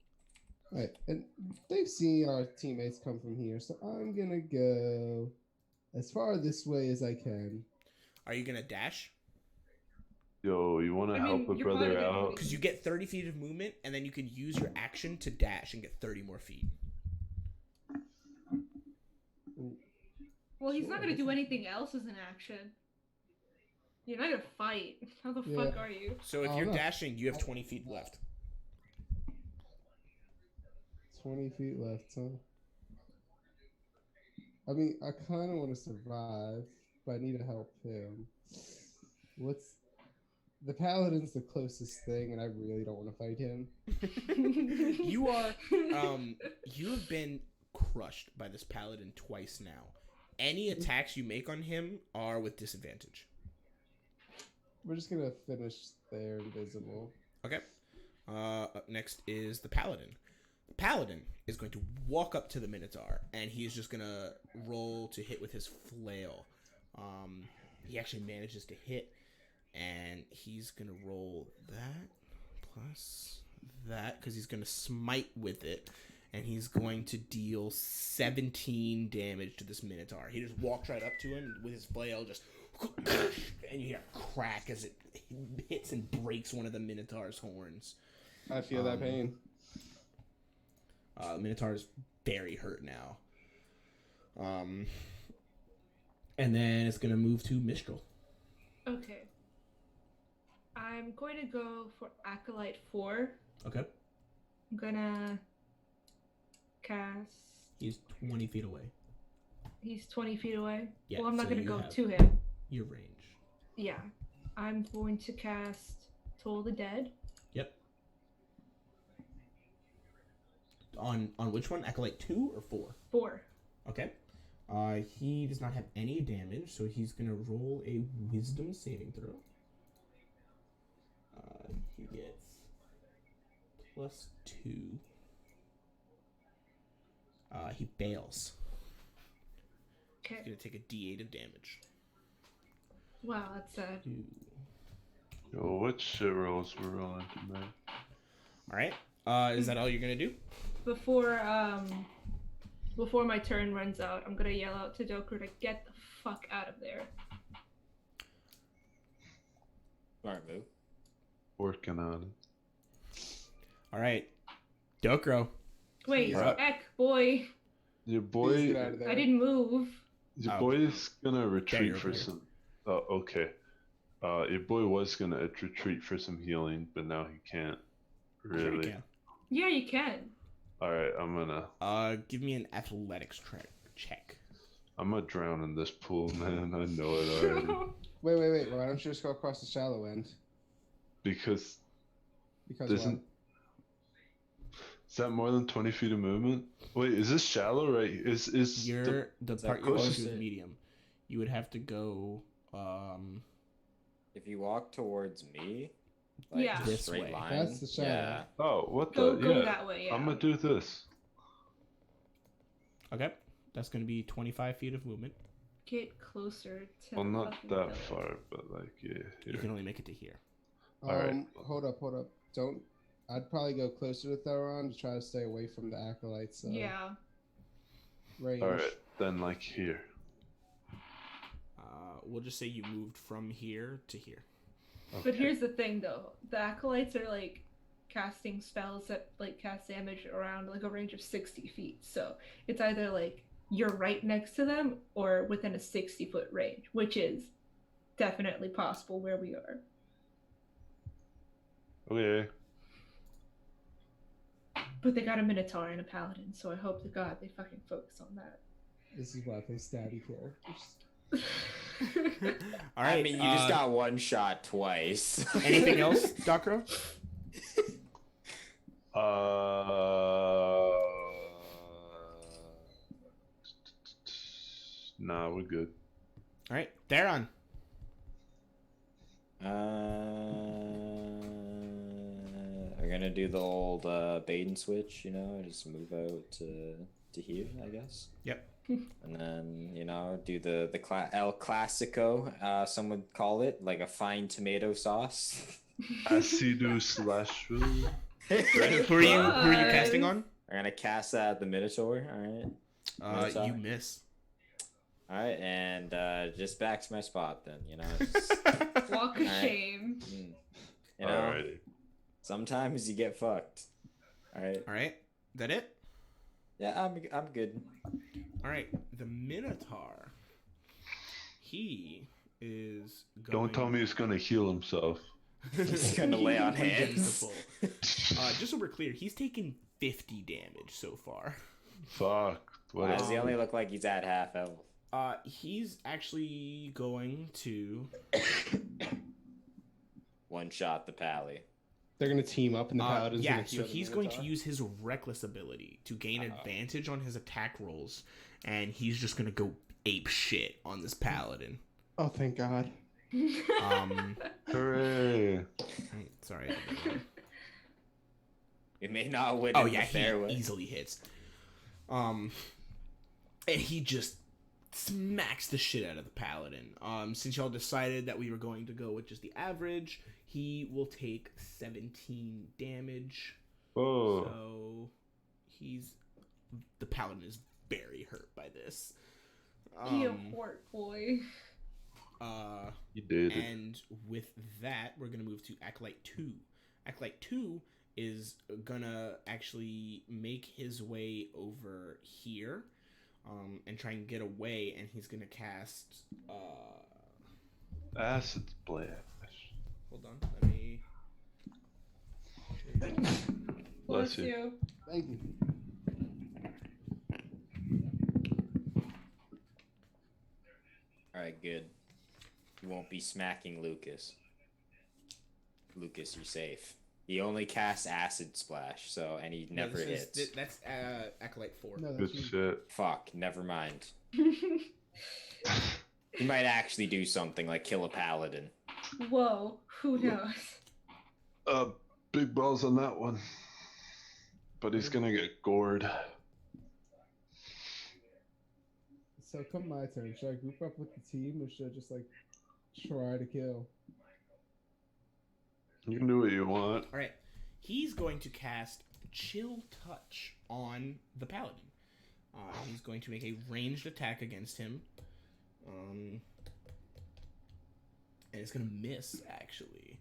Right, and they've seen our teammates come from here, so I'm gonna go as far this way as I can. Are you gonna dash? Yo, you want to I mean, help a you're brother probably gonna out? be- Because you get 30 feet of movement, and then you can use your action to dash and get 30 more feet. Well, he's not Sure, gonna do that's- anything else as an action. You're not gonna fight. How the Yeah. fuck are you? So if Oh, you're no. dashing, you have 20 feet left. 20 feet left, huh? I mean, I kind of want to survive, but I need to help him. What's the paladin's the closest thing, and I really don't want to fight him. You are, you have been crushed by this paladin twice now. Any attacks you make on him are with disadvantage. We're just gonna finish there invisible. Okay. Up next is the paladin. The paladin is going to walk up to the minotaur, and he's just gonna roll to hit with his flail. He actually manages to hit, and he's gonna roll that plus that because he's gonna smite with it, and he's going to deal 17 damage to this minotaur. He just walks right up to him with his flail, just and you hear a crack as it hits and breaks one of the minotaur's horns. I feel that pain. The minotaur is very hurt now. And then it's gonna move to Mistral. Okay. I'm going to go for Acolyte 4. Okay. I'm gonna cast. He's 20 feet away. He's 20 feet away. Yeah, Well, I'm not so gonna you go have- to him. Your range. Yeah. I'm going to cast Toll the Dead. Yep. On which one? Acolyte 2 or 4? 4. Okay. He does not have any damage, so he's gonna roll a Wisdom saving throw. He gets +2. He fails. He's Okay. gonna take a D8 of damage. Wow, that's sad. Ooh. Yo, what shit rolls we're rolling tonight? All right. Is that all you're gonna do? Before my turn runs out, I'm gonna yell out to Dokru to get the fuck out of there. Smart move. Working on it. All right. Dokro. Wait, You're up. Ek, boy, Your Please get boy, out of there. I didn't move. your Oh. boy is gonna retreat you're for okay. some. Oh, okay. Your boy was gonna retreat for some healing, but now he can't. Sure you Really. can. Yeah, you can. All right, I'm gonna Give me an athletics check. drown in this pool, man. I know it already. Wait. Why don't you just go across the shallow end? Because Because Doesn't- what? is that more than 20 feet of movement? Wait, is this shallow? Right? Is the The that part you're going to close? is medium. You would have to go If you walk towards me, like Yeah. just This straight way. line. That's the shadow. Yeah. oh, what Go the? Yeah, that way. Yeah. I'm gonna do this. Okay. That's going to be 25 feet of movement. Get closer to. Well, the not fucking that village. far, but like yeah. You Here. can only make it to here. Alright. Hold up. Don't. I'd probably go closer to Theron to try to stay away from the acolytes. Yeah. Range. All right, then like here. We'll just say you moved from here to here. But Okay. here's the thing, though. The acolytes are like casting spells that like cast damage around like a range of 60 feet. So it's either like you're right next to them or within a 60-foot range, which is definitely possible where we are. Okay. But they got a minotaur and a paladin, so I hope to God they fucking focus on that. This is why I play stabby characters. All right. I mean, you just got one shot twice. anything else, Docro? Nah, we're good. All right. Theron. We're gonna do the old bait and switch, just move out to here, I guess. Yep. And then do the El Clasico, some would call it, like a fine tomato sauce. Acidu slash. Who are you casting on? I'm gonna cast that at the Minotaur. All right. Minotaur. You miss. All right, and just back to my spot then. You know, just, Walk of Alright. shame. you know, Alrighty. sometimes you get fucked. All right. All right. That it? Yeah, I'm good. All right. The Minotaur. He is going... Don't tell me he's gonna heal himself. He's gonna lay on When he gets hands. to full. Just so we're clear, he's taken 50 damage so far. Fuck. Why What does he only look like he's at half health? He's actually going to... One shot the pally. They're gonna team up, and the paladin's yeah, gonna so heal the he's going to Minotaur? use his reckless ability to gain advantage on his attack rolls, and he's just going to go ape shit on this paladin. Oh, thank God. Hooray. Sorry. It may not win. Oh in yeah, the fair way. he easily hits. And he just smacks the shit out of the paladin. Since y'all decided that we were going to go with just the average, he will take 17 damage. Oh. So the paladin is very hurt by this. You poor boy. You did it. And with that, we're gonna move to Acolyte 2. Acolyte 2 is gonna actually make his way over here, and try and get away, and he's gonna cast Acid splash. hold on, let me Bless Bless you. you. Thank you. All right, good. You won't be smacking Lucas. Lucas, you're safe. He only casts Acid Splash, so and he never hits. That's Acolyte 4. No, Good that's you. shit. Fuck, never mind. He might actually do something like kill a paladin. Whoa, who knows? Big balls on that one. But he's gonna get gored. So come my turn. Should I group up with the team, or should I just like try to kill? You can do what you want. All right, he's going to cast Chill Touch on the paladin. He's going to make a ranged attack against him, and it's going to miss actually.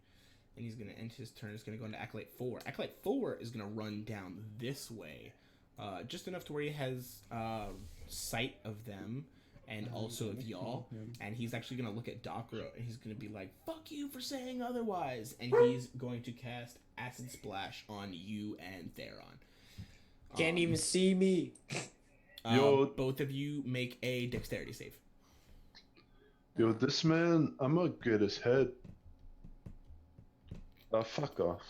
And he's going to end his turn. It's going to go into Acolyte 4. Acolyte 4 is going to run down this way, just enough to where he has sight of them and also of y'all. And he's actually going to look at Docro and he's going to be like, "Fuck you for saying otherwise." And he's going to cast Acid Splash on you and Theron. Can't even see me. Yo. Both of you make a dexterity save. Yo, this man, I'm gonna get his head. Fuck off.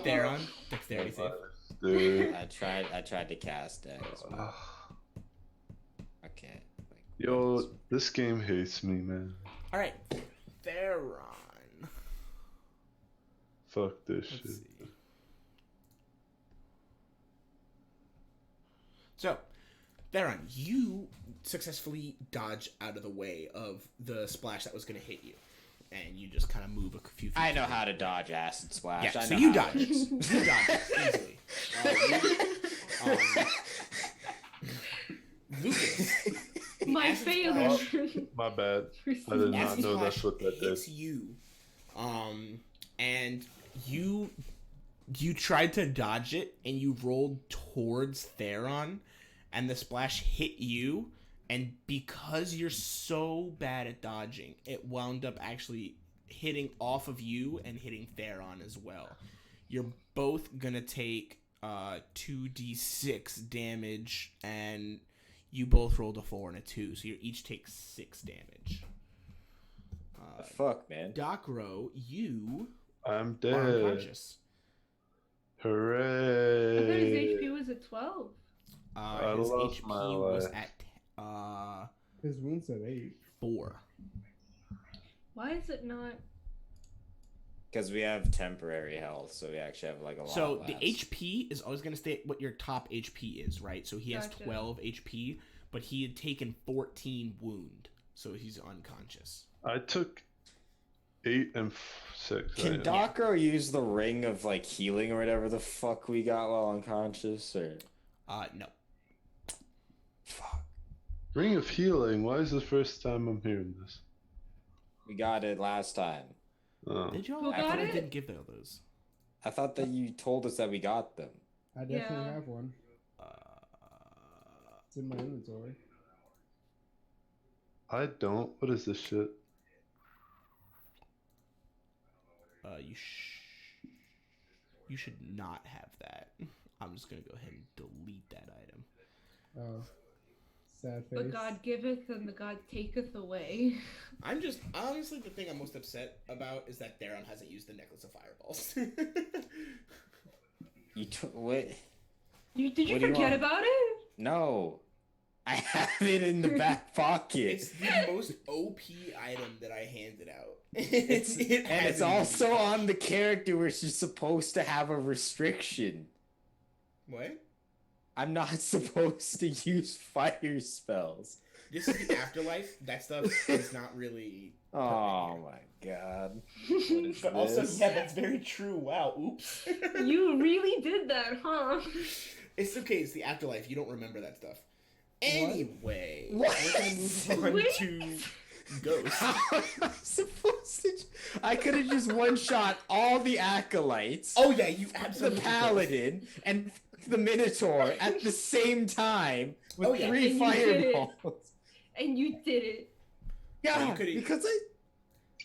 Theron, dexterity save. Dude. I tried to cast that as well. Okay. Yo, this game hates me, man. All right, Theron. Fuck this Let's shit. see. So, Theron, you successfully dodge out of the way of the splash that was going to hit you, and you just kind of move a few feet. I know how to dodge Acid Splash. Yeah, I so know you how dodge it it. is. You dodge it easily. Lucas. the My acid failure. splash- My bad. I did the not acid know splash that's what that did. hits you, and you tried to dodge it, and you rolled towards Theron, and the splash hit you, and because you're so bad at dodging, it wound up actually hitting off of you and hitting Theron as well. You're both gonna take 2d6 damage, and you both rolled a 4 and a 2, so you each take 6 damage. The fuck, man. Docro, you I'm are dead. unconscious. I thought his Hooray. HP was at 12. I His lost HP my was life. at His wounds at 8. 4. Why is it not? Because we have temporary health, so we actually have like a lot. So less. the HP is always going to stay at what your top HP is, right? So he has Gotcha. 12 HP, but he had taken 14 wound, so he's unconscious. I took 8 and 6. Can Docro use the ring of like healing or whatever the fuck we got while unconscious? Or No. fuck, Ring of Healing? Why is the first time I'm hearing this? we got it last time. Oh. Did y'all? Who I got thought I it? didn't give them those. I thought that you told us that we got them. I definitely Yeah. have one. Uh, It's in my inventory. I don't. What is this shit? you should not have that. I'm just gonna go ahead and delete that item. Oh. Sad face. The God giveth and the God taketh away. I'm just honestly the thing I'm most upset about is that Theron hasn't used the necklace of fireballs. What? Did you What do you forget want? about it? No, I have it in the back pocket. It's the most OP item that I handed out. It's It and hasn't it's been also touched. on the character where she's supposed to have a restriction. What? I'm not supposed to use fire spells. This is the afterlife. That stuff is not really. Oh my god. What is But also, this? yeah, that's very true. Wow, oops. You really did that, huh? It's okay. It's the afterlife. You don't remember that stuff. Anyway, What? we're gonna move on Wait. to Ghost. How am I supposed to? I could have just one shot all the acolytes, Oh yeah, you the absolutely. could. paladin, and the minotaur at the same time with Oh, yeah. 3 And you did it. fireballs. And you did it. Yeah, you could've- because I.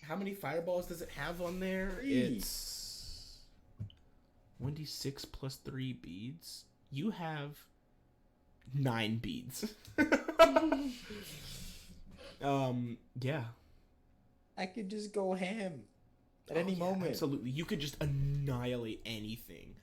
How many fireballs does it have on there? 3. It's 1d6 plus 3 beads. You have 9 beads. Yeah. I could just go ham at any Oh, yeah, moment. Absolutely. You could just annihilate anything.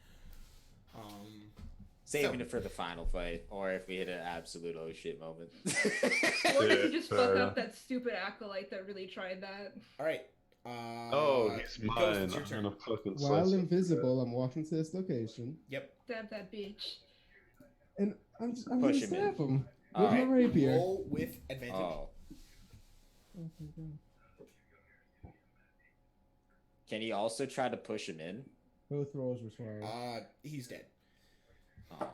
Saving So- it for the final fight, or if we hit an absolute oh shit moment. Or did you Yeah, just fair fuck enough. up that stupid acolyte that really tried that? All right. Oh, he's Ghost, mine. it's your I'm turn. gonna fucking While slice him. invisible, I'm walking to this location, Yep. Stab that bitch. and I'm Push gonna him in. stab him with All my right. rapier. Roll with advantage. Oh, can he also try to push him in? Both rolls required. He's dead. Oh.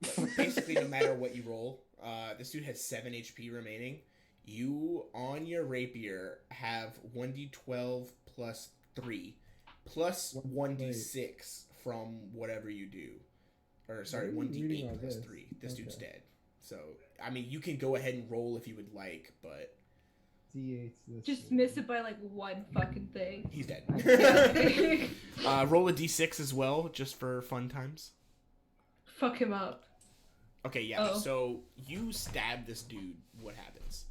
But basically, no matter what you roll, this dude has 7 HP remaining. You, on your rapier, have 1d12 plus 3, plus 1d6 from whatever you do. Or, sorry, Why are you reading 1d8 all plus this? 3. This dude's Okay. dead. So, I mean, you can go ahead and roll if you would like, but D8 this Just way. miss it by like one fucking thing. he's dead. Roll a d6 as well, just for fun times. Fuck him up. Okay, yeah. Oh. So you stab this dude. What happens?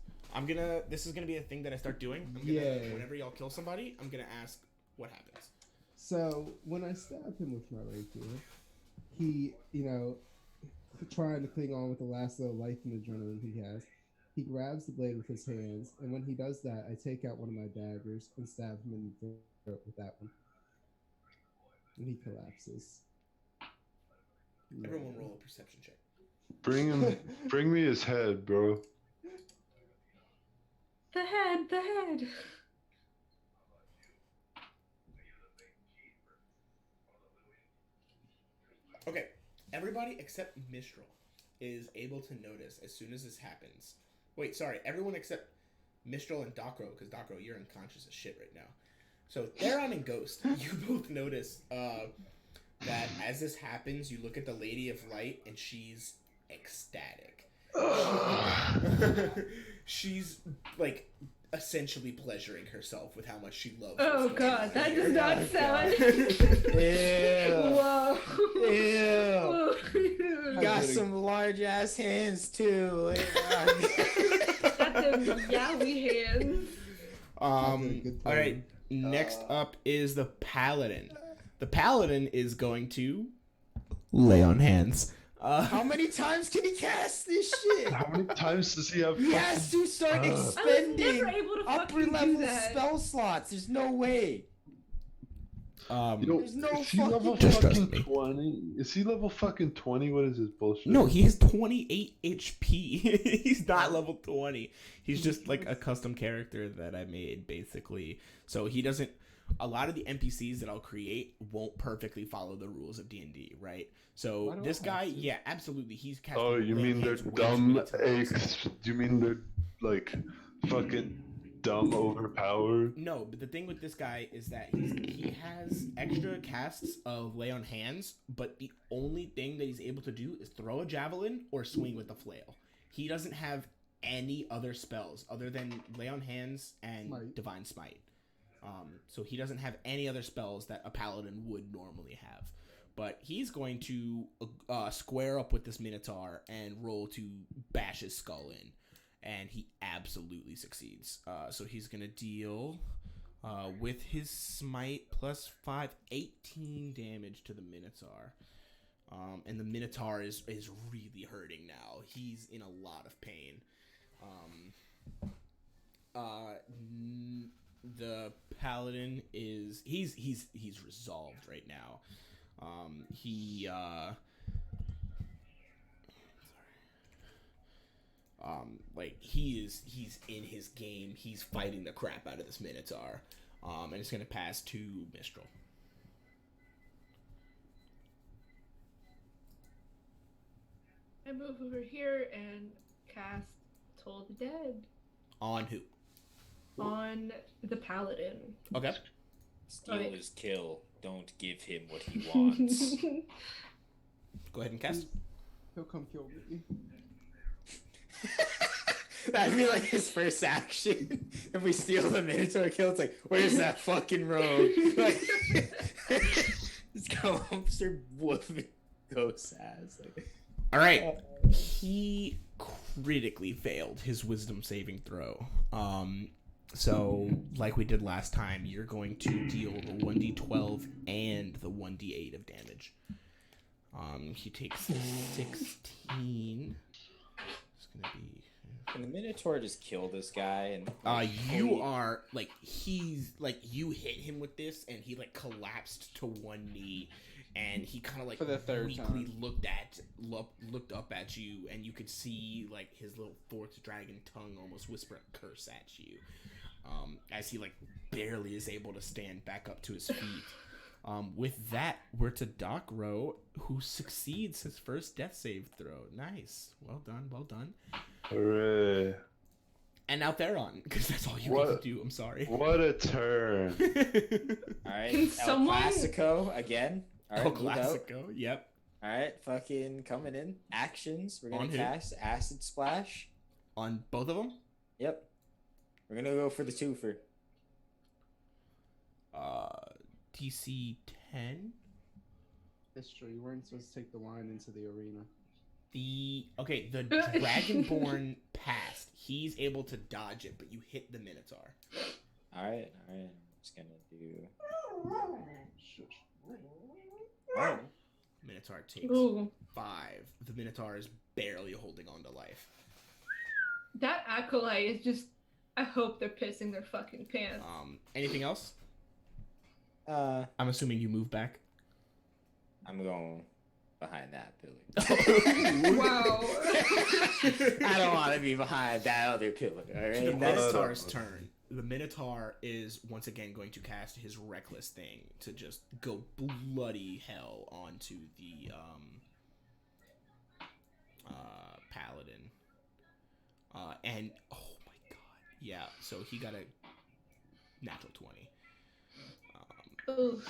This is gonna be a thing that I start doing. I'm gonna, Yeah. Whenever y'all kill somebody, I'm gonna ask what happens. So when I stab him with my rapier, he, trying to cling on with the last little life and adrenaline he has, he grabs the blade with his hands, and when he does that, I take out one of my daggers and stab him in the throat with that one. And he collapses. Everyone roll a perception check. Bring me his head, bro. The head. Okay, everybody except Mistral is able to notice as soon as this happens. Wait, sorry, everyone except Mistral and Docro, because Docro, you're unconscious as shit right now. So Theron and Ghost, you both notice that as this happens, you look at the Lady of Light and she's ecstatic. She's like essentially pleasuring herself with how much she loves. Oh what's going god, on that here. does not sound. Ew. Whoa. Got some large ass hands too. Got them yowie hands. That's a good All right. plan. Next up is the Paladin. The Paladin is going to lay on hands. How many times can he cast this shit? How many times does he have? He has to start I was expending never able to upper fucking do level that. spell slots. There's no way. There's no is he level Just trust fucking me. 20? Is he level fucking 20? What is his bullshit? No, he has 28 HP. He's not level 20. He's just like a custom character that I made, basically. So he doesn't. A lot of the NPCs that I'll create won't perfectly follow the rules of D&D, right? So Why do this I guy, have to? yeah, absolutely, he's casting. Oh, you mean they're Lance way too dumb? many times. Do you mean they're like fucking dumb overpowered? No, but the thing with this guy is that he has extra casts of lay on hands, but the only thing that he's able to do is throw a javelin or swing with a flail. He doesn't have any other spells other than lay on hands and Smite. divine smite. So he doesn't have any other spells that a paladin would normally have. But he's going to square up with this Minotaur and roll to bash his skull in. And he absolutely succeeds. So he's going to deal with his smite plus 5, 18 damage to the Minotaur. And the Minotaur is really hurting now. He's in a lot of pain. The paladin is he's resolved right now. He's in his game. He's fighting the crap out of this Minotaur. And it's gonna pass to Mistral. I move over here and cast Toll the Dead On who? on the paladin. Okay. Steal Okay. his kill. Don't give him what he wants. Go ahead and cast. He'll come kill me. That'd be like his first action. If we steal the Minotaur kill, it's like, where's that fucking rogue? Like, just go start whooping ghost ass. Like, All right. He critically failed his wisdom saving throw. So like we did last time, you're going to deal the 1d12 and the 1d8 of damage. He takes 16. It's gonna be. can the Minotaur just kill this guy? And You are like he's like you hit him with this, and he like collapsed to one knee, and he kind of like For the third weakly time. looked up at you, and you could see like his little fourth dragon tongue almost whisper a curse at you, as he like barely is able to stand back up to his feet. With that, we're to Doc Rowe, who succeeds his first death save throw. Nice, well done, well done. Hooray. And now Theron, because that's all you What? need to do. I'm sorry. What a turn. all right, Can El someone- Clasico again. All right, Oh, move out. Classico. Yep. All right, fucking coming in. Actions. We're On gonna who? cast Acid Splash. On both of them. Yep. We're gonna go for the twofer. DC 10. It's true. You weren't supposed to take the wine into the arena. The Dragonborn passed. He's able to dodge it, but you hit the Minotaur. All right. I'm just gonna do. Minotaur takes Ooh, 5. The Minotaur is barely holding on to life. that acolyte is just. I hope they're pissing their fucking pants. Anything else? I'm I'm assuming you move back. going behind that pillar. Wow. I don't want to be behind that other pillar. All To the right. Minotaur's turn. The Minotaur is once again going to cast his reckless thing to just go bloody hell onto the paladin. And oh my god, yeah. So he got a natural 20. Ooh.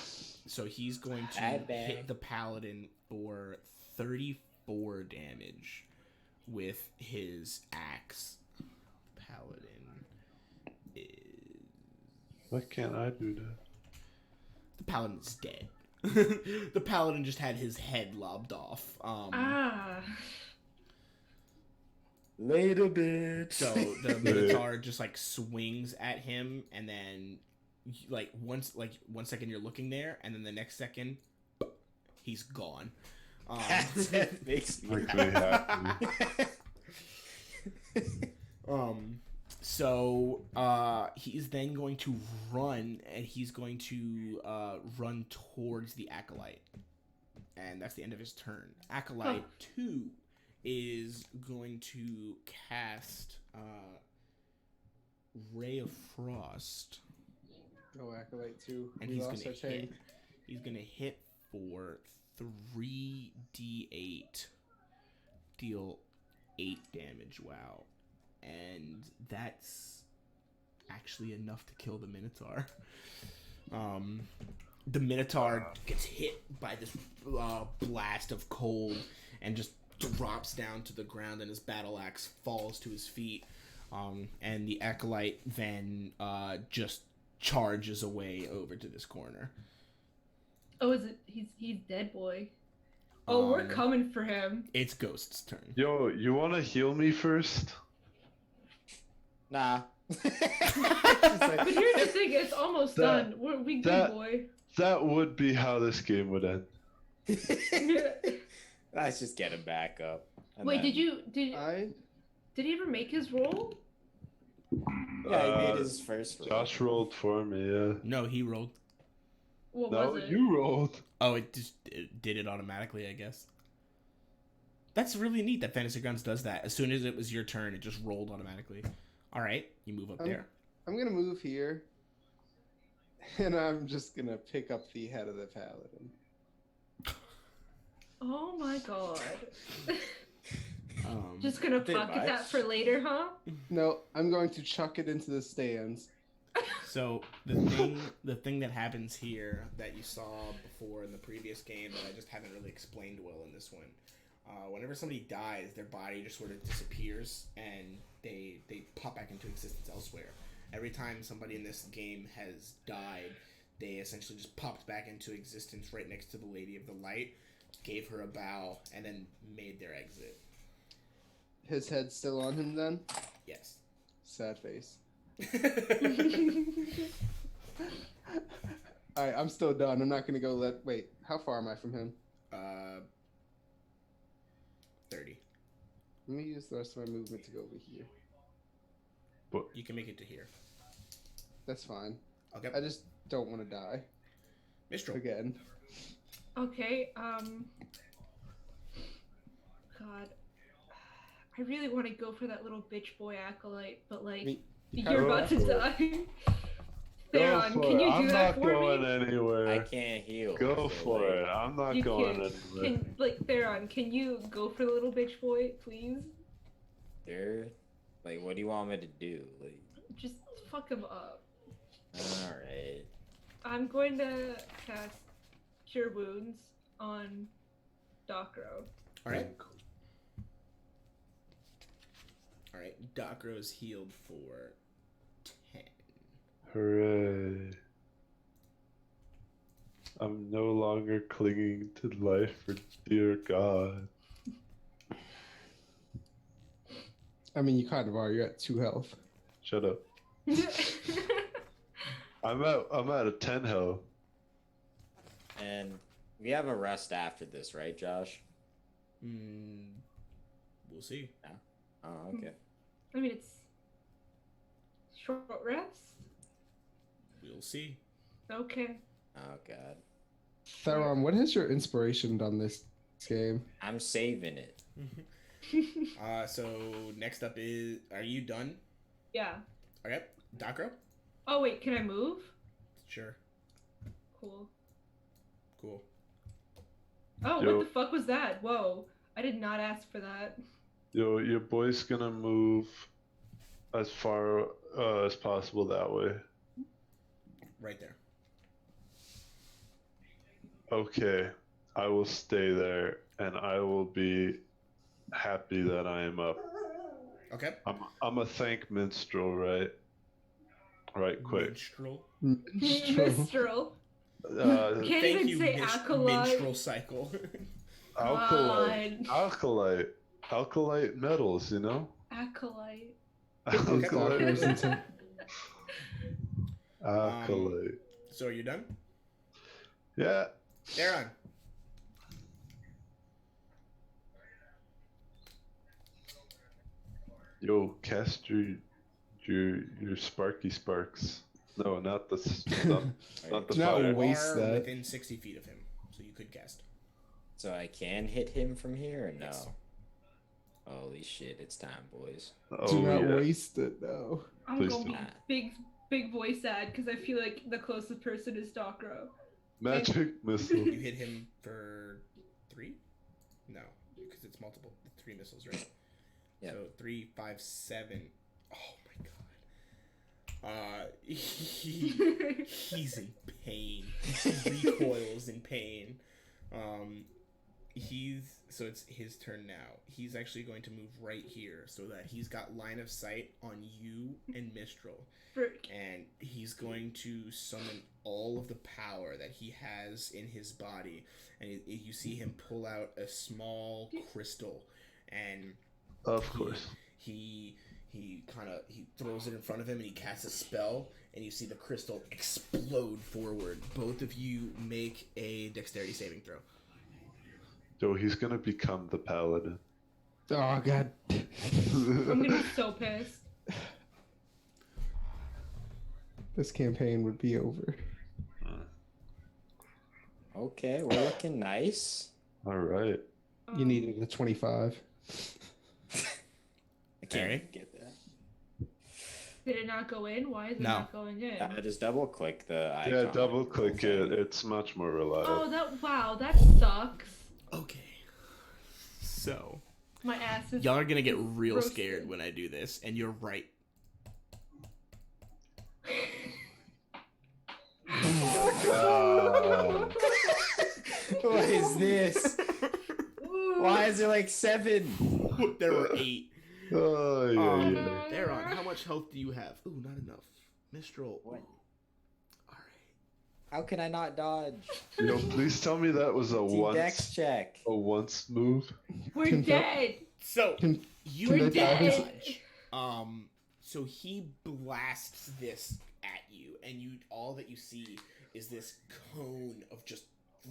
So he's going to Bad. hit the paladin for 34 damage with his axe. Paladin is Why can't I do that? the paladin's dead. The paladin just had his head lobbed off. Later, bitch. So the Minotaur just like swings at him, and then like 1 second you're looking there, and then the next second he's gone. That makes me Makes me happy. So he's then going to run, and he's going to run towards the Acolyte. And that's the end of his turn. Acolyte 2 is going to cast Ray of Frost. Oh, Acolyte 2. And We he's lost going our to hit. tank. He's going to hit for 3d8. Deal 8 damage. Wow. And that's actually enough to kill the Minotaur. The Minotaur gets hit by this blast of cold and just drops down to the ground, and his battle axe falls to his feet. And the Acolyte then just charges away over to this corner. Oh, is it? He's dead, boy. Oh, we're coming for him. It's Ghost's turn. Yo, you want to heal me first? Nah. But here's the thing: it's almost done. We good, boy. That would be how this game would end. Let's just get him back up. and Wait, then- did he ever make his roll? Yeah, he made his first roll. Josh rolled for me, yeah. No, he rolled. What No, was it? you rolled. Oh, it did it automatically, I guess. That's really neat that Fantasy Grounds does that. As soon as it was your turn, it just rolled automatically. All right, you move up there. I'm gonna move here, and I'm just gonna pick up the head of the paladin. Oh my god. Um, Just gonna Bit pocket that much. for later, huh? No, I'm going to chuck it into the stands. So the thing that happens here that you saw before in the previous game that I just haven't really explained well in this one. Whenever somebody dies, their body just sort of disappears and they pop back into existence elsewhere. Every time somebody in this game has died, they essentially just popped back into existence right next to the Lady of the Light, gave her a bow, and then made their exit. His head's still on him then? Yes. Sad face. Alright, I'm still done. I'm not gonna go wait, how far am I from him? 30. Let me use the rest of my movement to go over here. You can make it to here. That's fine. Okay. I just don't want to die. Mistral. Again. Okay, God. I really want to go for that little bitch boy acolyte, but like, Me- you're Go about to for it. die. Go Theron, for can it. you I'm do that not for going me? anywhere. I can't heal. Go so, for like, it. I'm not You going can't. anywhere. Theron, can you go for the little bitch boy, please? Sure. Like, what do you want me to do? Like, Just fuck him up. alright. I'm going to cast Cure Wounds on Docro. All right. All right. Docro is healed for 10. Hooray. I'm no longer clinging to life for dear God. I mean, you kind of are. You're at 2 health. Shut up. I'm at a 10 health. And we have a rest after this, right, Josh? We'll see. Oh, okay. I mean, it's short rest. We'll see. Okay. Oh, God. Theron, what has your inspiration done this game? I'm saving it. So next up is, are you done? Yeah. Okay. Docro? Oh wait, can I move? Sure. Cool. Cool. Oh, Yo. what the fuck was that? Whoa. I did not ask for that. Yo, your boy's gonna move as far as possible that way. Right there. Okay, I will stay there, and I will be happy that I am up. Okay. I'm a thank minstrel, right? Right, quick. Minstrel. Minstrel. Uh, Can't even say acolyte. Minstrel cycle. alkalite, God. alkalite metals, you know. Acolyte. Alkalite. Okay. Alkalite. So are you done? Yeah. Theron. Yo, cast your your sparky sparks. No, not the not the Not fire. You waste are that. within 60 feet of him, so you could cast. So I can hit him from here or no? Yes. Holy shit, it's time, boys. Do Oh not yeah. waste it, no. I'm Please gonna be don't. big voice sad because I feel like the closest person is Docro. Magic missile. You hit him for 3? No, because it's multiple. 3 missiles, right? Yeah. So 3, 5, 7. Oh my god. He's in pain. He recoils in pain. So it's his turn now. He's actually going to move right here so that he's got line of sight on you and Mistral. Frick. And he's going to summon all of the power that he has in his body. And you see him pull out a small crystal, and Of course. he throws it in front of him, and he casts a spell, and you see the crystal explode forward. Both of you make a dexterity saving throw. So he's gonna become the paladin. Oh god. I'm gonna be so pissed. This campaign would be over. Okay, we're looking nice. All right. You needed a 25. I can't Alright. even get that. Did it not go in? Why is it No. not going in? Just double click the icon. Yeah, double click it. It's much more reliable. Oh, that sucks. Okay. So, My ass is. y'all are gonna get real roasted. scared when I do this, and you're right. What is this? Why is there like 7? There were 8. Oh yeah, yeah. Theron, how much health do you have? Ooh, not enough. Mistral. What? Alright. How can I not dodge? Yo, please tell me that was a Dex once check. move. We're Can- dead. So, Can- you We're dodge. dead. So he blasts this at you, and all that you see is this cone of just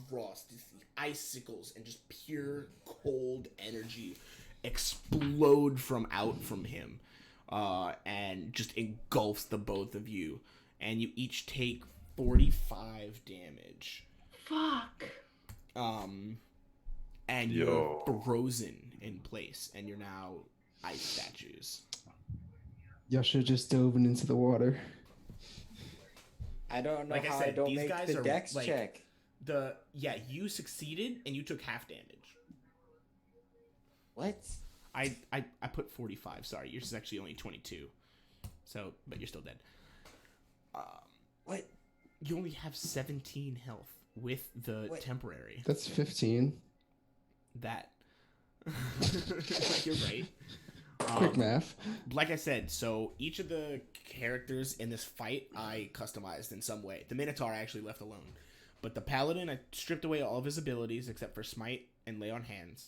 frost, these icicles, and just pure cold energy explode from him, and just engulfs the both of you, and you each take 45 damage. Fuck. And Yo. you're frozen in place, and you're now ice statues. Y'all should have just dove into the water. I don't know Like I how I said, don't these make guys the are, dex like- check. You succeeded, and you took half damage. What? I put 45. Sorry, yours is actually only 22. So, but you're still dead. What? You only have 17 health with the What? temporary. That's 15. That. You're right. Quick math. Like I said, so each of the characters in this fight I customized in some way. The Minotaur I actually left alone. But the Paladin, I stripped away all of his abilities except for Smite and Lay on Hands.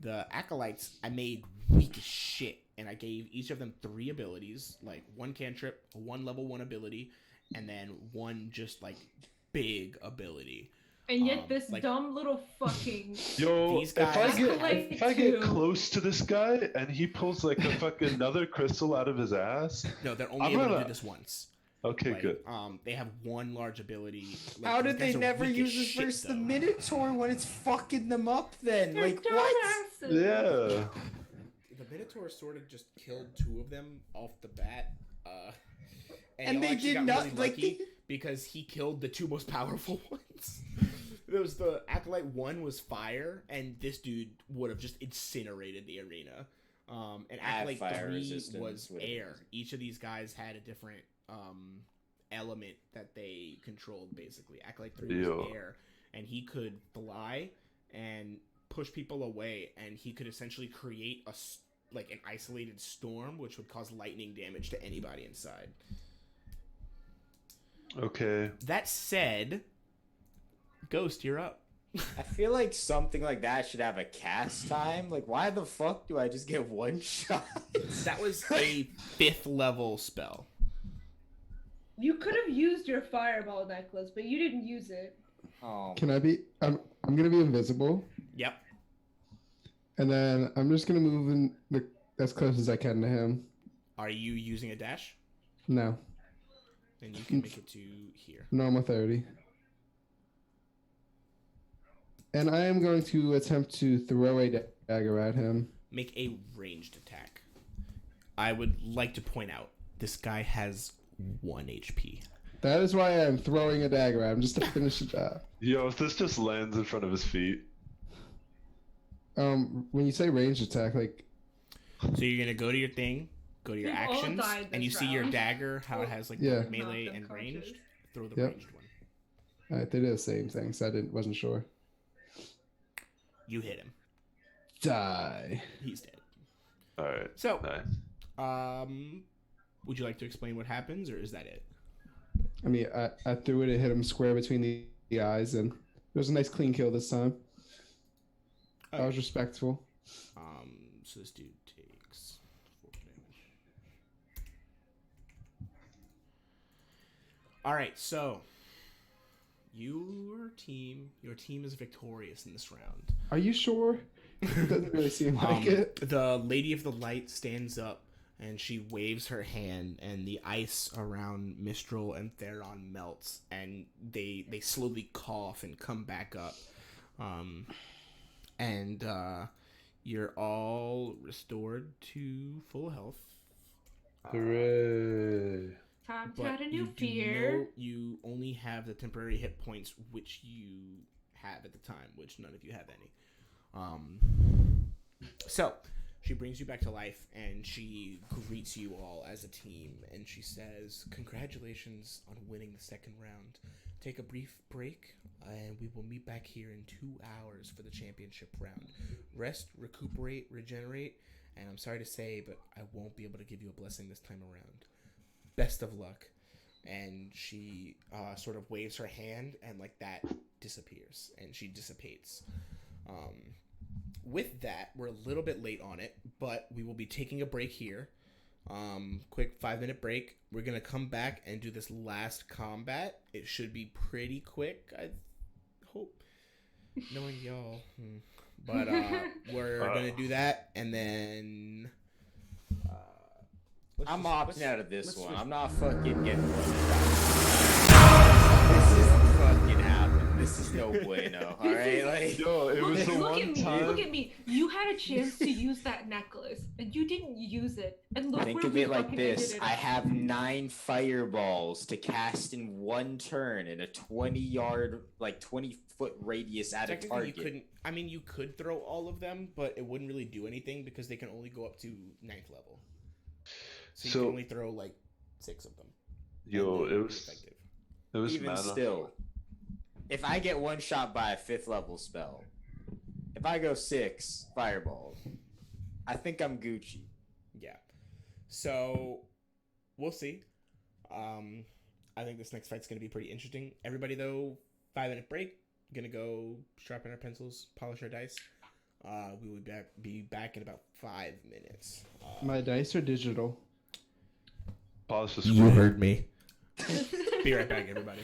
The Acolytes, I made weak as shit. And I gave each of them 3 abilities. Like 1 cantrip, 1 level 1 ability, and then 1 just like big ability. And yet this like- dumb little fucking. Yo, These if I guys- get Too. close to this guy and he pulls like a fucking another crystal out of his ass. No, they're only I'm able to gonna- do this once. Okay, Like, good. They have 1 large ability. Like, How these did guys they are never weak as use this shit, versus the though. Minotaur when it's fucking them up then? They're Like, what? dumbasses. Yeah. The Minotaur sort of just killed 2 of them off the bat. And y'all they actually did got not- really like, lucky they- because he killed the 2 most powerful ones. There was the Acolyte 1 was fire, and this dude would have just incinerated the arena. And I have Acolyte fire 3 resistance, was whatever. air. Each of these guys had a different element that they controlled, basically. Acolyte 3 was Yo. air, and he could fly and push people away, and he could essentially create like an isolated storm, which would cause lightning damage to anybody inside. Okay. That said, Ghost, you're up. I feel like something like that should have a cast time. Like, why the fuck do I just get 1 shot? That was a 5th level spell. You could have used your fireball necklace, but you didn't use it. Oh, Can I be? I'm gonna be invisible, Yep. and then I'm just gonna move in as close as I can to him. Are you using a dash? No. Then you can make it to here. Normal 30. And I am going to attempt to throw a dagger at him. Make a ranged attack. I would like to point out this guy has 1 HP. That is why I'm throwing a dagger at him, just to finish the job. Yo, if this just lands in front of his feet. When you say ranged attack, like... So you're gonna go to your thing, go to your We've all actions, died and you this see your round. dagger, how it has like Yeah. melee Knocked and unconscious. ranged. Throw the Yep. ranged one. Alright, they did the same thing, so wasn't sure. You hit him. Die. He's dead. All right. So, Nice. would you like to explain what happens, or is that it? I mean, I threw it, it hit him square between the eyes, and it was a nice clean kill this time. I was respectful. So this dude takes 4 damage. All right, so your team is victorious in this round. Are you sure? It doesn't really seem like it. The Lady of the Light stands up and she waves her hand, and the ice around Mistral and Theron melts, and they slowly cough and come back up. And you're all restored to full health. Hooray. Time to But add a new you do fear. know you only have the temporary hit points which you have at the time, which none of you have any. So she brings you back to life, and she greets you all as a team, and she says, "Congratulations on winning the second round. Take a brief break, and we will meet back here in 2 hours for the championship round. Rest, recuperate, regenerate, and I'm sorry to say, but I won't be able to give you a blessing this time around. Best of luck." And she sort of waves her hand, and like that disappears, and she dissipates. With that, we're a little bit late on it, but we will be taking a break here. Quick 5-minute break. We're gonna come back and do this last combat. It should be pretty quick, I hope, knowing y'all. But we're gonna do that, and then I'm opting out of this let's one. switch. I'm not fucking getting one shot. This isn't fucking happening. This is no bueno. All right, like Yo, it was the Look one at me, time. look at me. You had a chance to use that necklace, and you didn't use it. And look think where of we it like fucking this: ended it I up. have 9 fireballs to cast in one turn in a 20-yard, like 20-foot radius at a technically target. you couldn't. I mean, you could throw all of them, but it wouldn't really do anything because they can only go up to 9th level. So you So- can only throw like 6 of them. Yo, and they it would be was effective. Even mana. still, if I get one shot by a 5th level spell, if I go 6 fireballs, I think I'm Gucci. Yeah. So we'll see. I think this next fight's gonna be pretty interesting. Everybody though, 5-minute break. Gonna go sharpen our pencils, polish our dice. We will be back in about 5 minutes. My dice are digital. Pause the screen. me. Be right back, everybody.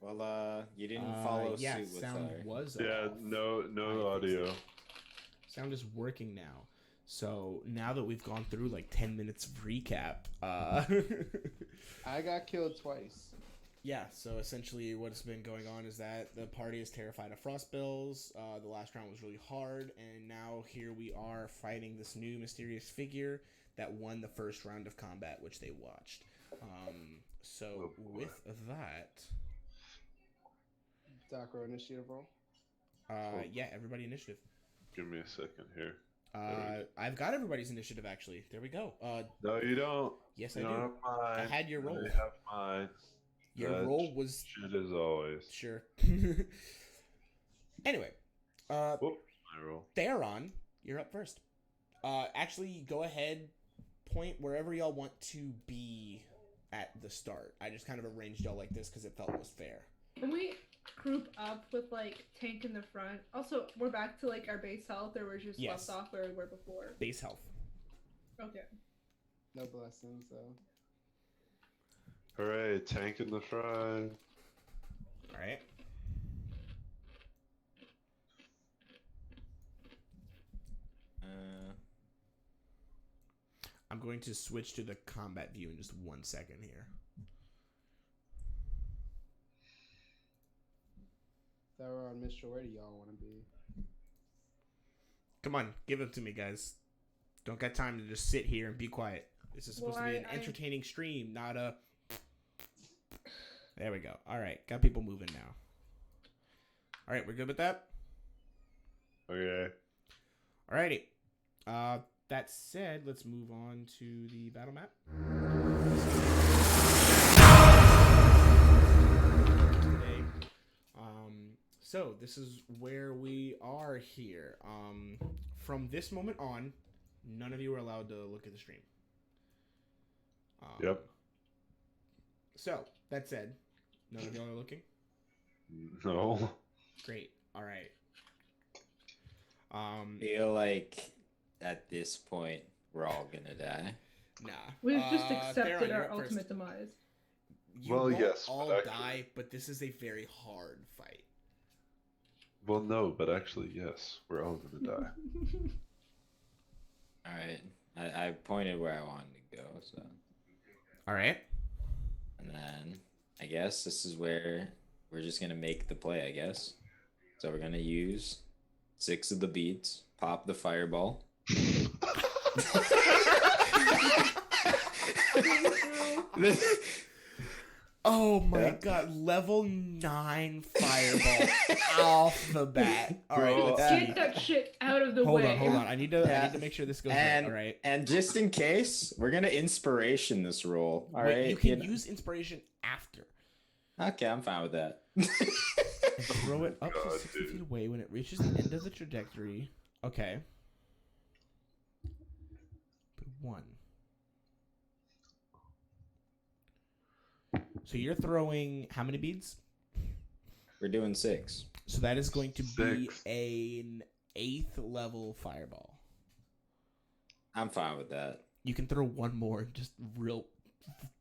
Well, you didn't follow yeah, suit with sound our... was Yeah, off. no I fixed audio. it. Sound is working now. So now that we've gone through like 10 minutes of recap, I got killed twice. yeah, so essentially what's been going on is that the party is terrified of frostbills. The last round was really hard, and now here we are fighting this new mysterious figure that won the first round of combat, which they watched. So Oh, boy. with that, Docro initiative roll. yeah, everybody initiative. Give me a second here. I've got everybody's initiative actually. There we go. No, you don't. Yes, You I don't do. have mine. I had your roll. I have mine. Your That roll was shit as always. sure. Anyway, Whoop, my roll. Theron, you're up first. Actually, go ahead, point wherever y'all want to be at the start. I just kind of arranged y'all like this because it felt was fair. Can we group up with like tank in the front? Also, we're back to like our base health, or we're just Yes. left off where we were before. Base health. Okay. No blessings though. Hooray, tank in the front. All right. I'm going to switch to the combat view in just 1 second here. Theron, Mr. Where do y'all want to be? Come on, give it to me, guys. Don't got time to just sit here and be quiet. This is supposed Well, to be an I- entertaining stream, not a... There we go. All right, got people moving now. All right, we're good with that? Okay. Alrighty. That said, let's move on to the battle map. Today. So this is where we are here. From this moment on, none of you are allowed to look at the stream. Yep. So that said, none of y'all are looking. No. Great. All right. Feel like at this point we're all gonna die. Nah. We've just Theron, accepted you're our up first. ultimate demise. You Well, won't yes, but all actually- die, but this is a very hard fight. Well, no, but actually, yes. We're all gonna die. All right, I pointed where I wanted to go, so All right. and then I guess this is where we're just gonna make the play. I guess so. We're gonna use 6 of the beads, pop the fireball. Oh my Yeah. god, level 9 fireball off the bat. All right, Bro, let's yeah. see. Get that shit out of the Hold way. on, hold on. I need to Yeah. make sure this goes right. And All right. and just in case, we're gonna inspiration this roll. All right, Wait, you can know- use inspiration after. Okay, I'm fine with that. And throw it up to God, 60 dude. feet away when it reaches the end of the trajectory. Okay. Put 1. So you're throwing how many beads? We're doing 6. So that is going to be 6. an 8th level fireball. I'm fine with that. You can throw 1 more, just real.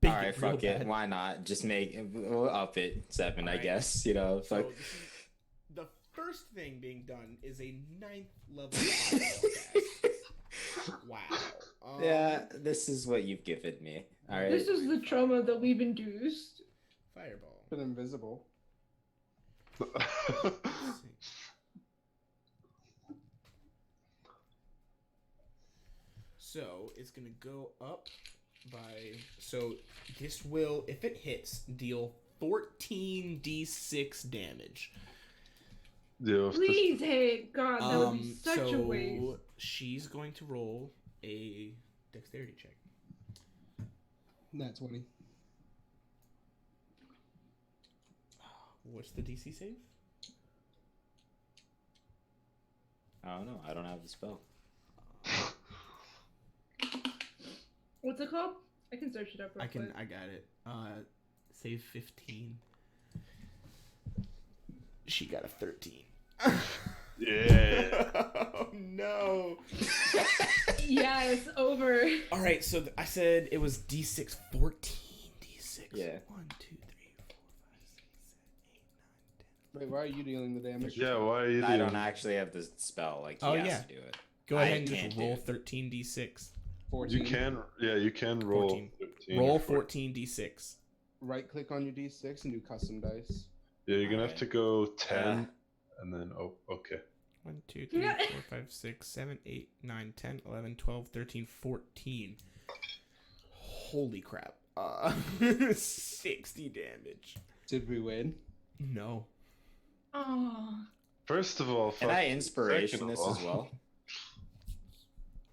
Big All right, fuck it. Why not? Just we'll up it 7, I Alright. guess. You know, So fuck. this is, the first thing being done is a 9th level fireball cast. Wow. Yeah, this is what you've given me. All right. This is the trauma that we've induced. Fireball. Been invisible. Let's see. So it's gonna go up by. So this will, if it hits, deal 14d6 damage. Yeah, if this- Please, hey, God, that would be such so a waste. she's going to roll a dexterity check. Nat 20. What's the DC save? I don't know. I don't have the spell. What's it called? I can search it up real I can. quick. I got it. Save 15. She got a 13. Yeah. Oh no. Yeah, it's over. All right, so I said it was D6, 14 D6. Yeah. 1, 2, 3, 4, 5, 6, 7, Wait, why are you dealing the damage? Yeah, why are you I doing don't actually have the spell. Like he Oh, has yeah. to do it. Go I ahead and can't just do roll it. 13d6. 14. You can roll 14. 13. Roll or 14. 14d6. Right click on your d6 and do custom dice. Yeah, you're gonna have Alright. to go 10, and then okay. 1, 2, 3, Yeah. 4, 5, 6, 7, 8, 9, 10, 11, 12, 13, 14. Holy crap. 60 damage. Did we win? No. Oh. First of all, Can fuck I you. inspiration Second of this as all- well?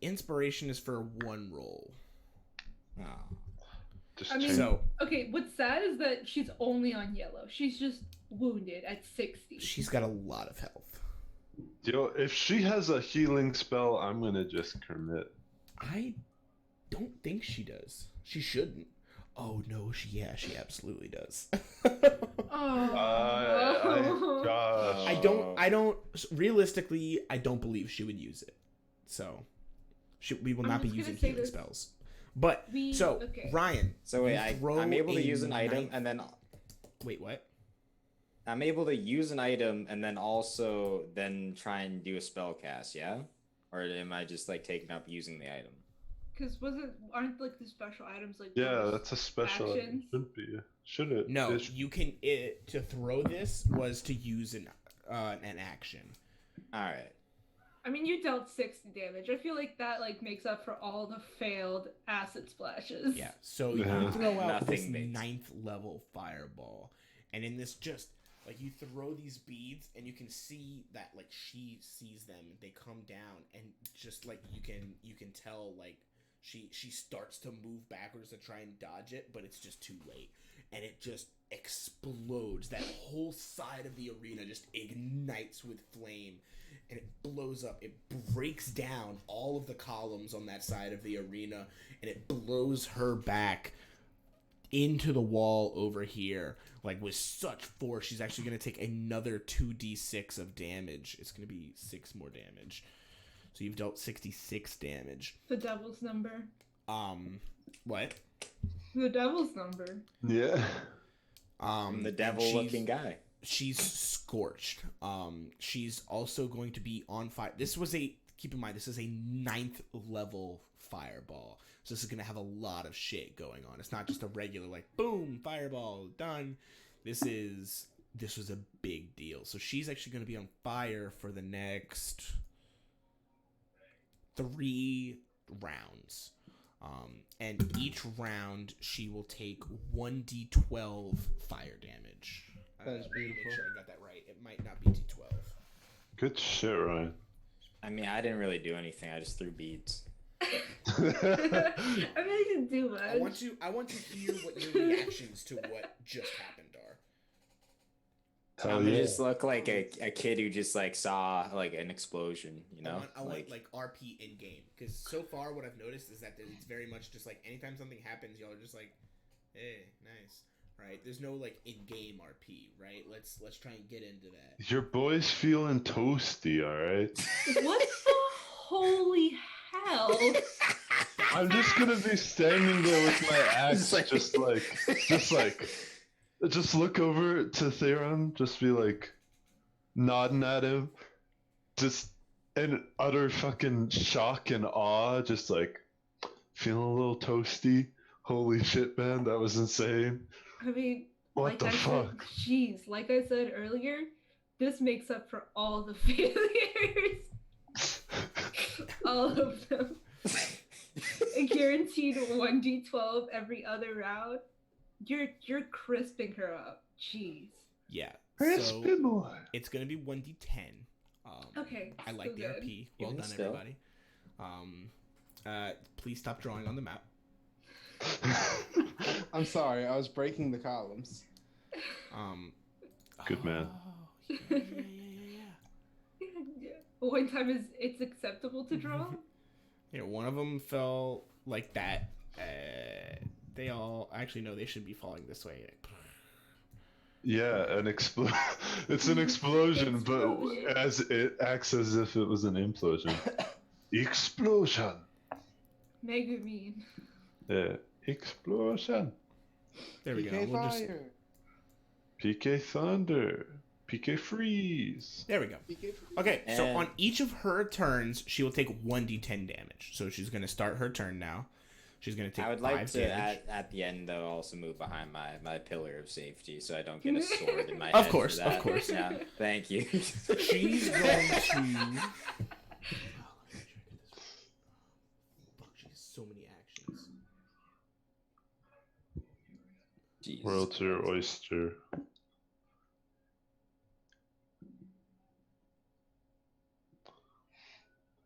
Inspiration is for one roll. Oh. Just I mean- change. So Okay, what's sad is that she's only on yellow. She's just wounded at 60. she's got a lot of health. Yo, if she has a healing spell, I'm gonna just commit. I don't think she does. She shouldn't. Oh no, she absolutely does. Oh. Gosh. I don't realistically I don't believe she would use it. So we will I'm not be just gonna using say healing this. spells. But Okay. Ryan, So wait, you throw I'm able to a use an item knife- and then Wait, what? I'm able to use an item and then also then try and do a spell cast, yeah? Or am I just like taking up using the item? Because aren't like the special items like Yeah, bonus that's a special. Item. actions? Should be. Should it? No, It sh- you can to throw this was to use an action. Alright. I mean, you dealt 60 damage. I feel like that like makes up for all the failed acid splashes. Yeah. So Yeah. you throw out this Nothing makes- 9th level fireball, and in this just like you throw these beads, and you can see that like she sees them. They come down, and just like you can tell like she starts to move backwards to try and dodge it, but it's just too late, and it just explodes. That whole side of the arena just ignites with flame. And it blows up. It breaks down all of the columns on that side of the arena, and it blows her back into the wall over here, like with such force. She's actually going to take another 2d6 of damage. It's going to be 6 more damage. So you've dealt 66 damage. The devil's number. What? The devil's number. Yeah. I'm the and devil-looking guy. She's scorched. She's also going to be on fire. Keep in mind, this is a 9th level fireball. So this is going to have a lot of shit going on. It's not just a regular, like, boom, fireball, done. This was a big deal. So she's actually going to be on fire for the next 3 rounds. And each round, she will take 1d12 fire damage. That is Make beautiful. sure I got that right. It might not be d12. Good shit, Ryan. I mean, I didn't really do anything. I just threw beads. I mean, I didn't do much. I want to hear what your reactions to what just happened are. Hell I'm gonna yeah. just look like a kid who just like saw like an explosion, you know? I want like RP in game, because so far what I've noticed is that it's very much just like anytime something happens, y'all are just like, hey, nice, right? There's no like in game RP, right? Let's try and get into that. Your boy's feeling toasty, alright? What the holy hell? I'm just gonna be standing there with my axe, just look over to Theron, just be like, nodding at him, just in utter fucking shock and awe, just like, feeling a little toasty. Holy shit, man, that was insane. I mean, What like the I fuck? Said, jeez, like I said earlier, this makes up for all the failures. All of them. A guaranteed 1d12 every other round. You're crisping her up. Jeez. Yeah. Crispy So boy. it's gonna be 1d10. Okay. I like the still good. RP. Well Even done, still. everybody. Please stop drawing on the map. I'm sorry, I was breaking the columns. Good man. Oh, yeah. Yeah. One time it's acceptable to draw. Yeah, one of them fell like that. They all actually no, they should be falling this way. Yeah, it's an explosion, but Explosion. as it acts as if it was an implosion. Explosion. Mega mean. Yeah, explosion. There we go. PK We'll just fire. PK Thunder. PK freeze. There we go. Okay, so on each of her turns, she will take 1d10 damage. So she's going to start her turn now. She's going to take 5 I would like to, damage. at the end, though, also move behind my pillar of safety so I don't get a sword in my Of head. course, for that. of course. Yeah, thank you. She's going to... Fuck, she has so many actions. Jeez. World's your oyster.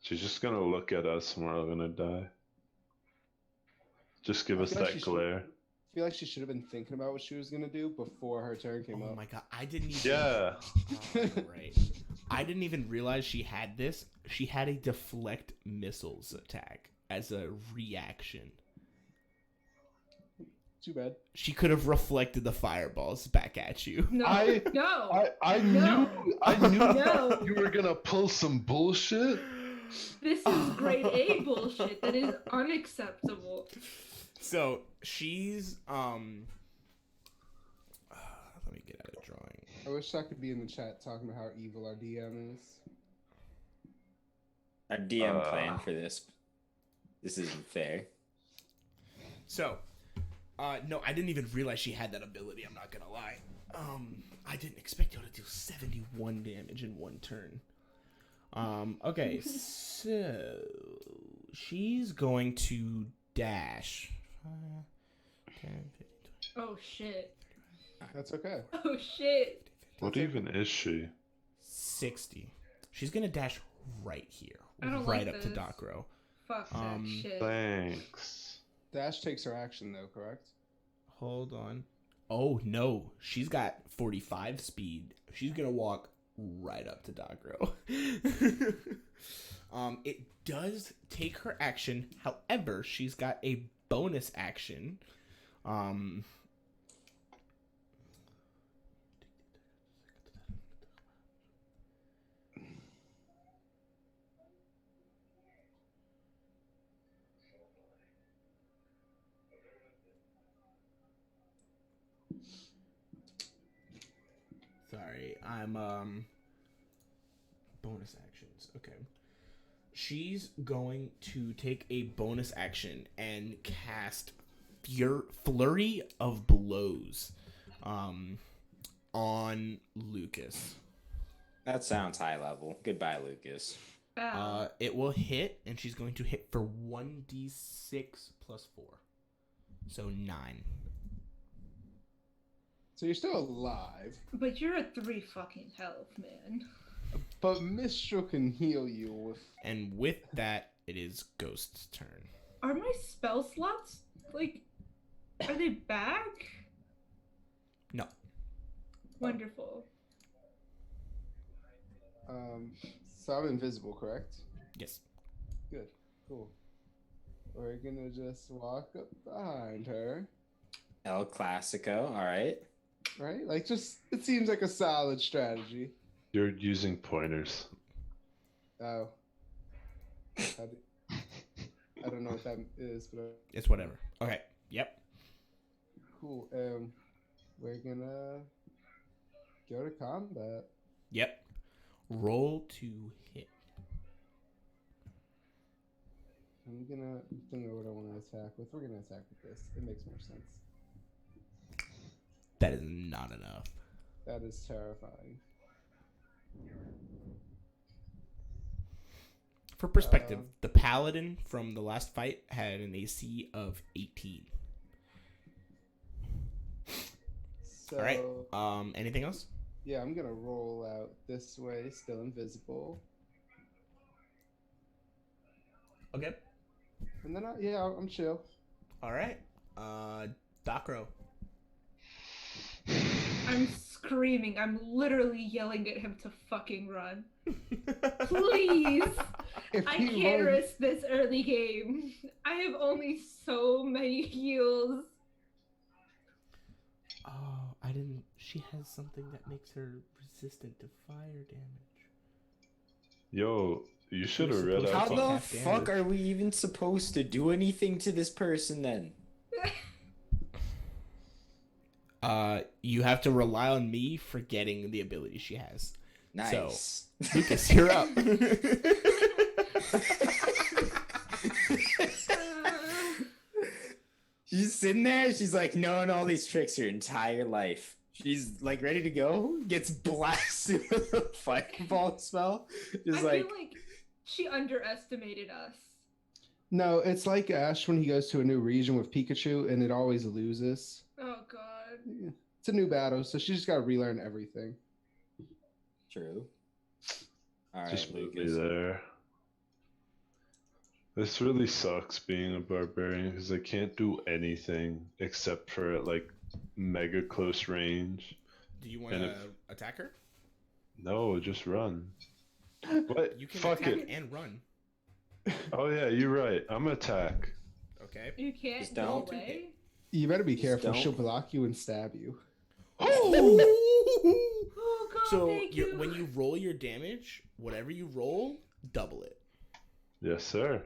She's just gonna look at us and we're all gonna die. Just give I us feel like that she glare. I feel like she should have been thinking about what she was gonna do before her turn came Oh up. my god, I didn't even... Yeah. Oh, right. I didn't even realize she had this. She had a deflect missiles attack as a reaction. Too bad. She could have reflected the fireballs back at you. No, I No. knew No. you were gonna pull some bullshit. This is grade A bullshit. That is unacceptable. So she's let me get out of drawing. I wish I could be in the chat talking about how evil our DM is. Our DM planned for this. This isn't fair. So, no, I didn't even realize she had that ability. I'm not gonna lie. I didn't expect her to do 71 damage in one turn. Okay, so she's going to dash. 10, 15, 20. Oh shit. That's okay. Oh shit. What even is she? 60. She's gonna dash right here, I don't right like up to this. Docro. Fuck that shit. Thanks. Dash takes her action though, correct? Hold on. Oh no, she's got 45 speed. She's gonna walk right up to Docro. It does take her action. However, she's got a bonus action. Sorry, I'm bonus actions. Okay. She's going to take a bonus action and cast Flurry of Blows on Lucas. That sounds high level. Goodbye, Lucas. Ow. It will hit, and she's going to hit for 1d6 plus 4. So 9. So you're still alive, But you're at 3 fucking health, man. but Mistral can heal you with. And with that, it is Ghost's turn. Are my spell slots, like, are they back? No. Wonderful. So I'm invisible, correct? Yes. Good. Cool. We're gonna just walk up behind her, El Clasico. All right. right? Like, just it seems like a solid strategy. You're using pointers. Oh. I don't know what that is, but It's whatever. Okay. Yep. cool. We're gonna go to combat. Yep. Roll to hit. I'm gonna think of what I want to attack with. We're gonna attack with this. It makes more sense. That is not enough. That is terrifying. For perspective, the paladin from the last fight had an AC of 18. So, All right. Anything else? yeah, I'm gonna roll out this way, still invisible, Okay. and then I'm chill. All right. Docro. I'm screaming. I'm literally yelling at him to fucking run. Please! If I he can't runs- risk this early game. I have only so many heals. Oh, I didn't. She has something that makes her resistant to fire damage. Yo, you should have You're read supposed How up to on. the half fuck damage. are we even supposed to do anything to this person then? you have to rely on me forgetting the ability she has. Nice. Lucas, you're up. She's sitting there. She's like knowing all these tricks her entire life. She's like ready to go. Gets blasted with a fireball spell. Just I like feel like she underestimated us. No, it's like Ash when he goes to a new region with Pikachu and it always loses. Oh god. It's a new battle, so she just got to relearn everything. true. All right, Just move me Lucas. there. This really sucks being a barbarian because I can't do anything except for at like mega close range. Do you want And to if- attack her? No, just run. What? You can Fuck attack it. and run. Oh yeah, you're right. I'm attack. Okay. You can't Just go don't. away. You better be Just careful. don't. She'll block you and stab you. Oh god, So thank you. when you roll your damage, whatever you roll, double it. Yes, sir.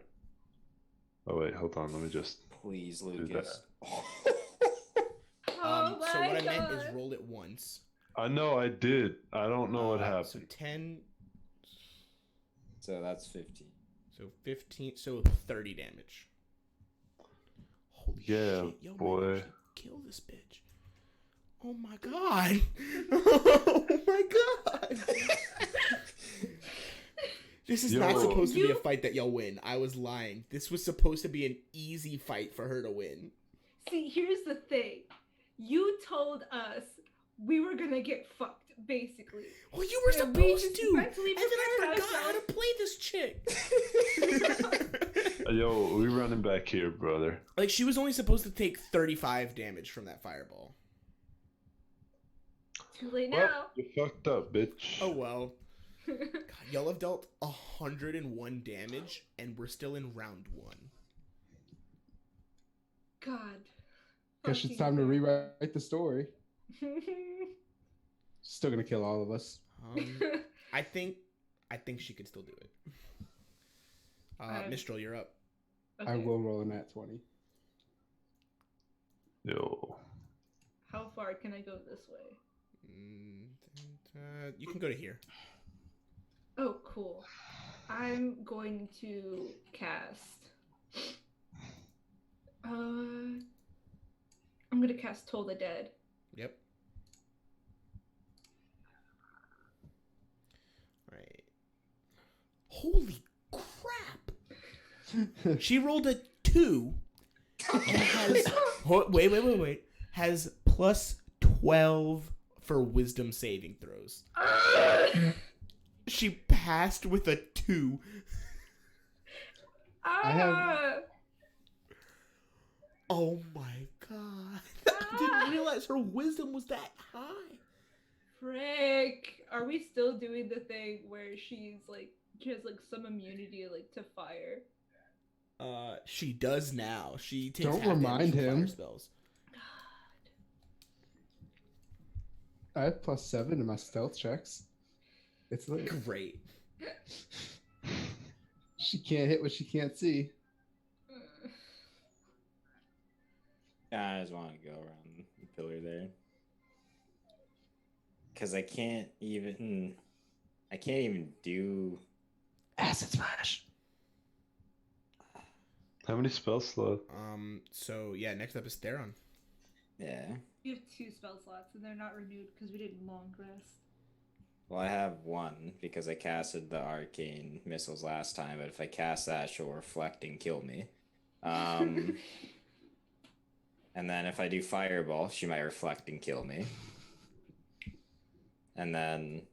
Oh wait, hold on. Let me just. Please, that. Lucas. Oh So my what I god. meant is roll it once. I know I did. I don't know what So happened. 10, So that's 15. so 15, so 30 damage. Holy Yeah, shit, yo, boy. man, kill this bitch. Oh my god. Oh my god. This is not Yo. supposed to be a You- fight that y'all win. I was lying. This was supposed to be an easy fight for her to win. See, here's the thing. You told us we were gonna get fucked, basically. Well, you were And we supposed just to. mentally And then I prepared forgot how to ourselves. play this chick. Yo, we running back here, brother. Like, she was only supposed to take 35 damage from that fireball. Too late Well, now. you fucked up, bitch. Oh well. God, y'all have dealt 101 damage, and we're still in round 1. God. Guess it's Fucking time to hell. rewrite the story. Still gonna kill all of us. I think she could still do it. Mistral, you're up. Okay. I will roll a nat 20. Yo. How far can I go this way? You can go to here. Oh, cool. I'm going to cast. I'm gonna cast Toll the Dead. Yep. Right. Holy crap! She rolled a 2 and has wait. Has plus 12 for wisdom saving throws. She passed with a 2. Ah! Oh my god. I didn't realize her wisdom was that high. Frick! Are we still doing the thing where she has like some immunity like to fire? She does now. She takes Don't half damage remind from fire him. spells. God. I have +7 in my stealth checks. It's lit. Great. She can't hit what she can't see. I just want to go around the pillar there. Because I can't even do. Acid splash. How many spell slots? So yeah, next up is Theron. Yeah. You have 2 spell slots and they're not renewed because we did long rest. Well, I have 1 because I casted the arcane missiles last time, but if I cast that, she'll reflect and kill me. And then if I do fireball, she might reflect and kill me. And then,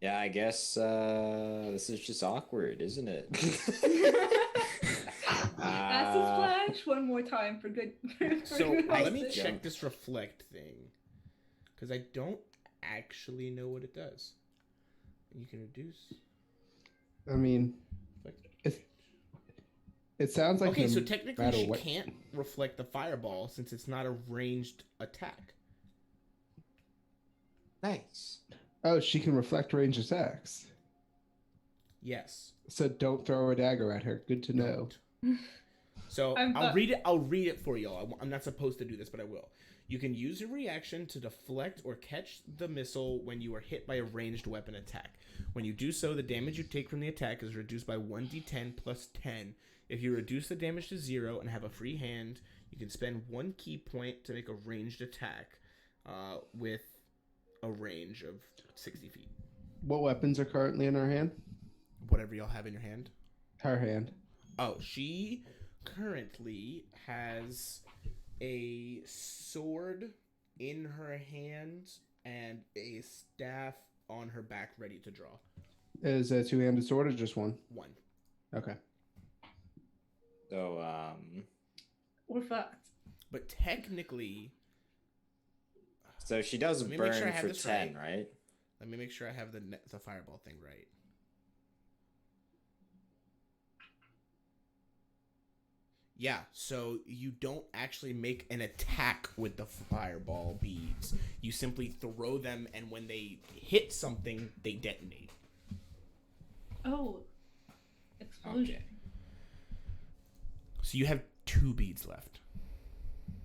yeah, I guess this is just awkward, isn't it? Acid splash one more time for good. So good let me reason. check this reflect thing, because I don't actually know what it does. You can reduce. I mean, Reflect. it sounds like Okay, no so technically matter she what- can't reflect the fireball since it's not a ranged attack. Nice. Oh, she can reflect range attacks. Yes. So don't throw a dagger at her. Good to know. Don't. So I'm I'll fu- read it. I'll read it for y'all. I'm not supposed to do this, but I will. You can use a reaction to deflect or catch the missile when you are hit by a ranged weapon attack. When you do so, the damage you take from the attack is reduced by 1d10 plus 10. If you reduce the damage to 0 and have a free hand, you can spend 1 key point to make a ranged attack with a range of 60 feet. What weapons are currently in her hand? Whatever y'all have in your hand. Her hand. Oh, she currently has a sword in her hand and a staff on her back ready to draw. Is a two-handed sword or just one? One. Okay. So, We're fucked. But technically, so she does Let me make burn sure I have for this 10, right? let me make sure I have the fireball thing right. Yeah, so you don't actually make an attack with the fireball beads. You simply throw them, and when they hit something, they detonate. Oh. Explosion. Okay. So you have 2 beads left.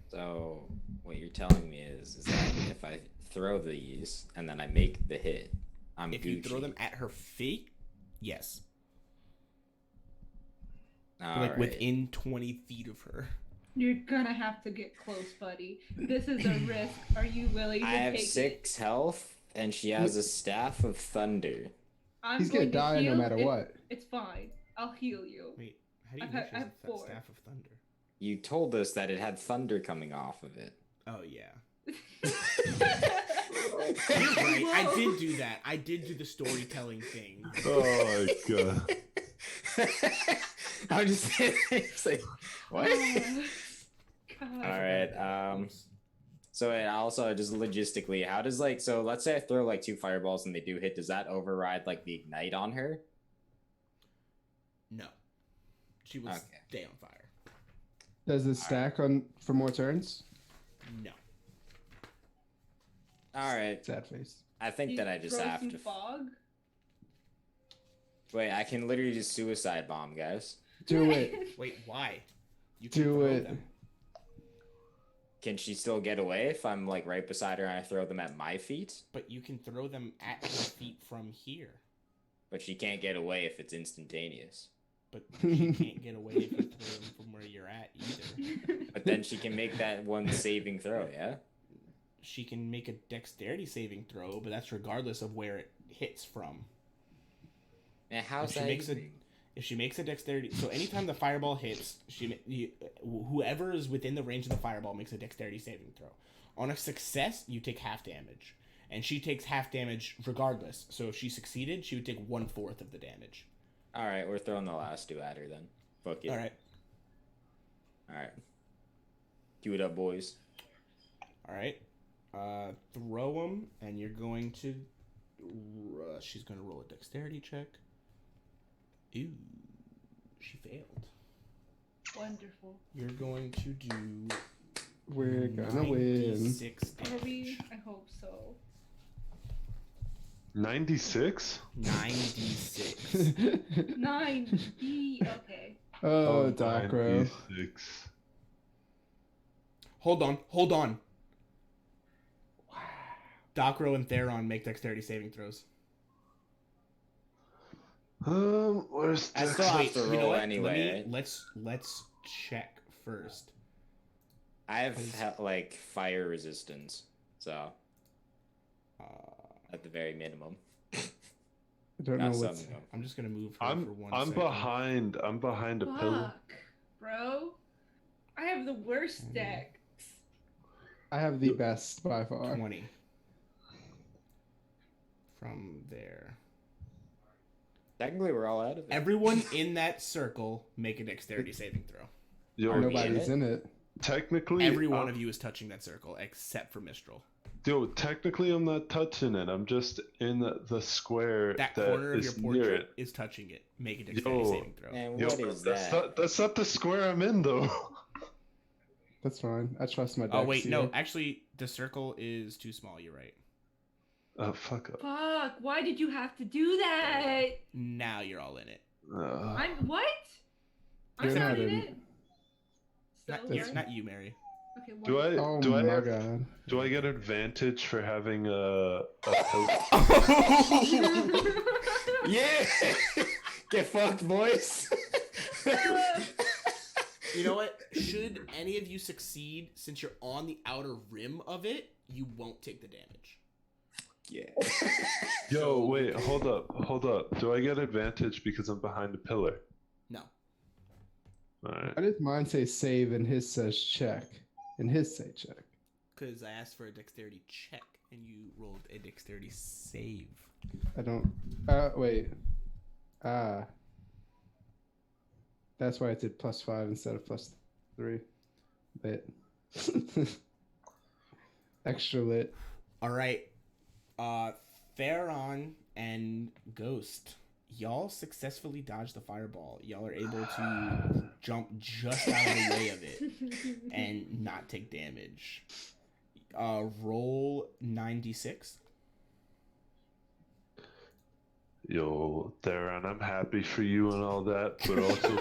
So what you're telling me is that if I throw these and then I make the hit, I'm If Gucci. you throw them at her feet, yes. All Like right. within 20 feet of her. You're gonna have to get close, buddy. This is a risk. Are you willing to I have take 6 health, and she has a staff of thunder. it? I'm He's gonna going to die no heal. matter what. It's fine. I'll heal you. Wait, how do you I know have- she I has have a 4. staff of thunder? You told us that it had thunder coming off of it. Oh, yeah. You're right. I did do that. I did do the storytelling thing. Oh my god. I'm just it's like, what? God. All right. So it also just logistically, how does so let's say I throw 2 fireballs and they do hit, does that override the ignite on her? No. She will Okay. stay on fire. Does it stack on for more turns? No. All right. Sad face. I think You that I just throw have some to. fog. Wait, I can literally just suicide bomb, guys. Do it. Wait, why? You can Do throw it. them. Can she still get away if I'm right beside her and I throw them at my feet? But you can throw them at her feet from here. But she can't get away if it's instantaneous. But she can't get away if you throw them from where you're at either. But then she can make that one saving throw, yeah? She can make a dexterity saving throw, but that's regardless of where it hits from. And how's If she that makes even- If she makes a dexterity, so anytime the fireball hits, whoever is within the range of the fireball makes a dexterity saving throw. On a success, you take half damage, and she takes half damage regardless. So if she succeeded, she would take 1/4 of the damage. All right, we're throwing the last 2 at her then. Fuck it. All right, All right. Do it up, boys. all right. Throw them, and you're going to. She's going to roll a dexterity check. Ooh, she failed. Wonderful. You're going to do. We're gonna win. 96 Are we? damage. I hope so. 96? 96. 9. Okay. Oh, Docro. 96. Hold on. Docro and Theron make dexterity saving throws. Where's I Dex? still have to you know roll what? anyway. Let's check first. I have fire resistance, so Uh, at the very minimum. I don't know Not what's. some, though. I'm just gonna move her for one I'm second. behind a pillar. Fuck, bro. I have the worst deck. I have the best by far. 20. From there. Technically, we're all out of it. Everyone in that circle make a dexterity saving throw. Yo, Are we Nobody's in in it. technically, Every one of you is touching that circle except for Mistral. Yo, technically, I'm not touching it. I'm just in the square That that corner of is your near portrait it. is touching it. Make a dexterity Yo. saving throw. Man, Yo, what is that's that? that's not the square I'm in though. That's fine. I trust my. Oh decks wait, here. no. Actually, the circle is too small. You're right. Oh fuck up. Fuck, why did you have to do that? Now you're all in it. I'm what? I'm You're not not in in. it. So Not, what? not you, Mary. Okay, Do I Oh do I my have, god. do I get advantage for having a Yeah. Get fucked, boys. You know what? Should any of you succeed, since you're on the outer rim of it, you won't take the damage. Yeah. Yo, wait, hold up. Do I get advantage because I'm behind a pillar? No. Alright. Why does mine say save and his says check? And his say check. Because I asked for a dexterity check, and you rolled a dexterity save. I don't. Wait. Ah. That's why I did +5 instead of +3. Lit. Extra lit. All right. Theron and Ghost, y'all successfully dodged the fireball. Y'all are able to jump just out of the way of it and not take damage. Roll 9d6. Yo, Theron, I'm happy for you and all that, but also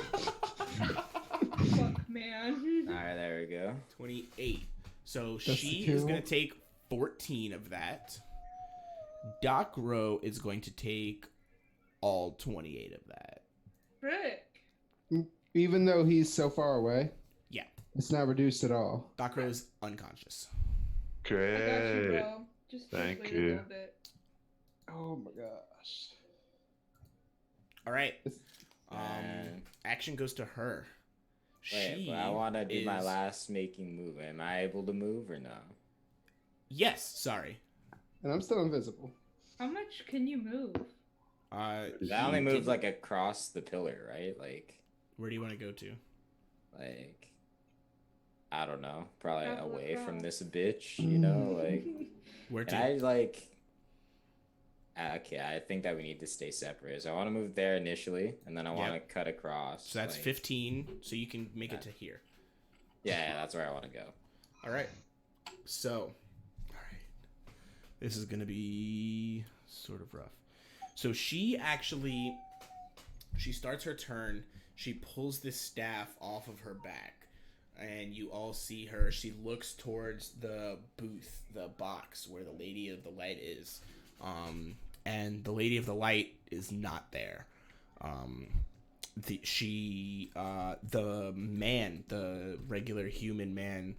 Fuck, man. All right, there we go. 28. So That's she the is kill. going to take 14 of that. Doc Rowe is going to take all 28 of that. Frick. Even though he's so far away, Yeah. it's not reduced at all. Doc Rowe is unconscious. I got you, great. bro. Just Thank wait you. a little bit. Oh my gosh. All right. It's- Action goes to her. Wait, but I want to do my is- last making move. Am I able to move or no? Yes, sorry. And I'm still invisible. How much can you move? That only you moves can- like across the pillar, right? Where do you want to go to? Like, I don't know, probably Travel away from across. this bitch, you know? Like, Where to? and I like. Okay, I think that we need to stay separate. So I want to move there initially, and then I want to Yep. cut across. So that's like- 15, so you can make it to here. Yeah, that's where I want to go. All right. So, all right. This is going to be sort of rough. So she starts her turn. She pulls this staff off of her back, and you all see her. She looks towards the booth, the box where the Lady of the Light is. And the Lady of the Light is not there. The man, the regular human man,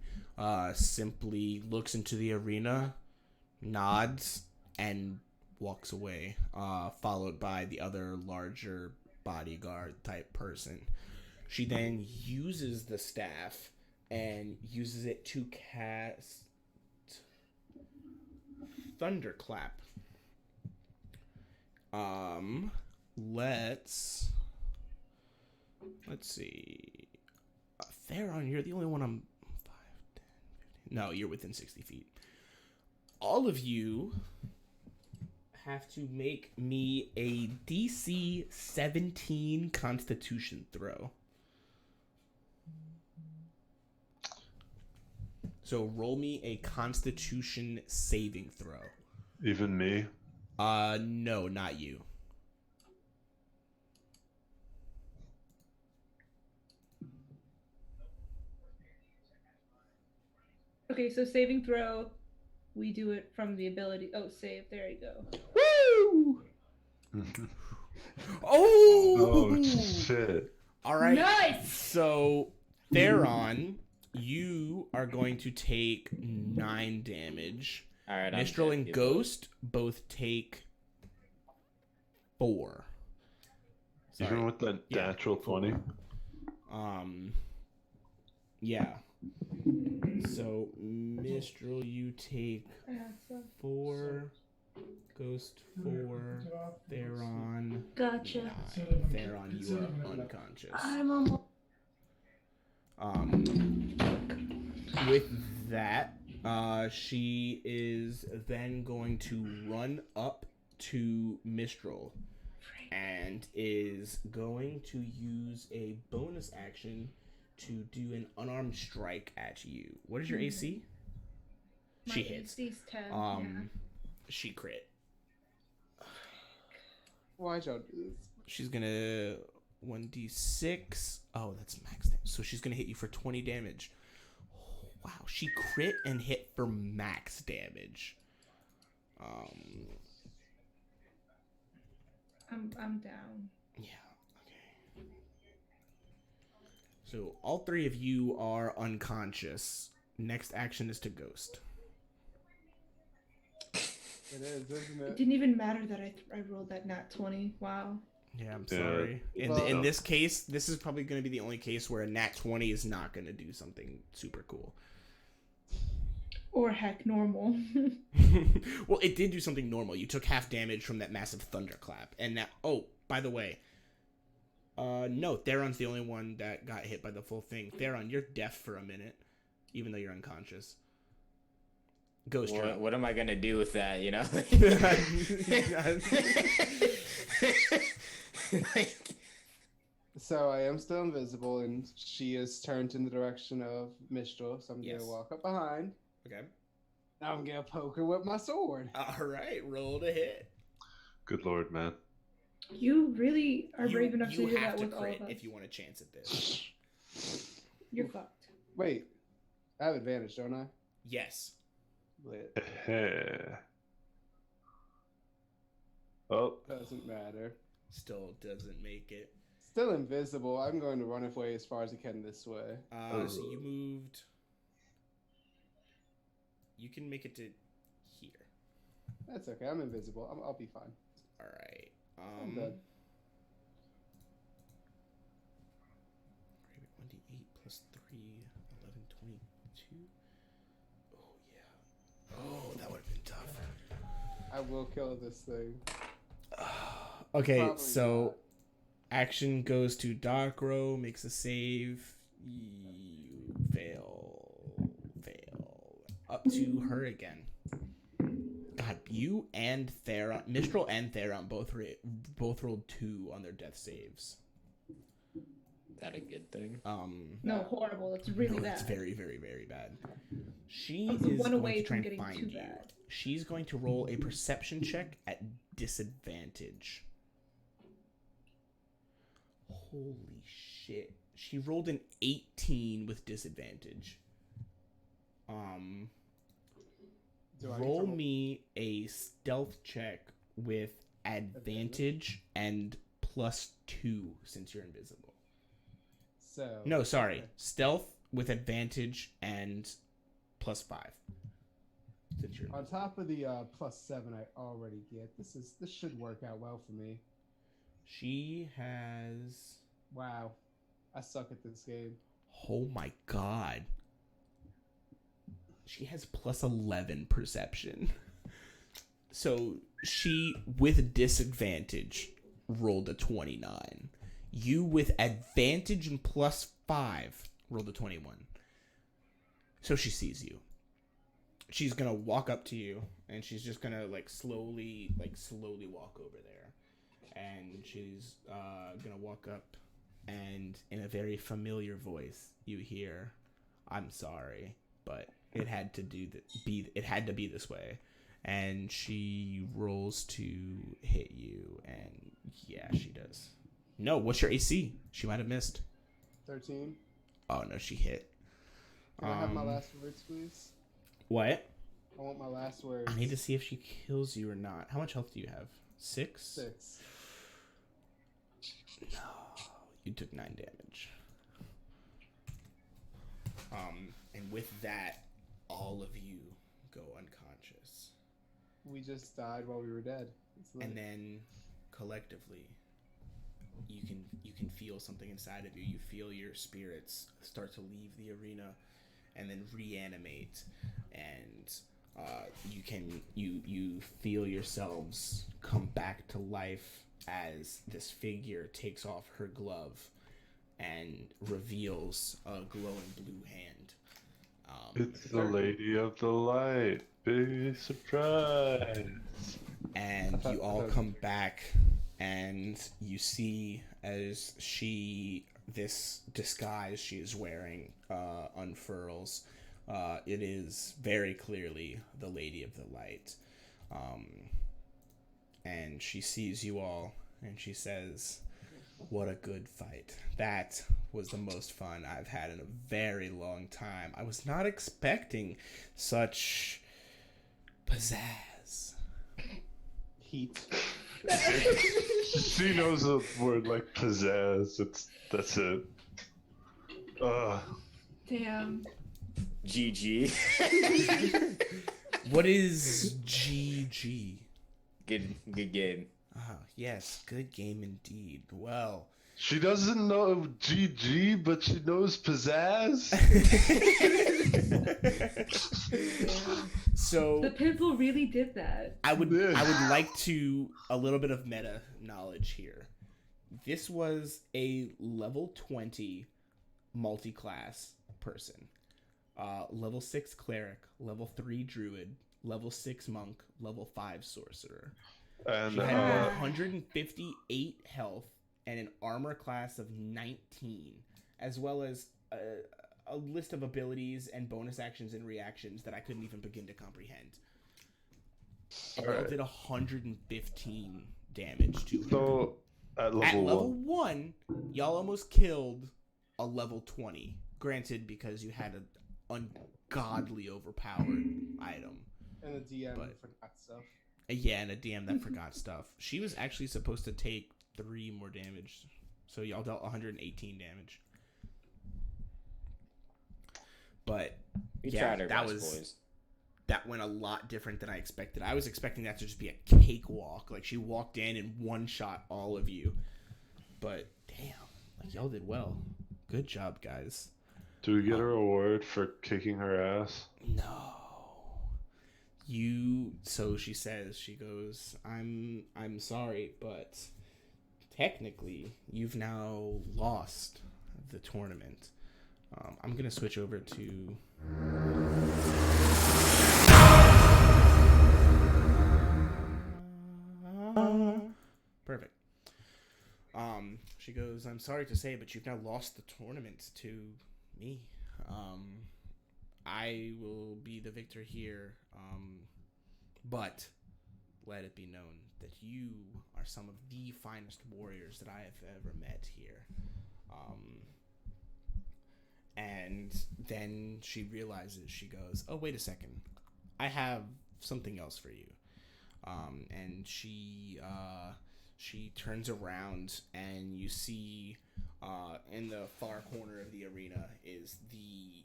simply looks into the arena, nods, and walks away, followed by the other larger bodyguard type person. She then uses the staff and uses it to cast Thunderclap. Let's see. Theron, you're the only one I'm 5, 10, 15. No, you're within 60 feet. All of you have to make me a DC 17 Constitution throw. So roll me a Constitution saving throw. Even me. No, not you. Okay, so saving throw, we do it from the ability. Oh, save. There you go. Woo! Oh! Oh shit. All right. Nice! So, Theron, you are going to take 9 damage. All right, Mistral dead, and people. Ghost both take 4. Even Sorry. with that Yeah. natural 20. Yeah. So, Mistral, you take 4. Ghost 4. Theron. Gotcha. 9. Theron, you are unconscious. I'm almost. With that, she is then going to run up to Mistral and is going to use a bonus action to do an unarmed strike at you. What is your AC? She hits. AC's 10. She crit. Why'd y'all do this? She's gonna 1d6. Oh, that's max damage. So she's gonna hit you for 20 damage. Wow, she crit and hit for max damage. I'm down. Yeah, okay. So all three of you are unconscious. Next action is to ghost. It is, isn't It it? didn't even matter that I rolled that nat 20. Wow. Yeah, I'm Yeah. sorry. Well- In this case, this is probably going to be the only case where a nat 20 is not going to do something super cool. Or heck, normal. Well, it did do something normal. You took half damage from that massive thunderclap. And that, oh, by the way, no, Theron's the only one that got hit by the full thing. Theron, you're deaf for a minute, even though you're unconscious. Ghost drop. What am I gonna do with that? You know. So I am still invisible, and she is turned in the direction of Mistral. So I'm Yes. gonna walk up behind. Okay. Now I'm gonna poke her with my sword. All right, roll to hit. Good lord, man. You really are brave enough to you do have that to with all crit of us. if you want a chance at this. You're fucked. Wait, I have advantage, don't I? Yes. Lit. Oh, Doesn't matter. Still doesn't make it. Still invisible. I'm going to run away as far as I can this way. So you moved. You can make it to here. That's okay. I'm invisible. I'll be fine. All right. I'm dead. 1d8 plus 3, 11, 22. Oh, yeah. Oh, that would have been tough. I will kill this thing. Okay, Probably so action goes to Darkro, makes a save. You fail. Up to her again. God, you and Theron, Mistral and Theron both rolled 2 on their death saves. That a good thing? No, horrible. It's really No, bad. it's very, very, very bad. She I is was one going away to try from and getting find too you. bad. She's going to roll a perception check at disadvantage. Holy shit. She rolled an 18 with disadvantage. Do I get to Roll me a stealth check with advantage and +2 since you're invisible. So No, sorry. okay. Stealth with advantage and +5. Since you're On top of the +7 I already get, this should work out well for me. She has. Wow, I suck at this game. Oh my god. She has +11 perception. So she, with disadvantage, rolled a 29. You, with advantage and +5, rolled a 21. So she sees you. She's gonna walk up to you, and she's just gonna slowly walk over there. And she's gonna walk up, and in a very familiar voice, you hear, "I'm sorry, but it had to be this way." And she rolls to hit you, and yeah, she does. No, what's your AC? She might have missed. 13. Oh no, she hit. Can I have my last words, please? What? I want my last words. I need to see if she kills you or not. How much health do you have? 6? 6. No, you took 9 damage. And with that, all of you go unconscious. We just died while we were dead. It's lit. And then collectively you can feel something inside of you. You feel your spirits start to leave the arena and then reanimate, and you feel yourselves come back to life as this figure takes off her glove and reveals a glowing blue hand. it's the Lady of the Light. Big surprise. And you all come back, and you see as this disguise she is wearing unfurls. It is very clearly the Lady of the Light. And she sees you all, and she says, What a good fight. That was the most fun I've had in a very long time. I was not expecting such pizzazz. Heat. She knows a word like pizzazz. That's it. Damn. GG. What is GG? Good game. Oh, yes, good game indeed. Well, She doesn't know GG, but she knows pizzazz. so The pimple really did that. I would like to a little bit of meta knowledge here. This was a level 20 multi-class person. Level 6 cleric, level 3 druid, level 6 monk, level 5 sorcerer. And She had 158 health and an armor class of 19, as well as a list of abilities and bonus actions and reactions that I couldn't even begin to comprehend. And y'all did 115 damage to her. so at level 1, y'all almost killed a level 20. Granted, because you had an ungodly overpowered item. And the DM But- forgot stuff. Yeah, and a DM that forgot stuff. She was actually supposed to take 3 more damage. So y'all dealt 118 damage. But We yeah, tried our that best, was boys. that went a lot different than I expected. I was expecting that to just be a cakewalk. Like she walked in and one shot all of you. But damn, like y'all did well. Good job, guys. do we get a reward for kicking her ass? No. So she says, she goes, I'm sorry, but technically you've now lost the tournament. I'm going to switch over to perfect. She goes, I'm sorry to say, but you've now lost the tournament to me. I will be the victor here, but let it be known that you are some of the finest warriors that I have ever met here. And then she realizes, she goes, oh, wait a second. I have something else for you. And she turns around, and you see in the far corner of the arena is the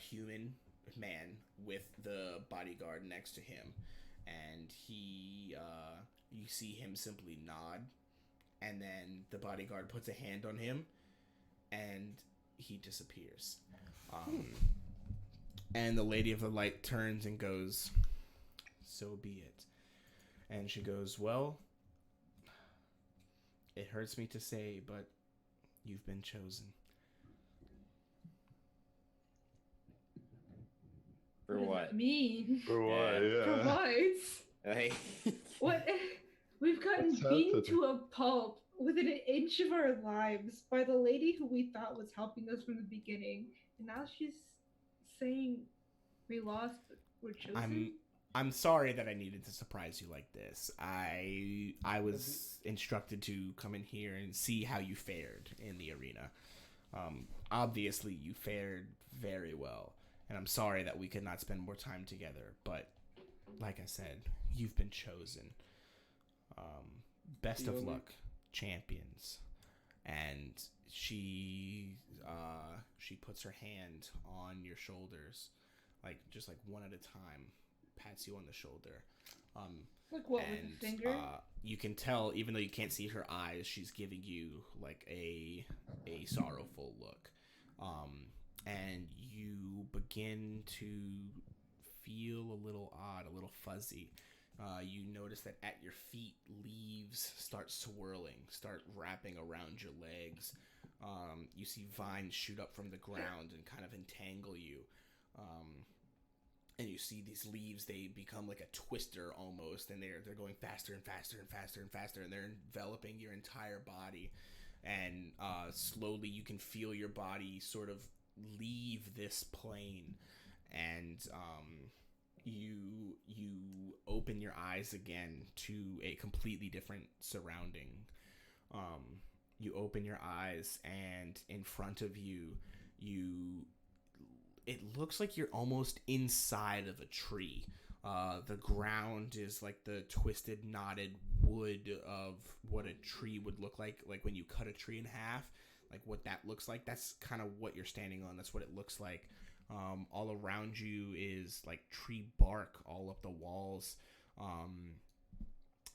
human man with the bodyguard next to him, and you see him simply nod, and then the bodyguard puts a hand on him, and he disappears. And the Lady of the Light turns and goes, so be it. And she goes, well, it hurts me to say, but you've been chosen. For What does what? that mean? For what? For Yeah. what? Hey. What? We've gotten What's beaten happening? to a pulp within an inch of our lives by the lady who we thought was helping us from the beginning, and now she's saying we lost, but we're chosen. I'm sorry that I needed to surprise you like this. I was instructed to come in here and see how you fared in the arena. Obviously, you fared very well, and I'm sorry that we could not spend more time together. But like I said, you've been chosen. Best of luck, champions. And she puts her hand on your shoulders, just one at a time. Pats you on the shoulder. Like what, And with a finger? you can tell, even though you can't see her eyes, she's giving you like a sorrowful look. And you begin to feel a little odd, a little fuzzy. You notice that at your feet, leaves start swirling, start wrapping around your legs. You see vines shoot up from the ground and kind of entangle you. And you see these leaves, they become like a twister almost, and they're going faster and faster and faster and faster, and they're enveloping your entire body. And slowly you can feel your body sort of leave this plane, and you open your eyes again to a completely different surrounding. you open your eyes, and in front of you, it looks like you're almost inside of a tree. The ground is like the twisted, knotted wood of what a tree would look like when you cut a tree in half, like what that looks like. That's kind of what you're standing on. That's what it looks like. All around you is like tree bark all up the walls.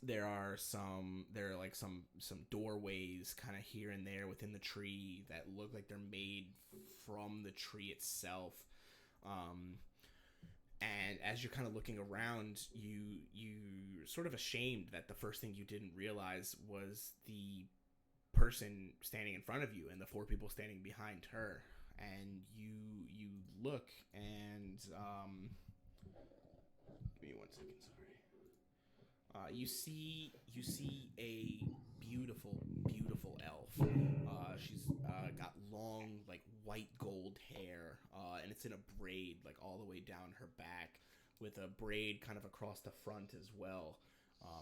There are some doorways kind of here and there within the tree that look like they're made from the tree itself. And as you're kind of looking around, you're sort of ashamed that the first thing you didn't realize was the person standing in front of you and the 4 people standing behind her. And you look, and give me 1 second, sorry. You see a beautiful elf. She's got long, like, white gold hair, and it's in a braid, like, all the way down her back, with a braid kind of across the front as well.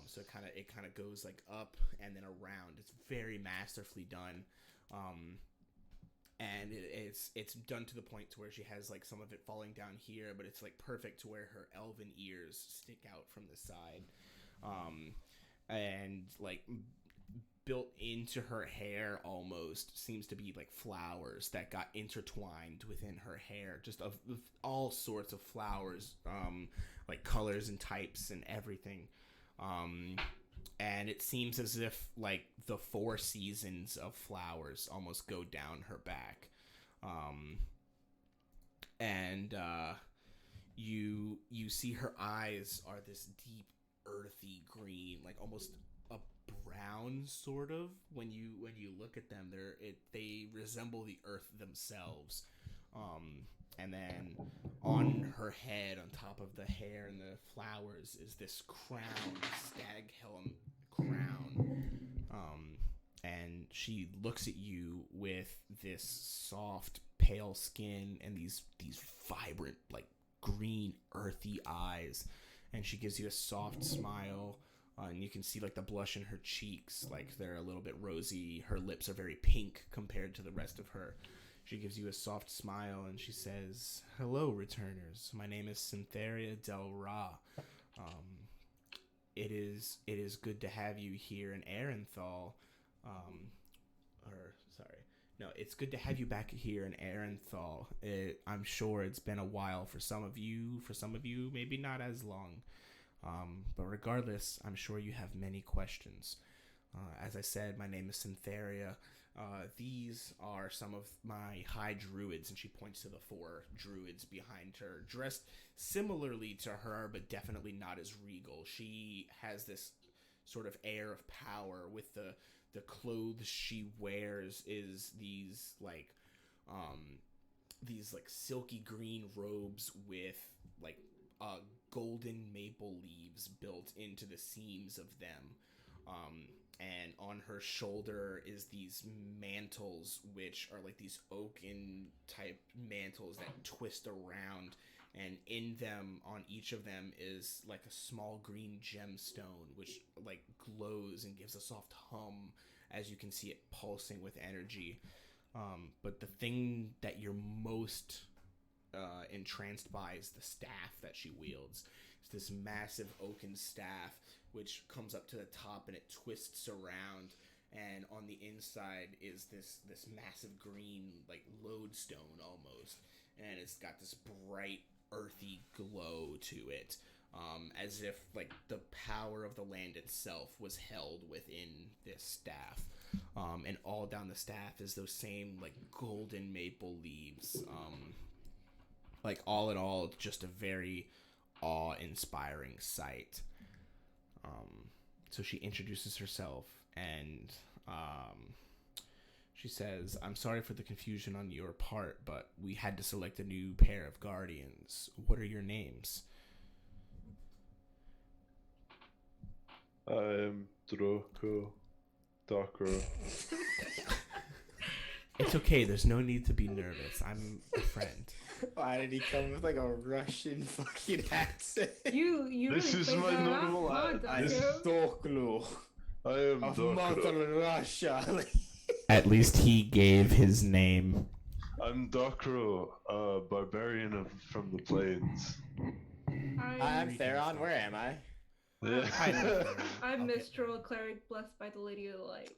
So it kind of goes like up and then around. It's very masterfully done. And it's done to the point to where she has like some of it falling down here, but it's like perfect to where her elven ears stick out from the side. And like built into her hair almost seems to be like flowers that got intertwined within her hair, just of all sorts of flowers, like colors and types and everything. And it seems as if like the 4 seasons of flowers almost go down her back. And you see her eyes are this deep earthy green, like almost a brown sort of. When you look at them, they resemble the earth themselves. And then on her head, on top of the hair and the flowers, is this crown, stag helm crown. And she looks at you with this soft, pale skin and these vibrant, like green, earthy eyes. And she gives you a soft smile. And you can see like the blush in her cheeks, like they're a little bit rosy. Her lips are very pink compared to the rest of her. She gives you a soft smile and she says, "Hello, returners. My name is Syntheria Del Ra. It is good to have you here in Aerenthal. It's good to have you back here in Aerenthal. I'm sure it's been a while for some of you. For some of you, maybe not as long. But regardless, I'm sure you have many questions. As I said, my name is Syntheria. These are some of my high druids," and she points to the 4 druids behind her, dressed similarly to her, but definitely not as regal. She has this sort of air of power with the clothes she wears is these silky green robes with like golden maple leaves built into the seams of them. And on her shoulder is these mantles, which are like these oaken type mantles that twist around, and in them, on each of them, is like a small green gemstone which like glows and gives a soft hum as you can see it pulsing with energy. But the thing that you're most entranced by is the staff that she wields. It's this massive oaken staff which comes up to the top and it twists around, and on the inside is this massive green like lodestone almost, and it's got this bright earthy glow to it, as if like the power of the land itself was held within this staff. And all down the staff is those same like golden maple leaves. Like all in all, just a very awe-inspiring sight. So she introduces herself, and she says, "I'm sorry for the confusion on your part, but we had to select a new pair of guardians. What are your names?" I am Draco. Dakro. It's okay. There's no need to be nervous. I'm a friend. Why did he come with like a Russian fucking accent? You This really is played my that normal off, act. huh, I'm This- Dario? Doklo I am of Dakro. Mother Russia. At least he gave his name. I'm Docro, barbarian from the plains. I'm Theron. Where am I? Yeah. I'm Okay. Mistral, cleric blessed by the Lady of the Light.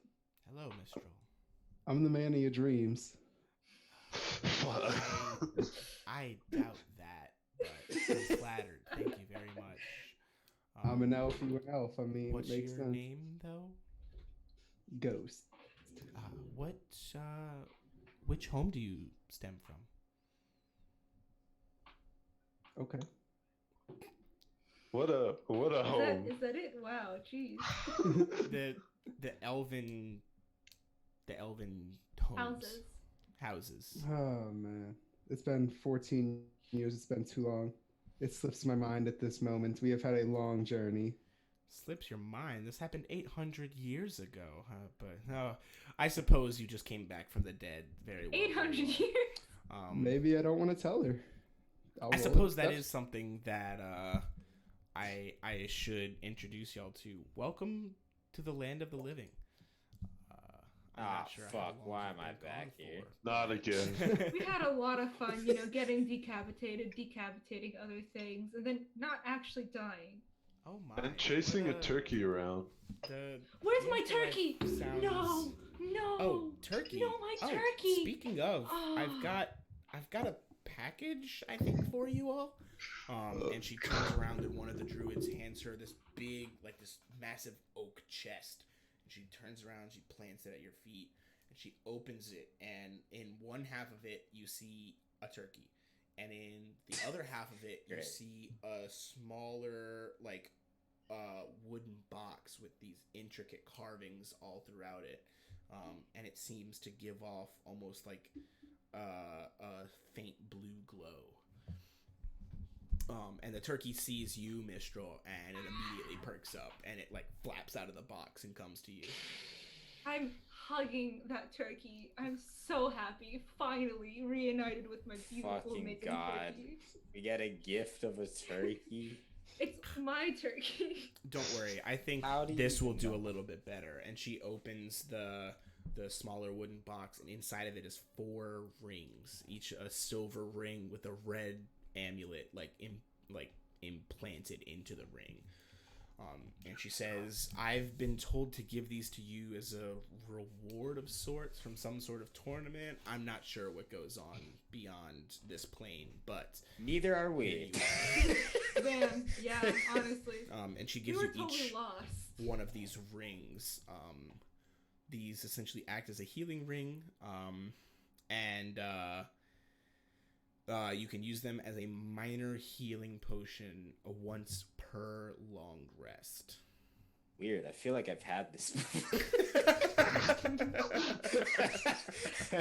Hello, Mistral. I'm the man of your dreams. I doubt that, but I'm flattered. Thank you very much. I'm an elf. You an elf. I mean, What's it makes your sense. name, though? Ghost. Which home do you stem from? Okay. What a home. Is that it? Wow, jeez. The elven homes. Houses. Oh man, it's been 14 years. It's been too long. It slips my mind at this moment. We have had a long journey. Slips your mind. This happened 800 years ago, huh? But no, I suppose you just came back from the dead. Very well. 800 years. Maybe I don't want to tell her. I suppose that is something that I should introduce y'all to. Welcome to the land of the living. I'm not sure how fuck, long why you've am I been back gone here? for. Not again. We had a lot of fun, you know, getting decapitated, decapitating other things, and then not actually dying. Oh my! And chasing a turkey around. Where's the my afterlife turkey? sounds- No, no. Oh, turkey! No, my Oh, turkey. Speaking of, Oh. I've got a package I think for you all. And she turns around and one of the druids hands her this big, like this massive oak chest. And she turns around, she plants it at your feet, and she opens it, and in one half of it you see a turkey, and in the other half of it you Great. see a smaller, like, wooden box with these intricate carvings all throughout it. And it seems to give off almost like a faint blue glow. And the turkey sees you, Mistral, and it immediately perks up, and it like flaps out of the box and comes to you. I'm hugging that turkey. I'm so happy, finally reunited with my beautiful, Fucking amazing God. turkey. We get a gift of a turkey. It's my turkey. Don't worry, I think How do you this will do know? a little bit better. And she opens the smaller wooden box, and inside of it is 4 rings, each a silver ring with a red amulet implanted into the ring. And she says, I've been told to give these to you as a reward of sorts from some sort of tournament. I'm not sure what goes on beyond this plane, but Neither are here we. you are. Man, yeah, honestly. And she You gives were you totally each lost. one of these rings. These essentially act as a healing ring, and you can use them as a minor healing potion once per long rest. Weird. I feel like I've had this before.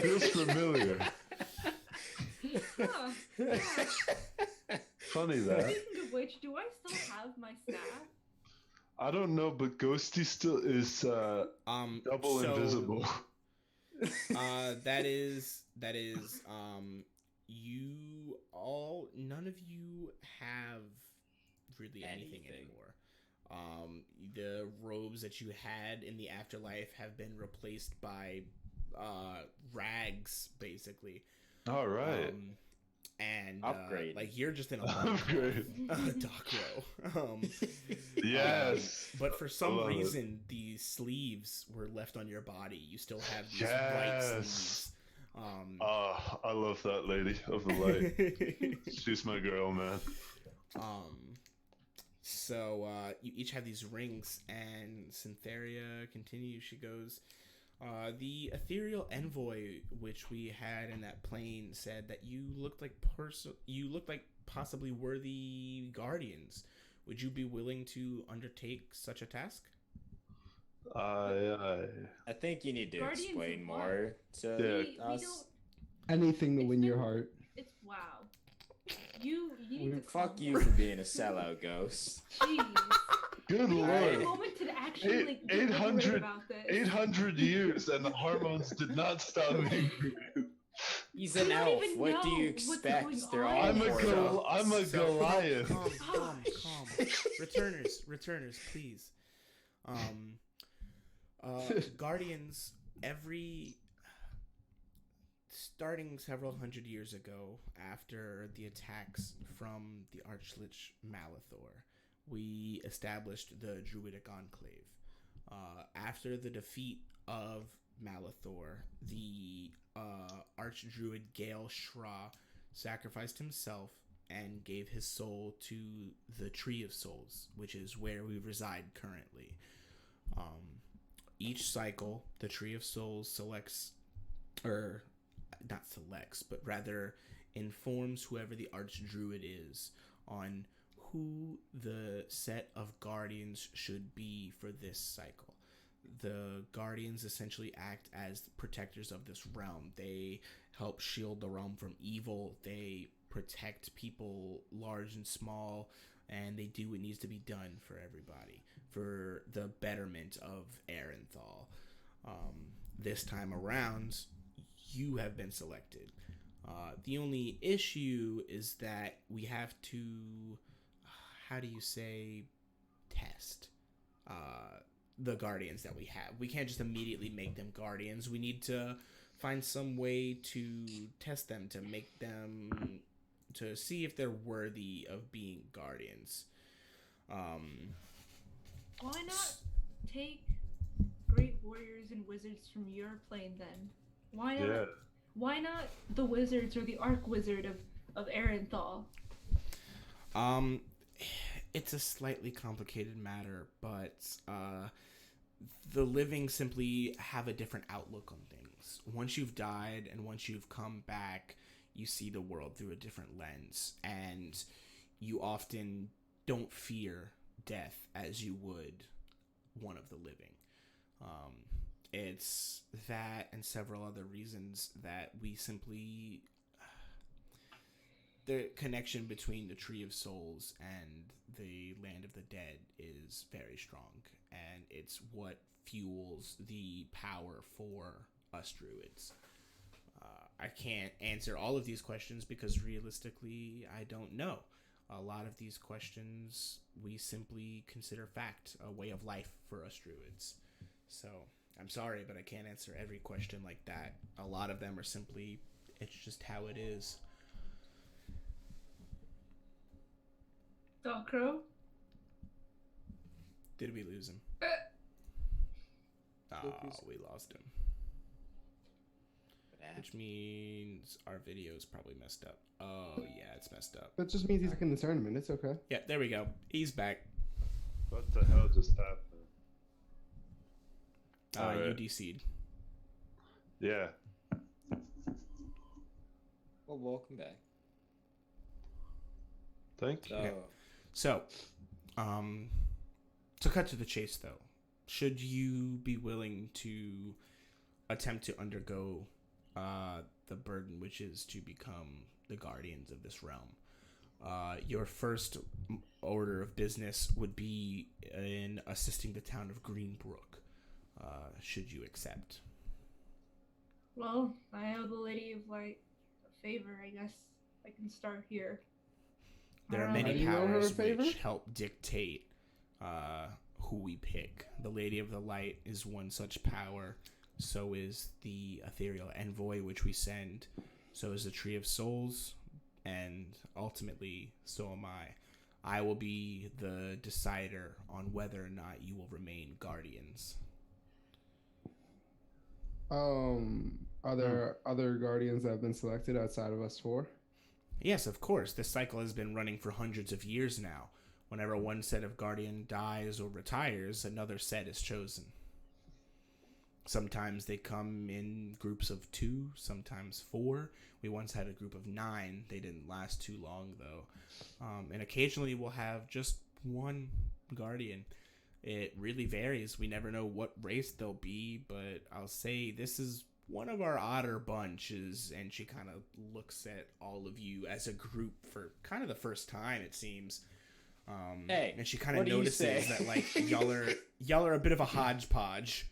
Feels familiar. Huh, yeah. Funny that. Speaking of which, do I still have my staff? I don't know, but Ghosty still is double So, invisible. that is you all, none of you have really anything Anything. anymore. The robes that you had in the afterlife have been replaced by rags, basically. All right. And Upgrade. like you're just in a Upgrade. Docro. Yes. But for some Love it. reason, the sleeves were left on your body. You still have these white Yes. sleeves. I love that lady of the light. She's my girl, man. So you each have these rings, and Syntheria continues. She goes, the ethereal envoy which we had in that plane said that you looked like possibly worthy guardians. Would you be willing to undertake such a task? I I think you need to Guardians explain of what? more to We us. don't. Anything to It's win your been- heart. It's wow. You need to Fuck calm you down. for being a sellout, Ghost. Jeez. Good We had a lord. moment to actually like Eight- deliberate 800 about this. 800 years and the hormones did not stop me. He's You an don't elf. even What do know you what's expect? going They're all on. I'm a mortal. I'm a So- Goliath. Calm. Returners, please. Guardians, every starting several hundred years ago, after the attacks from the Archlich Malithor, we established the Druidic Enclave. After the defeat of Malithor, the Archdruid Gale Shra sacrificed himself and gave his soul to the Tree of Souls, which is where we reside currently. Each cycle, the Tree of Souls selects, or not selects, but rather informs whoever the Archdruid is on who the set of guardians should be for this cycle. The guardians essentially act as protectors of this realm. They help shield the realm from evil. They protect people large and small, and they do what needs to be done for everybody, for the betterment of Arenthal. This time around, you have been selected. The only issue is that we have to, how do you say, test the guardians that we have. We can't just immediately make them guardians. We need to find some way to test them, to make them, to see if they're worthy of being guardians. Why not take great warriors and wizards from your plane then? Why not? Yeah. Why not the wizards or the arc wizard of Arenthal? It's a slightly complicated matter, but the living simply have a different outlook on things. Once you've died and once you've come back, you see the world through a different lens, and you often don't fear death as you would one of the living. It's that and several other reasons that we simply... The connection between the Tree of Souls and the Land of the Dead is very strong, and it's what fuels the power for us druids. I can't answer all of these questions because realistically, I don't know. A lot of these questions we simply consider fact, a way of life for us druids. So, I'm sorry, but I can't answer every question like that. A lot of them are simply, it's just how it is. Velcro? Did we lose him? Oh, we lost him. Which means our video is probably messed up. Oh, yeah, it's messed up. That just means he's back in the tournament. It's okay. Yeah, there we go. He's back. What the hell just happened? You DC'd. Yeah. Well, welcome back. Thank you. So, So, to cut to the chase, though, should you be willing to attempt to undergo the burden, which is to become the guardians of this realm, your first order of business would be in assisting the town of Greenbrook, should you accept. Well, I owe the Lady of Light a favor, I guess I can start here. There are How do many you owe her a powers favor? which help dictate who we pick. The Lady of the Light is one such power. So is the Ethereal Envoy, which we send. So is the Tree of Souls. And ultimately, so am I. I will be the decider on whether or not you will remain guardians. Are there other guardians that have been selected outside of us four? Yes, of course. This cycle has been running for hundreds of years now. Whenever one set of guardian dies or retires, another set is chosen. Sometimes they come in groups of 2, sometimes 4. We once had a group of 9. They didn't last too long, though. And occasionally we'll have just one guardian. It really varies. We never know what race they'll be, but I'll say this is one of our odder bunches, and she kind of looks at all of you as a group for kind of the first time, it seems. Hey, and she kind of what do you notices say? that like y'all are a bit of a hodgepodge.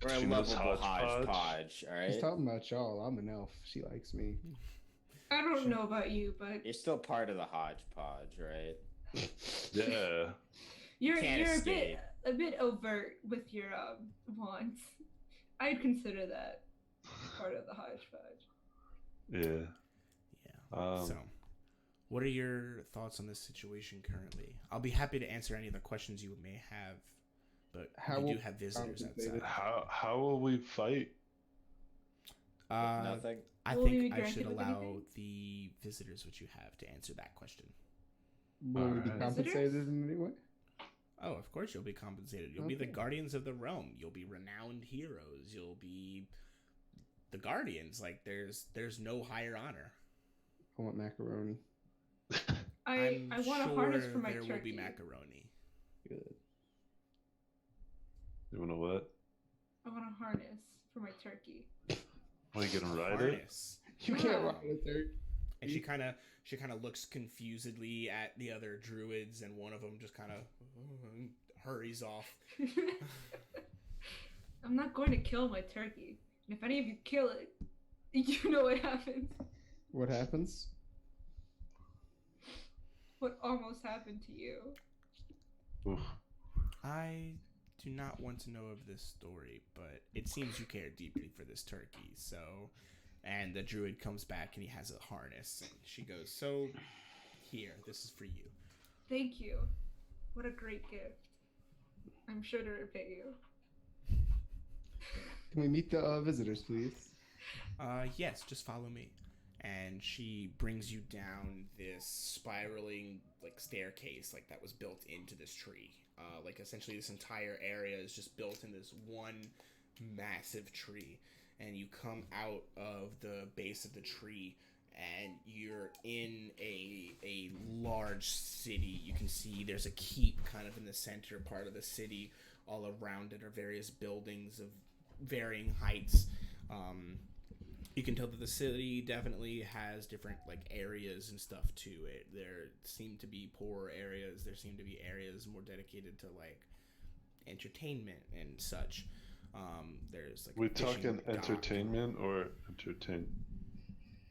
We're a She knows lovable hodgepodge. hodgepodge, all She's right? talking about y'all. I'm an elf. She likes me. I don't know about you, but You're still part of the hodgepodge, right? Yeah. you're Can't a escape. bit a bit overt with your wants. I'd consider that part of the hodgepodge. Yeah. Yeah. So, what are your thoughts on this situation currently? I'll be happy to answer any of the questions you may have, but we do have visitors outside. How will we fight? Nothing. I Will we be think I should granted with allow anything? the visitors which you have to answer that question. Will we be Alright. compensated in any way? Oh, of course you'll be compensated. You'll be the Okay. guardians of the realm. You'll be renowned heroes. You'll be the guardians. Like there's no higher honor. I want macaroni. I want a harness for my there turkey. will be macaroni. Good. You wanna what? I want a harness for my turkey. Are you gonna ride it? Harness. You can't ride a turkey. And she kind of looks confusedly at the other druids, and one of them just kind of hurries off. I'm not going to kill my turkey. And if any of you kill it, you know what happens. What happens? What almost happened to you. Oof. I do not want to know of this story, but it seems you care deeply for this turkey. So, and the druid comes back and he has a harness, and she goes, "So, here, this is for you." Thank you. What a great gift. I'm sure to repay you. Can we meet the visitors, please? Yes, just follow me. And she brings you down this spiraling like staircase, like that was built into this tree. Like essentially this entire area is just built in this one massive tree. And you come out of the base of the tree and you're in a large city. You can see there's a keep kind of in the center part of the city. All around it are various buildings of varying heights. You can tell that the city definitely has different like areas and stuff to it. There seem to be poorer areas. There seem to be areas more dedicated to like entertainment and such. There's like We a fishing talking dock. entertainment or entertain?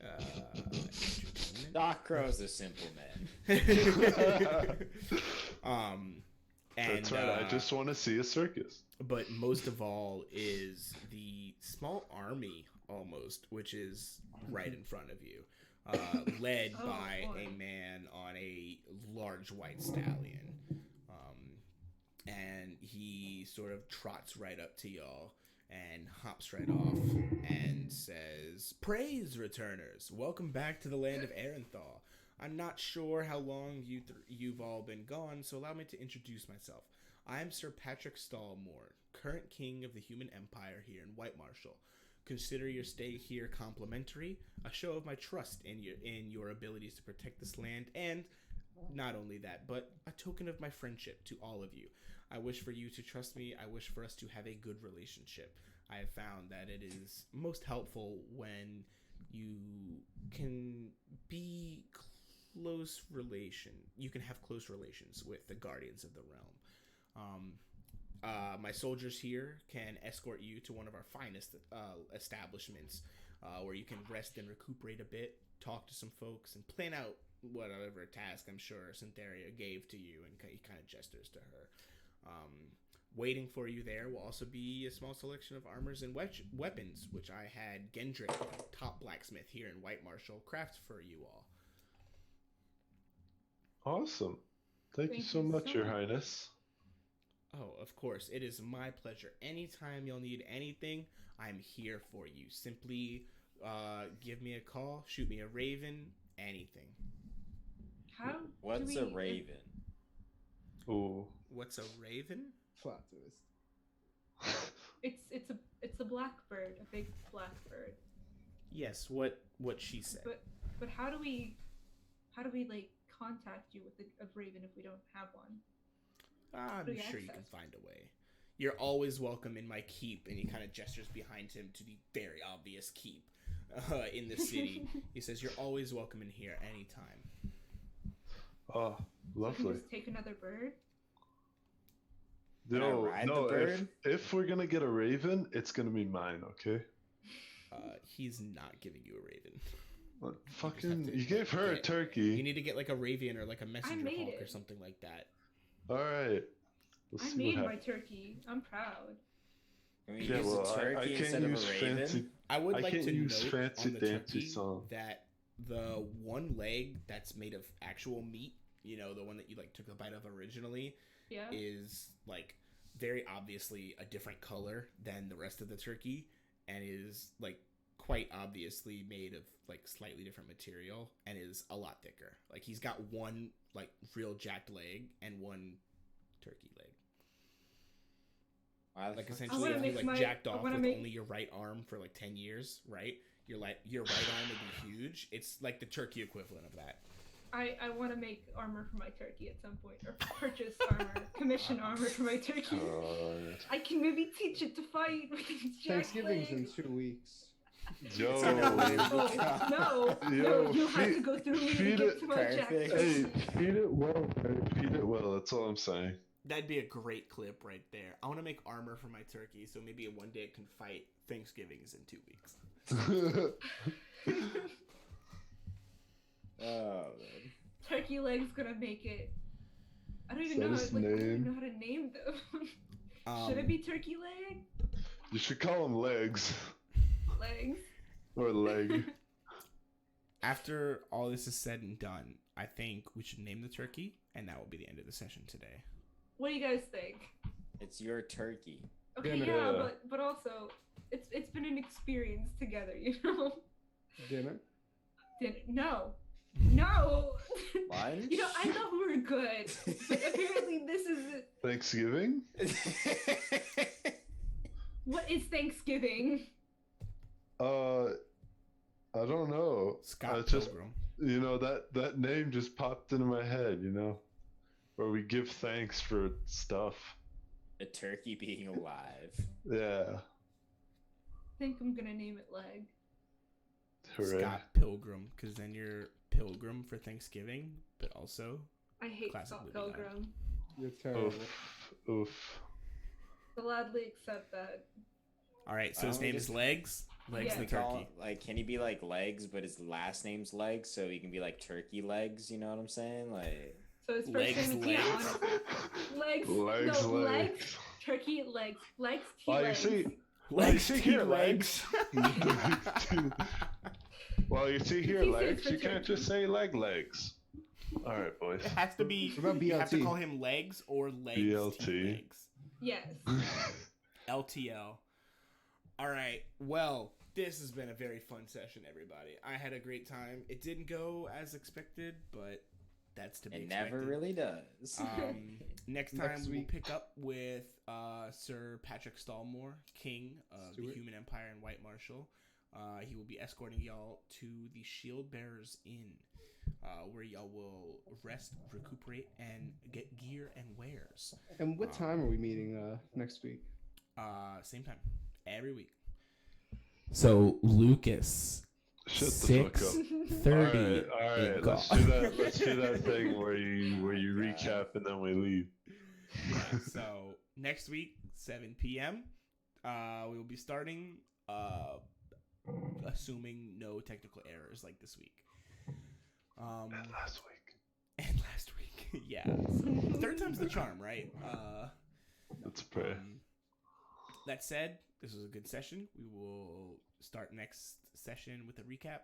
Entertainment? Doc Crow's a simple man. And, That's right. I just want to see a circus. but most of all is the small army almost, which is right in front of you, led Oh, by boy. a man on a large white stallion. And he sort of trots right up to y'all and hops right off and says, "Praise, returners! Welcome back to the land of Arenthal. I'm not sure how long you've all been gone, so allow me to introduce myself. I'm Sir Patrick Stallmore, current king of the human empire here in White Marshall. Consider your stay here complimentary, a show of my trust in your abilities to protect this land, and not only that, but a token of my friendship to all of you. I wish for you to trust me. I wish for us to have a good relationship. I have found that it is most helpful when you can be close relation. You can have close relations with the guardians of the realm. My soldiers here can escort you to one of our finest establishments where you can rest and recuperate a bit, talk to some folks, and plan out whatever task I'm sure Syntheria gave to you," and he kind of gestures to her. Waiting for you there will also be a small selection of armors and weapons, which I had Gendrick, top blacksmith here in White Marshall, craft for you all. Awesome. Thank you Thank so you much, so Your much. Highness. Oh, of course. It is my pleasure. Anytime you'll need anything, I'm here for you. Simply give me a call, shoot me a raven, anything. How? What's do a we- raven? Ooh. What's a raven? Plot twist. It's a blackbird, a big blackbird. Yes, what she said. But how do we like contact you with a raven if we don't have one? I'm do you sure you can access? find a way. You're always welcome in my keep, and he kind of gestures behind him to the very obvious keep in the city. He says, "You're always welcome in here anytime." Oh, So I lovely. can just take another bird. Can I No, ride the no. bird? If we're gonna get a raven, it's gonna be mine. Okay. He's not giving you a raven. Fucking, to you gave her a get- turkey. You need to get like a raven or like a messenger made hawk or it. something like that. All right. We'll I see made what my happens. turkey. I'm proud. Can we Yeah, use well, a I turkey can't instead of use a raven? fancy. I would I like can't to use note fancy on the dancy turkey song. that the one leg that's made of actual meat, you know, the one that you like took a bite of originally, Yeah. is like very obviously a different color than the rest of the turkey, and is like quite obviously made of like slightly different material, and is a lot thicker. Like he's got one like real jacked leg and one turkey leg. Why the Like fuck- essentially, wanna if you make like my- jacked I off wanna with make- only your right arm for like 10 years, right? Your right arm would be huge. It's like the turkey equivalent of that. I want to make armor for my turkey at some point, or purchase armor, commission armor for my turkey. God. I can maybe teach it to fight with its jacked Thanksgiving's in legs. 2 weeks. Yo, No, Yo, you have to feed- go through me to feed get it- to my jacked Perfect. hey, turkey. feed it well, man. Feed it well. That's all I'm saying. That'd be a great clip right there. I want to make armor for my turkey, so maybe one day it can fight. Thanksgiving's in 2 weeks. Oh man. Turkey legs gonna make it. I don't even Is that know. his Like, I don't even name? know how to name them. Um, Should it be turkey leg? You should call them legs Legs. or leg. After all this is said and done, I think we should name the turkey, and that will be the end of the session today. What do you guys think? It's your turkey. Okay, Dinner. yeah, but also it's been an experience together, you know. Dinner? No. Lunch? You know, I thought we were good, but apparently this is Thanksgiving? what is Thanksgiving? I don't know. Scott just Pilgrim. you know that name just popped into my head. You know, where we give thanks for stuff. A turkey being alive. Yeah. I think I'm gonna name it Leg. Hooray. Scott Pilgrim, because then you're Pilgrim for Thanksgiving, but also I hate Classic Scott movie Pilgrim. You're terrible. Oof. Oof. Gladly accept that. all right. So his Why don't name we is just- Legs. Legs Yeah. the We call turkey. it- like, can he be like Legs, but his last name's Legs, so he can be like Turkey Legs? You know what I'm saying? Like, So his first Legs, name is yeah, legs. Legs. Legs, No, legs. legs. Turkey legs. Legs. T Well, you legs. see, Legs, see T here, legs. well, you see here, He says legs. for You can't turkey. just say legs. All right, boys. It has to be. What about You have to BLT? call him Legs or Legs BLT. T legs. Yes. LTL. All right. Well, this has been a very fun session, everybody. I had a great time. It didn't go as expected, but that's to be it expected. never really does. Next time Next we will week. pick up with Sir Patrick Stallmore, King of the Stewart. Human Empire and White Marshal. He will be escorting y'all to the Shield Bearers Inn, where y'all will rest, recuperate, and get gear and wares. And what time are we meeting next week? Same time, every week. So Lucas, Shut the fuck up. 30. All right. Let's do that. Let's do that thing where you recap and then we leave. Yeah, so next week, 7 p.m. We will be starting, assuming no technical errors like this week. And last week. And last week, yeah. So, third time's the charm, right? Let's pray. That said, this was a good session. We will start next session with a recap.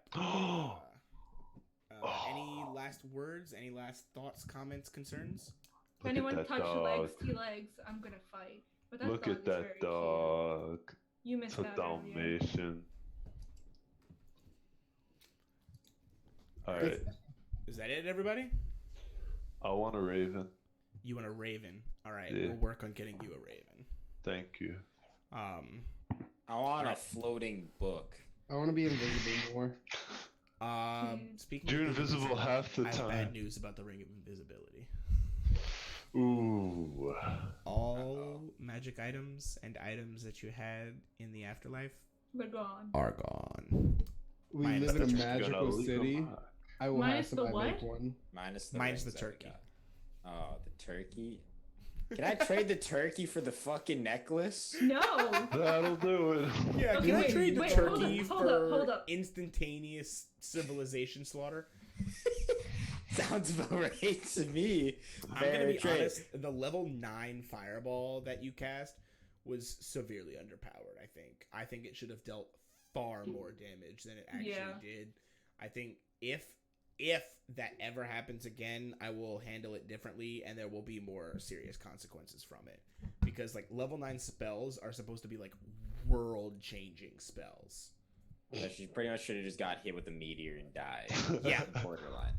Any last words? Any last thoughts, comments, concerns? If anyone touch dog. Legs, T legs, I'm gonna fight. But that Look dog at is very that cute. dog. You It's missed a out earlier. Dalmatian. All right. Is that it, everybody? I want a raven. You want a raven? All right, Yeah. we'll work on getting you a raven. Thank you. I want a floating book. I want to be invisible more. Speaking You're of invisible half the I have bad time. news about the Ring of Invisibility. Ooh. All magic items and items that you had in the afterlife We're gone. are gone. We Minus live in a the magical Gonna leave city. them. I will Minus have the somebody what? make one. Minus the Minus rings the that we turkey. got. Oh, the turkey? Can I trade the turkey for the fucking necklace? No. That'll do it. Yeah, Okay, can I wait, trade the wait, turkey hold up, for hold up. instantaneous civilization slaughter? Sounds about right to me. I'm gonna Fair be trade. honest. The level 9 fireball that you cast was severely underpowered. I think it should have dealt far more damage than it actually Yeah. did. I think if that ever happens again, I will handle it differently, and there will be more serious consequences from it. Because like level 9 spells are supposed to be like world-changing spells. So she pretty much should have just got hit with a meteor and died. Yeah. Borderline.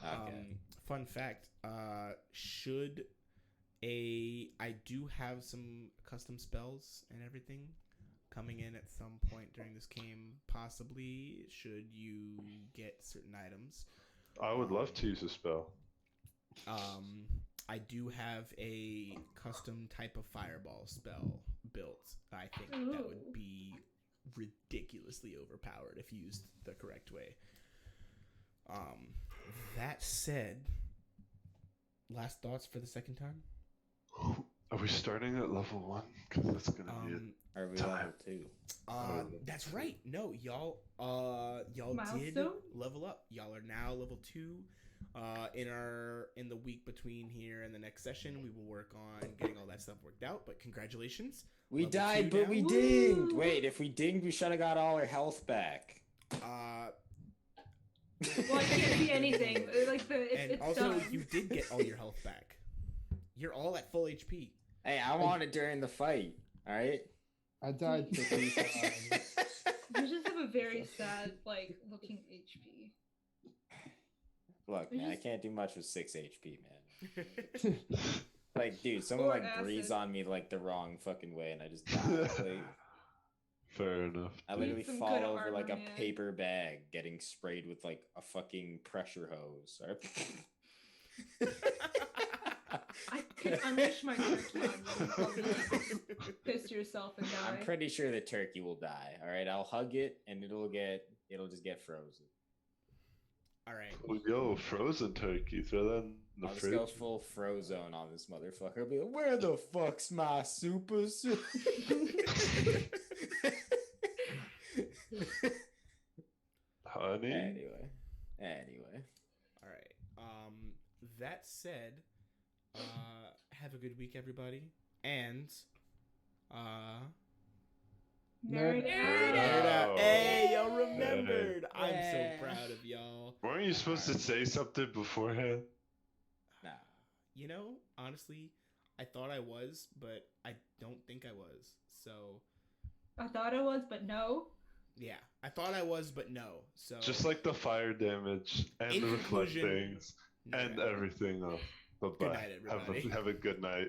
Okay. Fun fact, I do have some custom spells and everything coming in at some point during this game, possibly, should you get certain items. I would love to use a spell. I do have a custom type of fireball spell built. I think that Ooh. would be ridiculously overpowered if used the correct way. That said, last thoughts for the second time? Are we starting at level 1? Because that's gonna be it. Are we time. level 2? That's right. No, y'all did Milestone? level up. Y'all are now level 2. In the week between here and the next session, we will work on getting all that stuff worked out. But congratulations. We Level died, 2 but now. we dinged. Wait, if we dinged, we should have got all our health back. Well, I can't see anything. Like And it's also, done. you did get all your health back. You're all at full HP. Hey, I wanted during the fight. All right. I died for 3 times. You just have a very sad, like, looking HP. Look, We man, I just- can't do much with 6 HP, man. Like, dude, someone Or like acid. breathes on me like the wrong fucking way, and I just die. Like, Fair enough. I dude. literally Some fall good over like a armor, man. paper bag getting sprayed with like a fucking pressure hose. I could unleash my turkey on you. Probably piss yourself and die. I'm pretty sure the turkey will die. All right, I'll hug it, and it'll just get frozen. All right. Oh, yo, frozen turkey. Throw that in the I'll just fridge. go full Frozone on this motherfucker. I'll be like, where the fuck's my super suit? Honey? Anyway. All right. That said, have a good week, everybody, and Nerd Nerd out. out. Hey, y'all remembered. I'm Yeah. so proud of y'all. Weren't you supposed to say something beforehand? Nah. You know, honestly, I thought I was, but I don't think I was. So, I thought it was, but no. yeah, I thought I was, but no. So Just like the fire damage and In the conclusion, reflectings no. and everything else. Bye-bye. Good night, everybody. Have a good night.